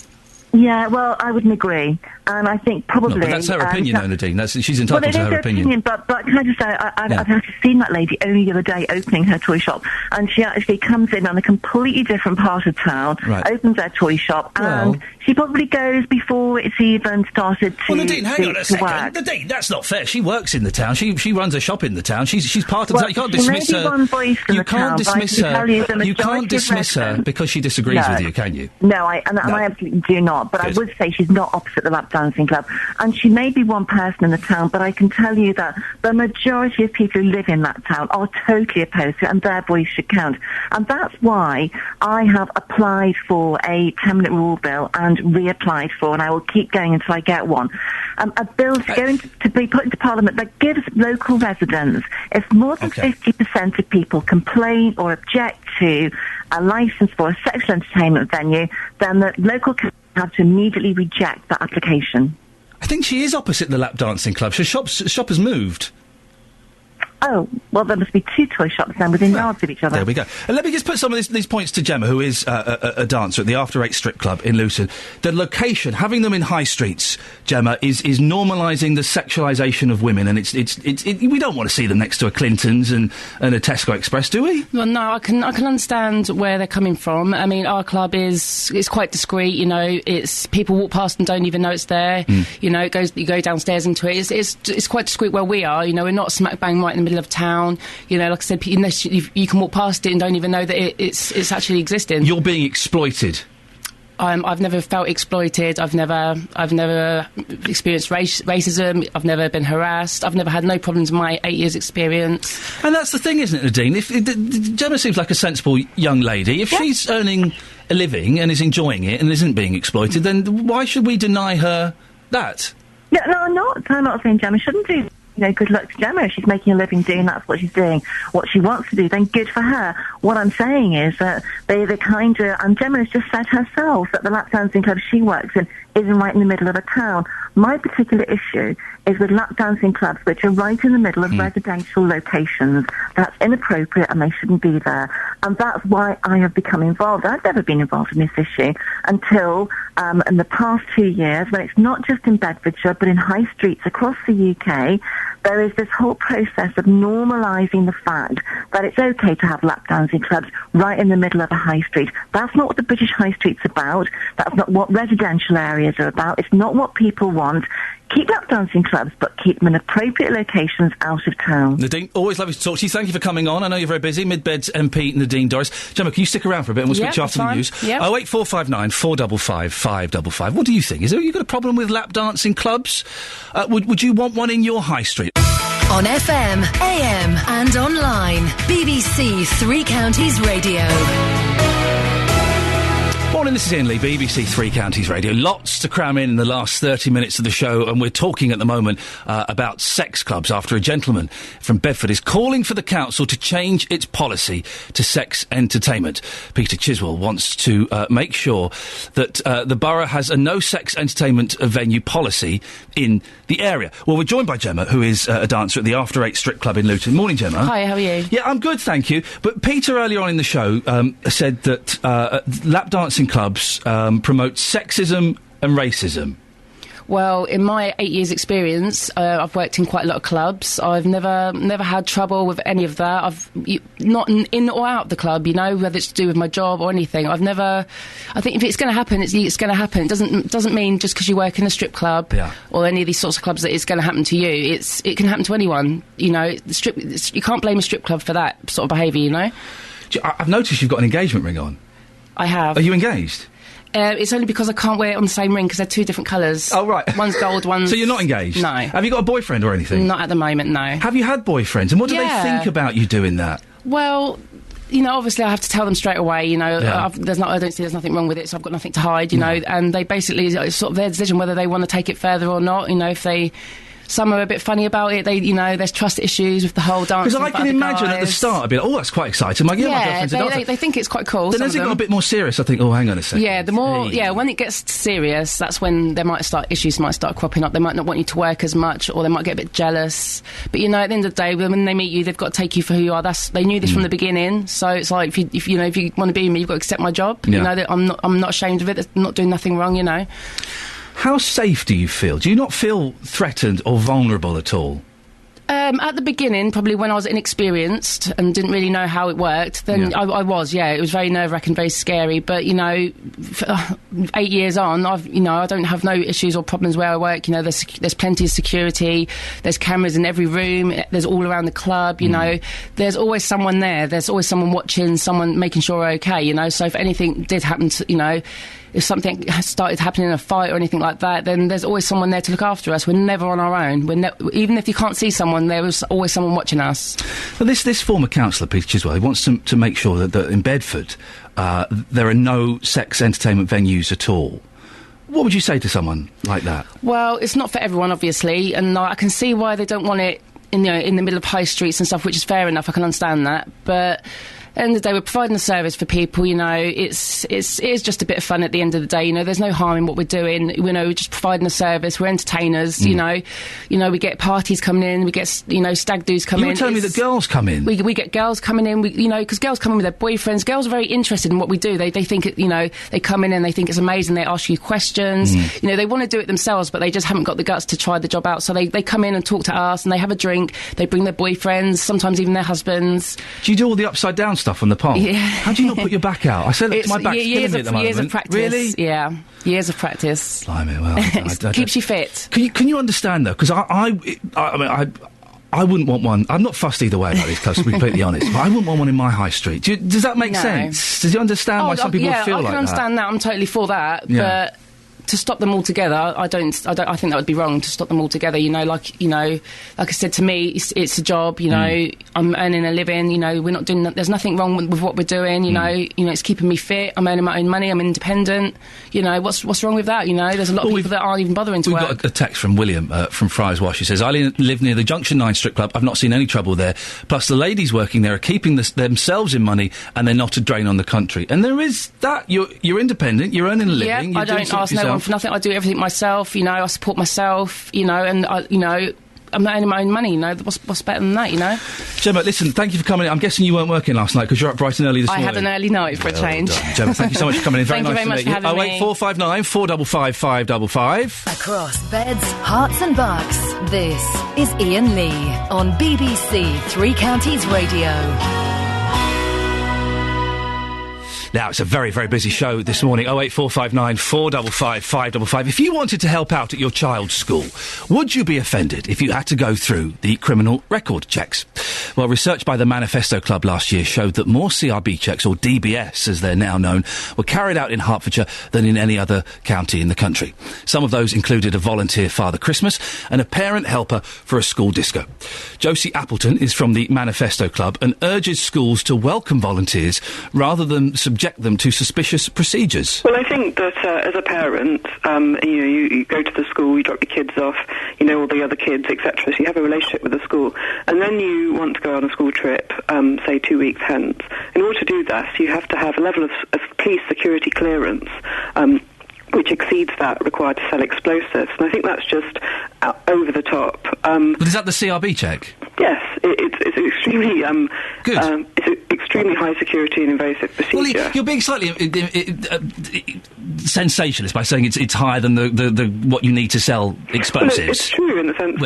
Yeah, well, I wouldn't agree. And I think probably... No, but that's her opinion, though, Nadine. She's entitled to her opinion. But can I just say, I've actually seen that lady only the other day opening her toy shop, and she actually comes in on a completely different part of town, opens her toy shop, and she probably goes before it's even started to Nadine, hang on a second. Work. Nadine, that's not fair. She works in the town. She runs a shop in the town. She's part of the town. You can't dismiss her. One voice in the town, You can't dismiss her because she disagrees with you, can you? No, I absolutely do not. But I would say she's not opposite the lap dancing club. And she may be one person in the town, but I can tell you that the majority of people who live in that town are totally opposed to it, and their voice should count. And that's why I have applied for a 10-minute rule bill and reapplied for, and I will keep going until I get one. A bill going to be put into Parliament that gives local residents, if more than 50% of people complain or object to a licence for a sexual entertainment venue, then the local council have to immediately reject that application. I think she is opposite the lap dancing club. So shop has moved. Oh, well, there must be two toy shops then within yards of each other. There we go. And let me just put some of these points to Gemma, who is a dancer at the After 8 Strip Club in Luton. The location, having them in high streets, Gemma, is normalising the sexualisation of women, and it's we don't want to see them next to a Clinton's and a Tesco Express, do we? Well, no, I can understand where they're coming from. I mean, our club is quite discreet. You know, it's people walk past and don't even know it's there. You know, you go downstairs into it. It's quite discreet where we are. You know, we're not smack bang right in the middle of town. You know, like I said, unless you can walk past it and don't even know that it's actually existing. You're being exploited. I've never felt exploited. I've never experienced racism. I've never been harassed. I've never had no problems in my 8 years' experience. And that's the thing, isn't it, Nadine? Gemma seems like a sensible young lady. If she's earning a living and is enjoying it and isn't being exploited, then why should we deny her that? No, I'm not. I'm not saying Gemma shouldn't do. You know, good luck to Gemma. If she's making a living doing that's what she's doing, what she wants to do, then good for her. What I'm saying is that they kind of, and Gemma has just said herself that the lap dancing club she works in isn't right in the middle of a town. My particular issue is with lap dancing clubs which are right in the middle of residential locations. That's inappropriate and they shouldn't be there. And that's why I have become involved. I've never been involved in this issue until in the past 2 years, when it's not just in Bedfordshire but in high streets across the UK, there is this whole process of normalising the fact that it's okay to have lap dancing clubs right in the middle of a high street. That's not what the British high street's about. That's not what residential areas are about. It's not what people want. Keep lap dancing clubs, but keep them in appropriate locations out of town. Nadine, always lovely to talk to you. Thank you for coming on. I know you're very busy. Mid-Beds MP Nadine Dorris. Gemma, can you stick around for a bit and we'll speak to you after the news? Yep. 08459 455 555. What do you think? You got a problem with lap dancing clubs? Would you want one in your high street? On FM, AM and online. BBC Three Counties Radio. Morning, this is Iain Lee, BBC Three Counties Radio. Lots to cram in the last 30 minutes of the show, and we're talking at the moment about sex clubs after a gentleman from Bedford is calling for the council to change its policy to sex entertainment. Peter Chiswell wants to make sure that the borough has a no-sex entertainment venue policy in the area. Well, we're joined by Gemma, who is a dancer at the After 8 Strip Club in Luton. Morning, Gemma. Hi, how are you? Yeah, I'm good, thank you. But Peter, earlier on in the show, said that lap dancing clubs promote sexism and racism. Well, in my 8 years' experience, I've worked in quite a lot of clubs. I've never had trouble with any of that. Not in or out of the club, you know, whether it's to do with my job or anything. I think if it's going to happen, it's going to happen. It doesn't mean just because you work in a strip club or any of these sorts of clubs that it's going to happen to you. It can happen to anyone, you know. You can't blame a strip club for that sort of behaviour, you know. I've noticed you've got an engagement ring on. I have. Are you engaged? It's only because I can't wear it on the same ring because they're two different colours. Oh, right. One's gold, one's... So you're not engaged? No. Have you got a boyfriend or anything? Not at the moment, no. Have you had boyfriends? And what do they think about you doing that? Well, you know, obviously I have to tell them straight away, you know. I don't see there's nothing wrong with it, so I've got nothing to hide, you know. And they basically, it's sort of their decision whether they want to take it further or not, you know, if they... Some are a bit funny about it. There's trust issues with the whole dance. Because I can imagine at the start, I'd be like, oh, that's quite exciting. My girlfriend's a dancer. They think it's quite cool. Then as it got a bit more serious, I think, oh, hang on a second. Yeah, when it gets serious, that's when issues might start cropping up. They might not want you to work as much, or they might get a bit jealous. But, you know, at the end of the day, when they meet you, they've got to take you for who you are. They knew this from the beginning. So it's like, if you want to be me, you've got to accept my job. Yeah. You know, that I'm not ashamed of it. I'm not doing nothing wrong, you know. How safe do you feel? Do you not feel threatened or vulnerable at all? At the beginning, probably when I was inexperienced and didn't really know how it worked, then I was. It was very nerve-wracking, very scary. But, you know, 8 years on, I don't have no issues or problems where I work. You know, there's plenty of security. There's cameras in every room. There's all around the club, you know. There's always someone there. There's always someone watching, someone making sure we're okay, you know. So if anything did happen to, you know... if something has started happening in a fight or anything like that, then there's always someone there to look after us. We're never on our own. Even if you can't see someone, there is always someone watching us. Well, this former councillor, Peter Chiswell, he wants to make sure that in Bedford there are no sex entertainment venues at all. What would you say to someone like that? Well, it's not for everyone, obviously, and I can see why they don't want it in the middle of high streets and stuff, which is fair enough. I can understand that, but at the end of the day, we're providing a service for people. It's just a bit of fun at the end of the day. There's no harm in what we're doing. We're just providing a service. We're entertainers. We get parties coming in. We get stag do's coming in. You were telling me that girls come in. We get girls coming in. Because girls come in with their boyfriends. Girls are very interested in what we do. They think they come in and they think it's amazing. They ask you questions. They want to do it themselves, but they just haven't got the guts to try the job out. So they come in and talk to us, and they have a drink. They bring their boyfriends, sometimes even their husbands. Do you do all the upside down stuff on the pole? Yeah. How do you not put your back out? I said that my back's killing me at the moment. Years of practice. Really? Yeah. Years of practice. Blimey, well, keeps you fit. Can you understand though? Because I wouldn't want one. I'm not fussed either way about these clubs, to be completely honest. But I wouldn't want one in my high street. Does that make sense? Does you understand why some people feel like that? I can understand that. I'm totally for that. Yeah. But to stop them all together, I think that would be wrong to stop them all together. Like I said, to me, it's a job. I'm earning a living. We're not doing. There's nothing wrong with what we're doing. It's keeping me fit. I'm earning my own money. I'm independent. What's wrong with that? There's a lot of people that aren't even bothering to work. We've got a text from William from Friars Wash. He says, I live near the Junction 9 strip club. I've not seen any trouble there. Plus, the ladies working there are keeping themselves in money, and they're not a drain on the country. And there is that. You're independent. You're earning a living. Yeah, I don't ask no one for nothing. I do everything myself. I support myself. And I'm earning my own money. What's better than that? Gemma, listen, thank you for coming in. I'm guessing you weren't working last night because you're up bright and early this morning. I had an early night for a change. Gemma, thank you so much for coming in. Thank you very much for having me. 08459 455 555. Across beds, hearts and bucks, this is Iain Lee on BBC Three Counties Radio. Now, it's a very, very busy show this morning. 08459 455 555. If you wanted to help out at your child's school, would you be offended if you had to go through the criminal record checks? Well, research by the Manifesto Club last year showed that more CRB checks, or DBS as they're now known, were carried out in Hertfordshire than in any other county in the country. Some of those included a volunteer Father Christmas and a parent helper for a school disco. Josie Appleton is from the Manifesto Club and urges schools to welcome volunteers rather than subject them to suspicious procedures. Well, I think that as a parent, you go to the school, you drop your kids off, you know all the other kids, etc. So you have a relationship with the school, and then you want to go on a school trip, say 2 weeks hence. In order to do that, you have to have a level of police security clearance, which exceeds that required to sell explosives. And I think that's just over the top. But is that the CRB check? Yes, it's extremely good. It's extremely high security and invasive procedure. Well, you're being slightly sensationalist by saying it's higher than the what you need to sell explosives. Well, it's true in the sense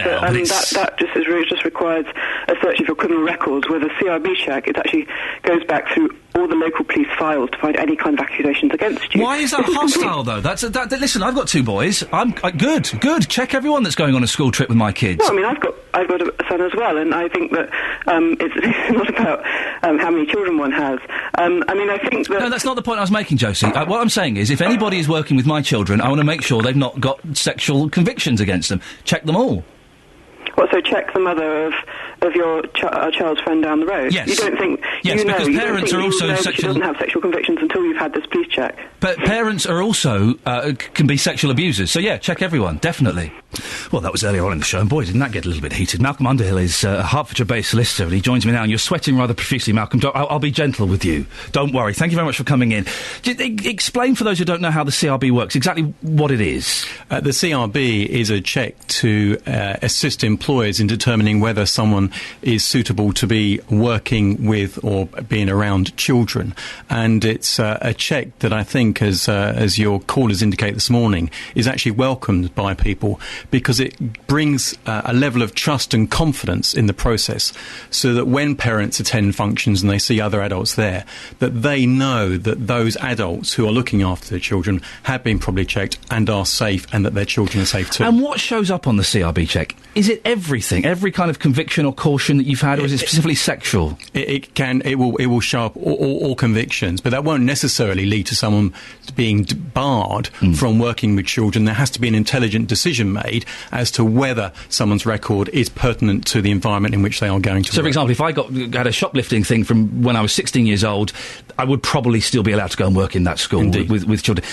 that just requires a search of your criminal records. With a CRB check, it actually goes back through all the local police files to find any kind of accusations against you. Why is that hostile, though? Listen, I've got 2 boys. I'm good. Check everyone that's going on a school trip with my kids. No, I mean, I've got a son as well, and I think that it's not about how many children one has. I think that... No, that's not the point I was making, Josie. What I'm saying is, if anybody is working with my children, I want to make sure they've not got sexual convictions against them. Check them all. Well, so check the mother of your child's friend down the road. Yes. You don't think... Yes, because parents are also sexual... She doesn't have sexual convictions until you've had this police check. But parents are also... can be sexual abusers. So, yeah, check everyone, definitely. Well, that was earlier on in the show, and boy, didn't that get a little bit heated. Malcolm Underhill is a Hertfordshire-based solicitor, and he joins me now, and you're sweating rather profusely, Malcolm. I'll be gentle with you. Don't worry. Thank you very much for coming in. Explain for those who don't know how the CRB works, exactly what it is. The CRB is a check to assist employers in determining whether someone is suitable to be working with or being around children. And it's a check that I think, as your callers indicate this morning, is actually welcomed by people. because it brings a level of trust and confidence in the process, so that when parents attend functions and they see other adults there, that they know that those adults who are looking after their children have been properly checked and are safe, and that their children are safe too. And what shows up on the CRB check? Is it everything? Every kind of conviction or caution that you've had, or is it specifically sexual? It will show up all convictions, but that won't necessarily lead to someone being barred from working with children. There has to be an intelligent decision made as to whether someone's record is pertinent to the environment in which they are going to So, work. for example, if I had a shoplifting thing from when I was 16 years old, I would probably still be allowed to go and work in that school with children.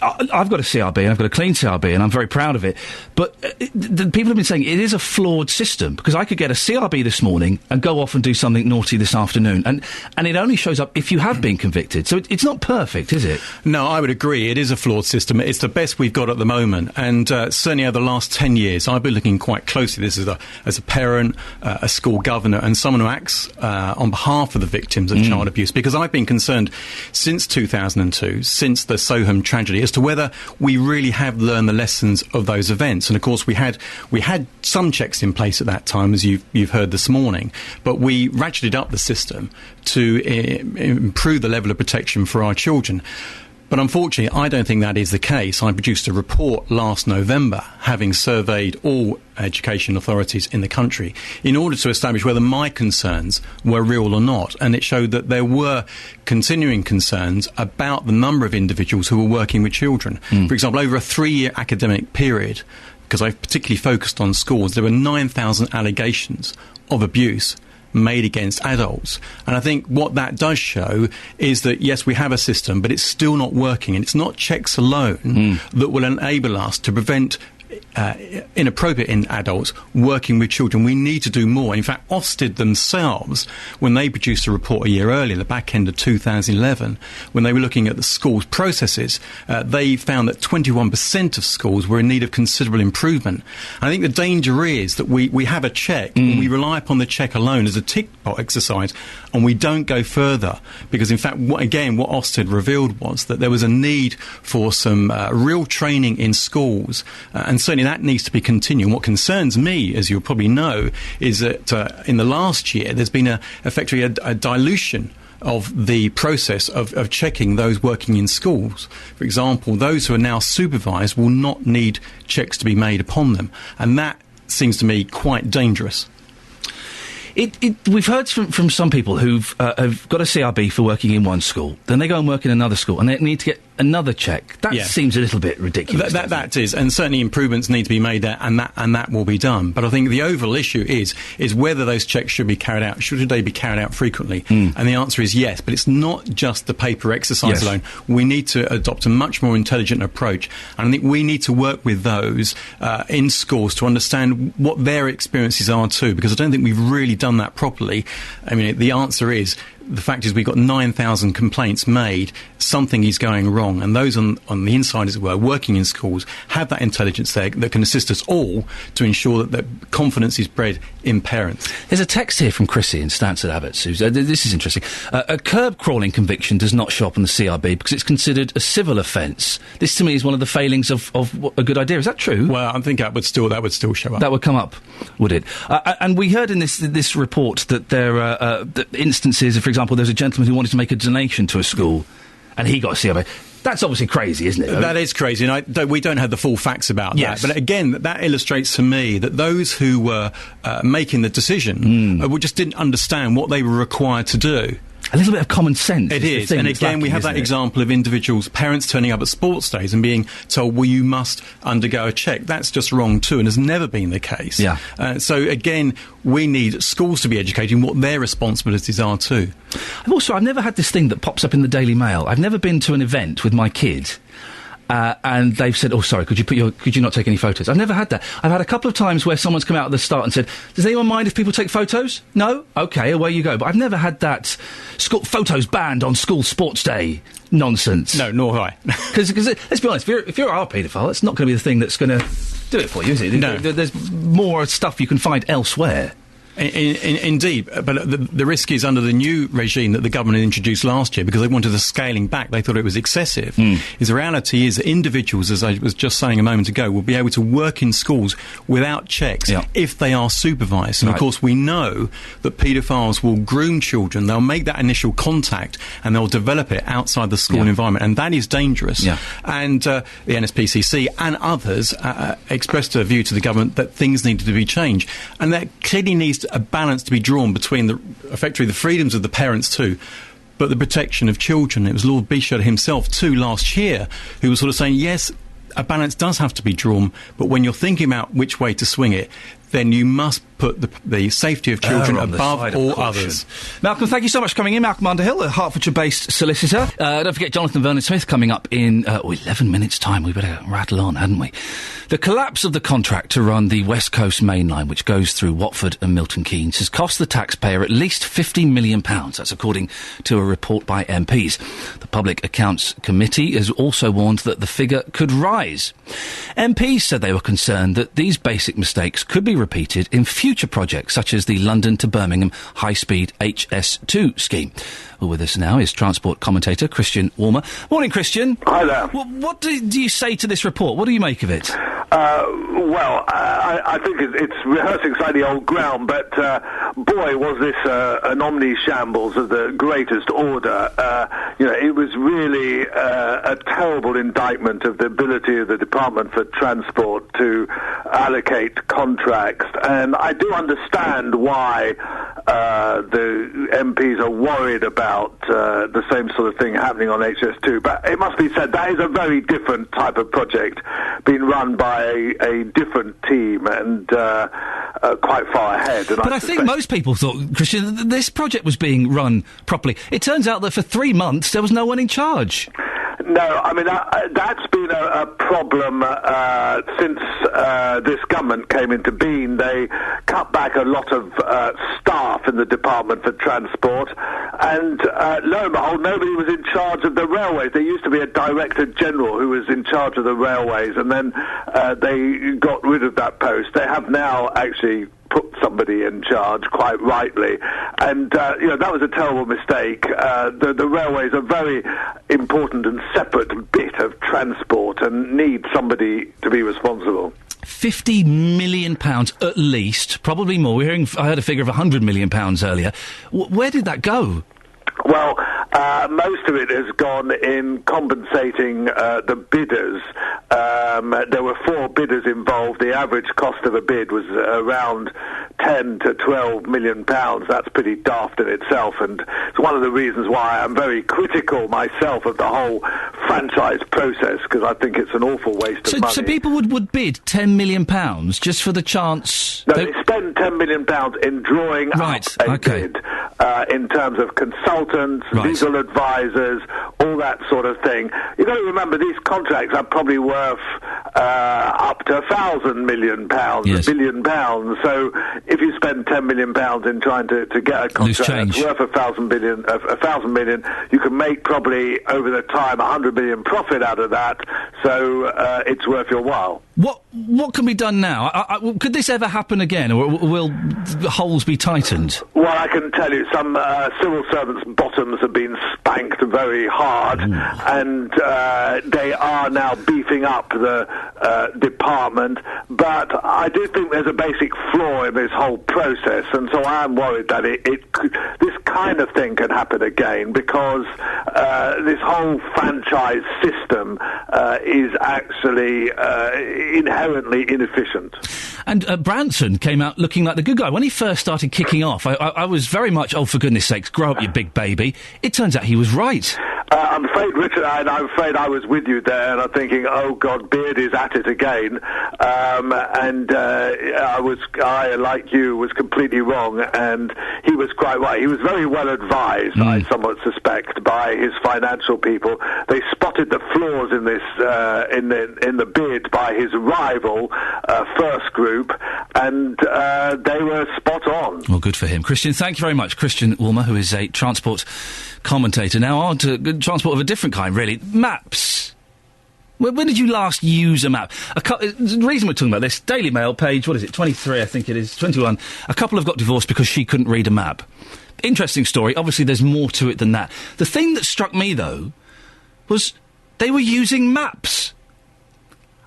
I've got a CRB, and I've got a clean CRB, and I'm very proud of it. But people have been saying it is a flawed system, because I could get a CRB this morning and go off and do something naughty this afternoon, and it only shows up if you have been convicted. So it's not perfect, is it? No, I would agree. It is a flawed system. It's the best we've got at the moment, and certainly over the last 10 years, I've been looking quite closely. This is as a parent, a school governor, and someone who acts on behalf of the victims of child abuse, because I've been concerned since 2002, since the Soham tragedy, as to whether we really have learned the lessons of those events. And of course, we had some checks in place at that time, as you've heard this morning, but we ratcheted up the system to improve the level of protection for our children. But unfortunately, I don't think that is the case. I produced a report last November, having surveyed all education authorities in the country, in order to establish whether my concerns were real or not. And it showed that there were continuing concerns about the number of individuals who were working with children. For example, over a 3-year academic period, because I've particularly focused on schools, there were 9,000 allegations of abuse made against adults. And I think what that does show is that, yes, we have a system, but it's still not working, and it's not checks alone that will enable us to prevent inappropriate in adults working with children. We need to do more. In fact, Ofsted themselves, when they produced a report a year earlier, the back end of 2011, when they were looking at the schools' processes, they found that 21% of schools were in need of considerable improvement. And I think the danger is that we have a check, and we rely upon the check alone as a tick box exercise, and we don't go further, because in fact, what Ofsted revealed was that there was a need for some real training in schools, and certainly that needs to be continuing. What concerns me, as you'll probably know, is that in the last year there's been effectively a dilution of the process of checking those working in schools. For example, those who are now supervised will not need checks to be made upon them, and that seems to me quite dangerous. We've heard from some people who've have got a CRB for working in one school, then they go and work in another school, and they need to get another check. That seems a little bit ridiculous. That is, and certainly improvements need to be made there, and that will be done. But I think the overall issue is whether those checks should be carried out. Should they be carried out frequently? And the answer is yes. But it's not just the paper exercise alone. We need to adopt a much more intelligent approach, and I think we need to work with those in schools to understand what their experiences are too. Because I don't think we've really done that properly. I mean, the answer is, the fact is we've got 9,000 complaints made. Something is going wrong, and those on the inside, as it were, working in schools, have that intelligence there that can assist us all to ensure that confidence is bred in parents. There's a text here from Chrissy in Stansted Abbots. This is interesting. A curb crawling conviction does not show up on the CRB because it's considered a civil offence. This, to me, is one of the failings of a good idea. Is that true? Well, I think that would still show up. That would come up, would it? And we heard in this report that there are instances of, for example, there's a gentleman who wanted to make a donation to a school, and he got a CRB. That's obviously crazy, isn't it? That is crazy, and we don't have the full facts about that. But again, that illustrates to me that those who were making the decision just didn't understand what they were required to do. A little bit of common sense. It is. And again, we have that example of individuals, parents turning up at sports days and being told, well, you must undergo a check. That's just wrong too, and has never been the case. Yeah. So again, we need schools to be educating what their responsibilities are too. I've never had this thing that pops up in the Daily Mail. I've never been to an event with my kid, and they've said, "Oh, sorry, could you not take any photos?" I've never had that. I've had a couple of times where someone's come out at the start and said, "Does anyone mind if people take photos?" No? Okay, away you go. But I've never had that school photos banned on school sports day nonsense. No, nor have I. Because let's be honest, if you're a paedophile, it's not going to be the thing that's going to do it for you, is it? No. There's more stuff you can find elsewhere. Indeed, but the risk is under the new regime that the government introduced last year, because they wanted a scaling back. They thought it was excessive. The reality is that individuals, as I was just saying a moment ago, will be able to work in schools without checks if they are supervised. And of course, we know that paedophiles will groom children. They'll make that initial contact and they'll develop it outside the school environment, and that is dangerous. And the NSPCC and others expressed a view to the government that things needed to be changed, and there clearly needs a balance to be drawn between effectively the freedoms of the parents too, but the protection of children. It was Lord Bishop himself too last year who was sort of saying, yes, a balance does have to be drawn, but when you're thinking about which way to swing it, then you must put the safety of children above all others. Malcolm, thank you so much for coming in. Malcolm Underhill, a Hertfordshire-based solicitor. Don't forget Jonathan Vernon-Smith coming up in 11 minutes' time. We better rattle on, hadn't we? The collapse of the contract to run the West Coast Main Line, which goes through Watford and Milton Keynes, has cost the taxpayer at least £50 million. That's according to a report by MPs. The Public Accounts Committee has also warned that the figure could rise. MPs said they were concerned that these basic mistakes could be repeated in future projects, such as the London to Birmingham high-speed HS2 scheme. Well, with us now is transport commentator Christian Walmer. Morning, Christian. Hi there. What do you say to this report? What do you make of it? I think it's rehearsing slightly old ground, but boy, was this an omni-shambles of the greatest order. It was really a terrible indictment of the ability of the Department for Transport to allocate contracts, and I do understand why the MPs are worried about the same sort of thing happening on HS2, but it must be said that is a very different type of project being run by a different team and quite far ahead. And but I think most people thought, Christian, this project was being run properly. It turns out that for 3 months there was no one in charge. No, I mean, that's been a problem since this government came into being. They cut back a lot of staff in the Department for Transport, and lo and behold, nobody was in charge of the railways. There used to be a Director General who was in charge of the railways, and then they got rid of that post. They have now actually put somebody in charge, quite rightly, and that was a terrible mistake. The railways are a very important and separate bit of transport and need somebody to be responsible. £50 million at least, probably more. I heard a figure of £100 million earlier. Where did that go? Well, most of it has gone in compensating the bidders. There were 4 bidders involved. The average cost of a bid was around 10 to 12 million pounds. That's pretty daft in itself, and it's one of the reasons why I'm very critical myself of the whole franchise process, because I think it's an awful waste of money. So people would bid £10 million just for the chance? No, they spend £10 million in drawing up a bid in terms of consultants, legal advisors, all that sort of thing. You've got to remember, these contracts are probably worth up to £1,000 million, £1 billion. So if you spend £10 million in trying to get a contract that's worth £1,000 million, you can make probably over the time £100 million profit out of that. So it's worth your while. What can be done now? Could this ever happen again, or will the holes be tightened? Well, I can tell you, some civil servants' bottoms have been spanked very hard, and they are now beefing up the department. But I do think there's a basic flaw in this whole process, and so I am worried that this kind of thing can happen again, because this whole franchise system is actually inherently inefficient. And Branson came out looking like the good guy. When he first started kicking off, I was very much, oh, for goodness sakes, grow up, you big baby. It turns out he was right. I'm afraid, Richard, and I'm afraid I was with you there, and I'm thinking, oh, God, Beard is at it again. I, like you, was completely wrong, and he was quite right. He was very well advised, I somewhat suspect, by his financial people. They spotted the flaws in this, in the bid by his rival, First Group, and they were spot on. Well, good for him. Christian, thank you very much. Christian Walmer, who is a transport commentator. Now on to transport of a different kind, really. Maps. When did you last use a map? The reason we're talking about this, Daily Mail, page, 23, I think it is, 21. A couple have got divorced because she couldn't read a map. Interesting story. Obviously, there's more to it than that. The thing that struck me, though, was they were using maps.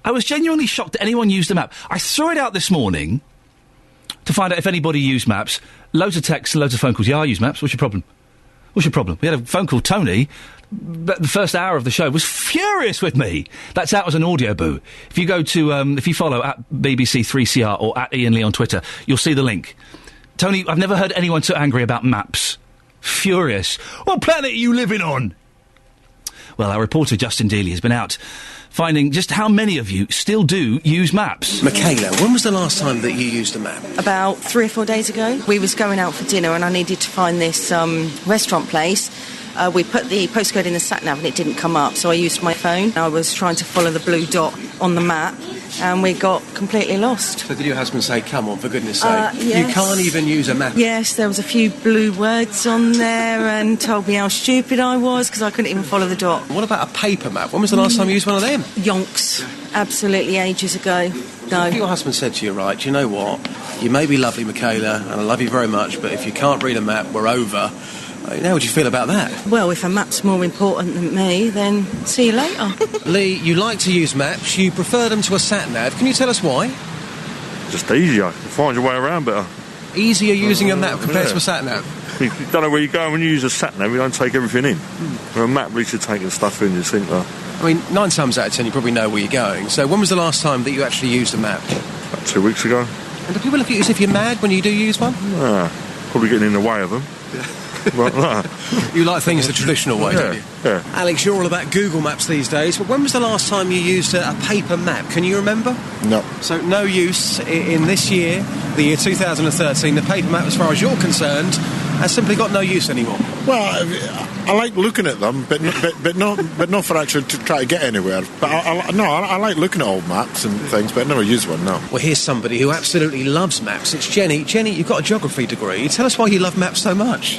I was genuinely shocked that anyone used a map. I threw it out this morning to find out if anybody used maps. Loads of texts and loads of phone calls. Yeah, I use maps. What's your problem? What's your problem? We had a phone call, Tony. The first hour of the show was furious with me. That's out as an audio boo. If you go to, if you follow at BBC3CR or at Iain Lee on Twitter, you'll see the link. Tony, I've never heard anyone so angry about maps. Furious. What planet are you living on? Well, our reporter Justin Dealey has been out finding just how many of you still do use maps. Michaela, when was the last time that you used a map? About 3 or 4 days ago. We was going out for dinner and I needed to find this restaurant place. We put the postcode in the sat-nav and it didn't come up, so I used my phone. I was trying to follow the blue dot on the map and we got completely lost. So did your husband say, come on, for goodness sake? Yes. You can't even use a map? Yes, there was a few blue words on there and told me how stupid I was because I couldn't even follow the dot. What about a paper map? When was the last time you used one of them? Yonks. Absolutely ages ago. No. Your husband said to you, right, do you know what? You may be lovely, Michaela, and I love you very much, but if you can't read a map, we're over. How would you feel about that? Well, if a map's more important than me, then see you later. Lee, you like to use maps. You prefer them to a sat-nav. Can you tell us why? Just easier. You find your way around better. Easier using a map compared to a sat-nav? You don't know where you're going. When you use a sat-nav, you don't take everything in. With a map, at least you're taking stuff in, you think, I mean, 9 times out of 10, you probably know where you're going. So when was the last time that you actually used a map? About 2 weeks ago. And do people look at you as if you're mad when you do use one? Nah, probably getting in the way of them. Like that. You like things the traditional way, don't you? Yeah. Alex, you're all about Google Maps these days, but when was the last time you used a paper map? Can you remember? No. So no use in this year, the year 2013. The paper map, as far as you're concerned, has simply got no use anymore. Well, I like looking at them, but not for actually to try to get anywhere. But I like looking at old maps and things, but I never use one. No. Well, here's somebody who absolutely loves maps. It's Jenny. Jenny, you've got a geography degree. Tell us why you love maps so much.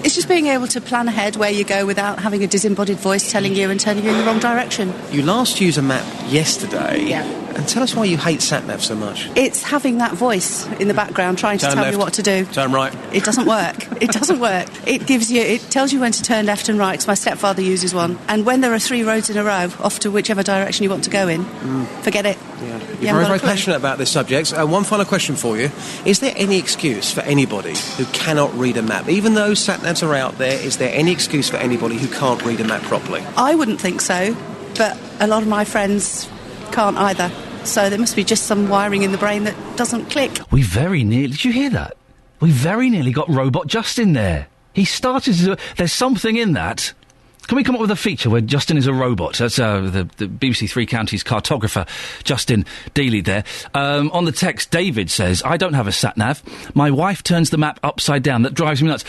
It's just being able to plan ahead where you go without having a disembodied voice telling you and turning you in the wrong direction. You last used a map yesterday. Yeah. And tell us why you hate sat-nav so much. It's having that voice in the background trying to tell me what to do. Turn right. It doesn't work. It doesn't work. It tells you when to turn left and right, because my stepfather uses one. And when there are 3 roads in a row, off to whichever direction you want to go in, forget it. Yeah. You're very passionate about this subject. One final question for you. Is there any excuse for anybody who cannot read a map? Even though sat-navs are out there, is there any excuse for anybody who can't read a map properly? I wouldn't think so, but a lot of my friends can't either. So there must be just some wiring in the brain that doesn't click. We very nearly... Did you hear that? We very nearly got Robot Justin there. He started to do... There's something in that. Can we come up with a feature where Justin is a robot? That's the BBC Three Counties cartographer, Justin Dealey there. On the text, David says, I don't have a sat-nav. My wife turns the map upside down. That drives me nuts.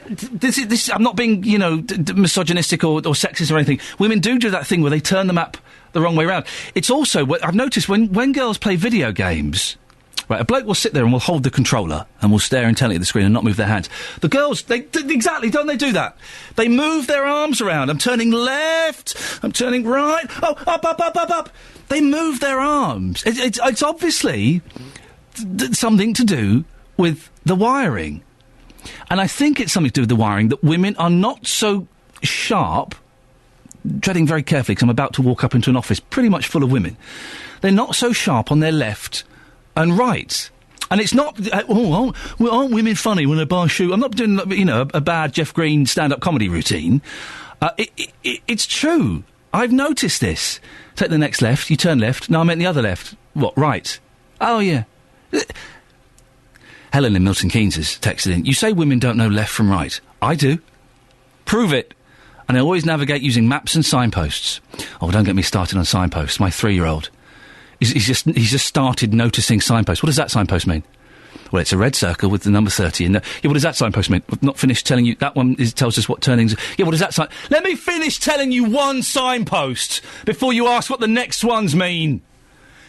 This I'm not being, misogynistic or sexist or anything. Women do that thing where they turn the map the wrong way around. It's also, I've noticed when girls play video games, right, a bloke will sit there and will hold the controller and will stare intently at the screen and not move their hands. The girls, exactly, don't they do that? They move their arms around. I'm turning left, I'm turning right, up. They move their arms. It's obviously something to do with the wiring. And I think it's something to do with the wiring that women are not so sharp, treading very carefully because I'm about to walk up into an office pretty much full of women. They're not so sharp on their left and right. And it's not, aren't women funny when they buy a shoe? I'm not doing, a bad Jeff Green stand-up comedy routine. It's true. I've noticed this. Take the next left, you turn left. No, I meant the other left. What, right? Oh, yeah. Helen in Milton Keynes has texted in. You say women don't know left from right. I do. Prove it. And I always navigate using maps and signposts. Oh, don't get me started on signposts. My 3-year-old. He's just started noticing signposts. What does that signpost mean? Well, it's a red circle with the number 30 in there. Yeah, what does that signpost mean? I've not finished telling you. That one tells us what turnings... Yeah, what does that sign... Let me finish telling you one signpost before you ask what the next ones mean.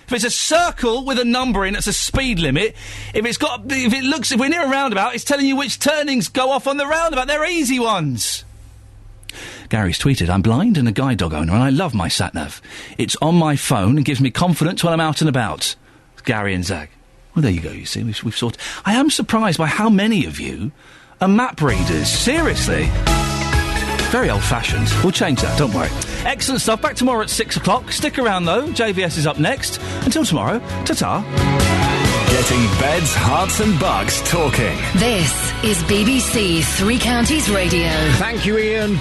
If it's a circle with a number in, it's a speed limit. If we're near a roundabout, it's telling you which turnings go off on the roundabout. They're easy ones. Gary's tweeted, I'm blind and a guide dog owner and I love my sat-nav. It's on my phone and gives me confidence when I'm out and about. Gary and Zag. Well, there you go, you see, we've sorted... I am surprised by how many of you are map readers. Seriously. Very old-fashioned. We'll change that, don't worry. Excellent stuff. Back tomorrow at 6 o'clock. Stick around, though. JVS is up next. Until tomorrow, ta-ta. Getting beds, hearts and bucks talking. This is BBC Three Counties Radio. Thank you, Iain.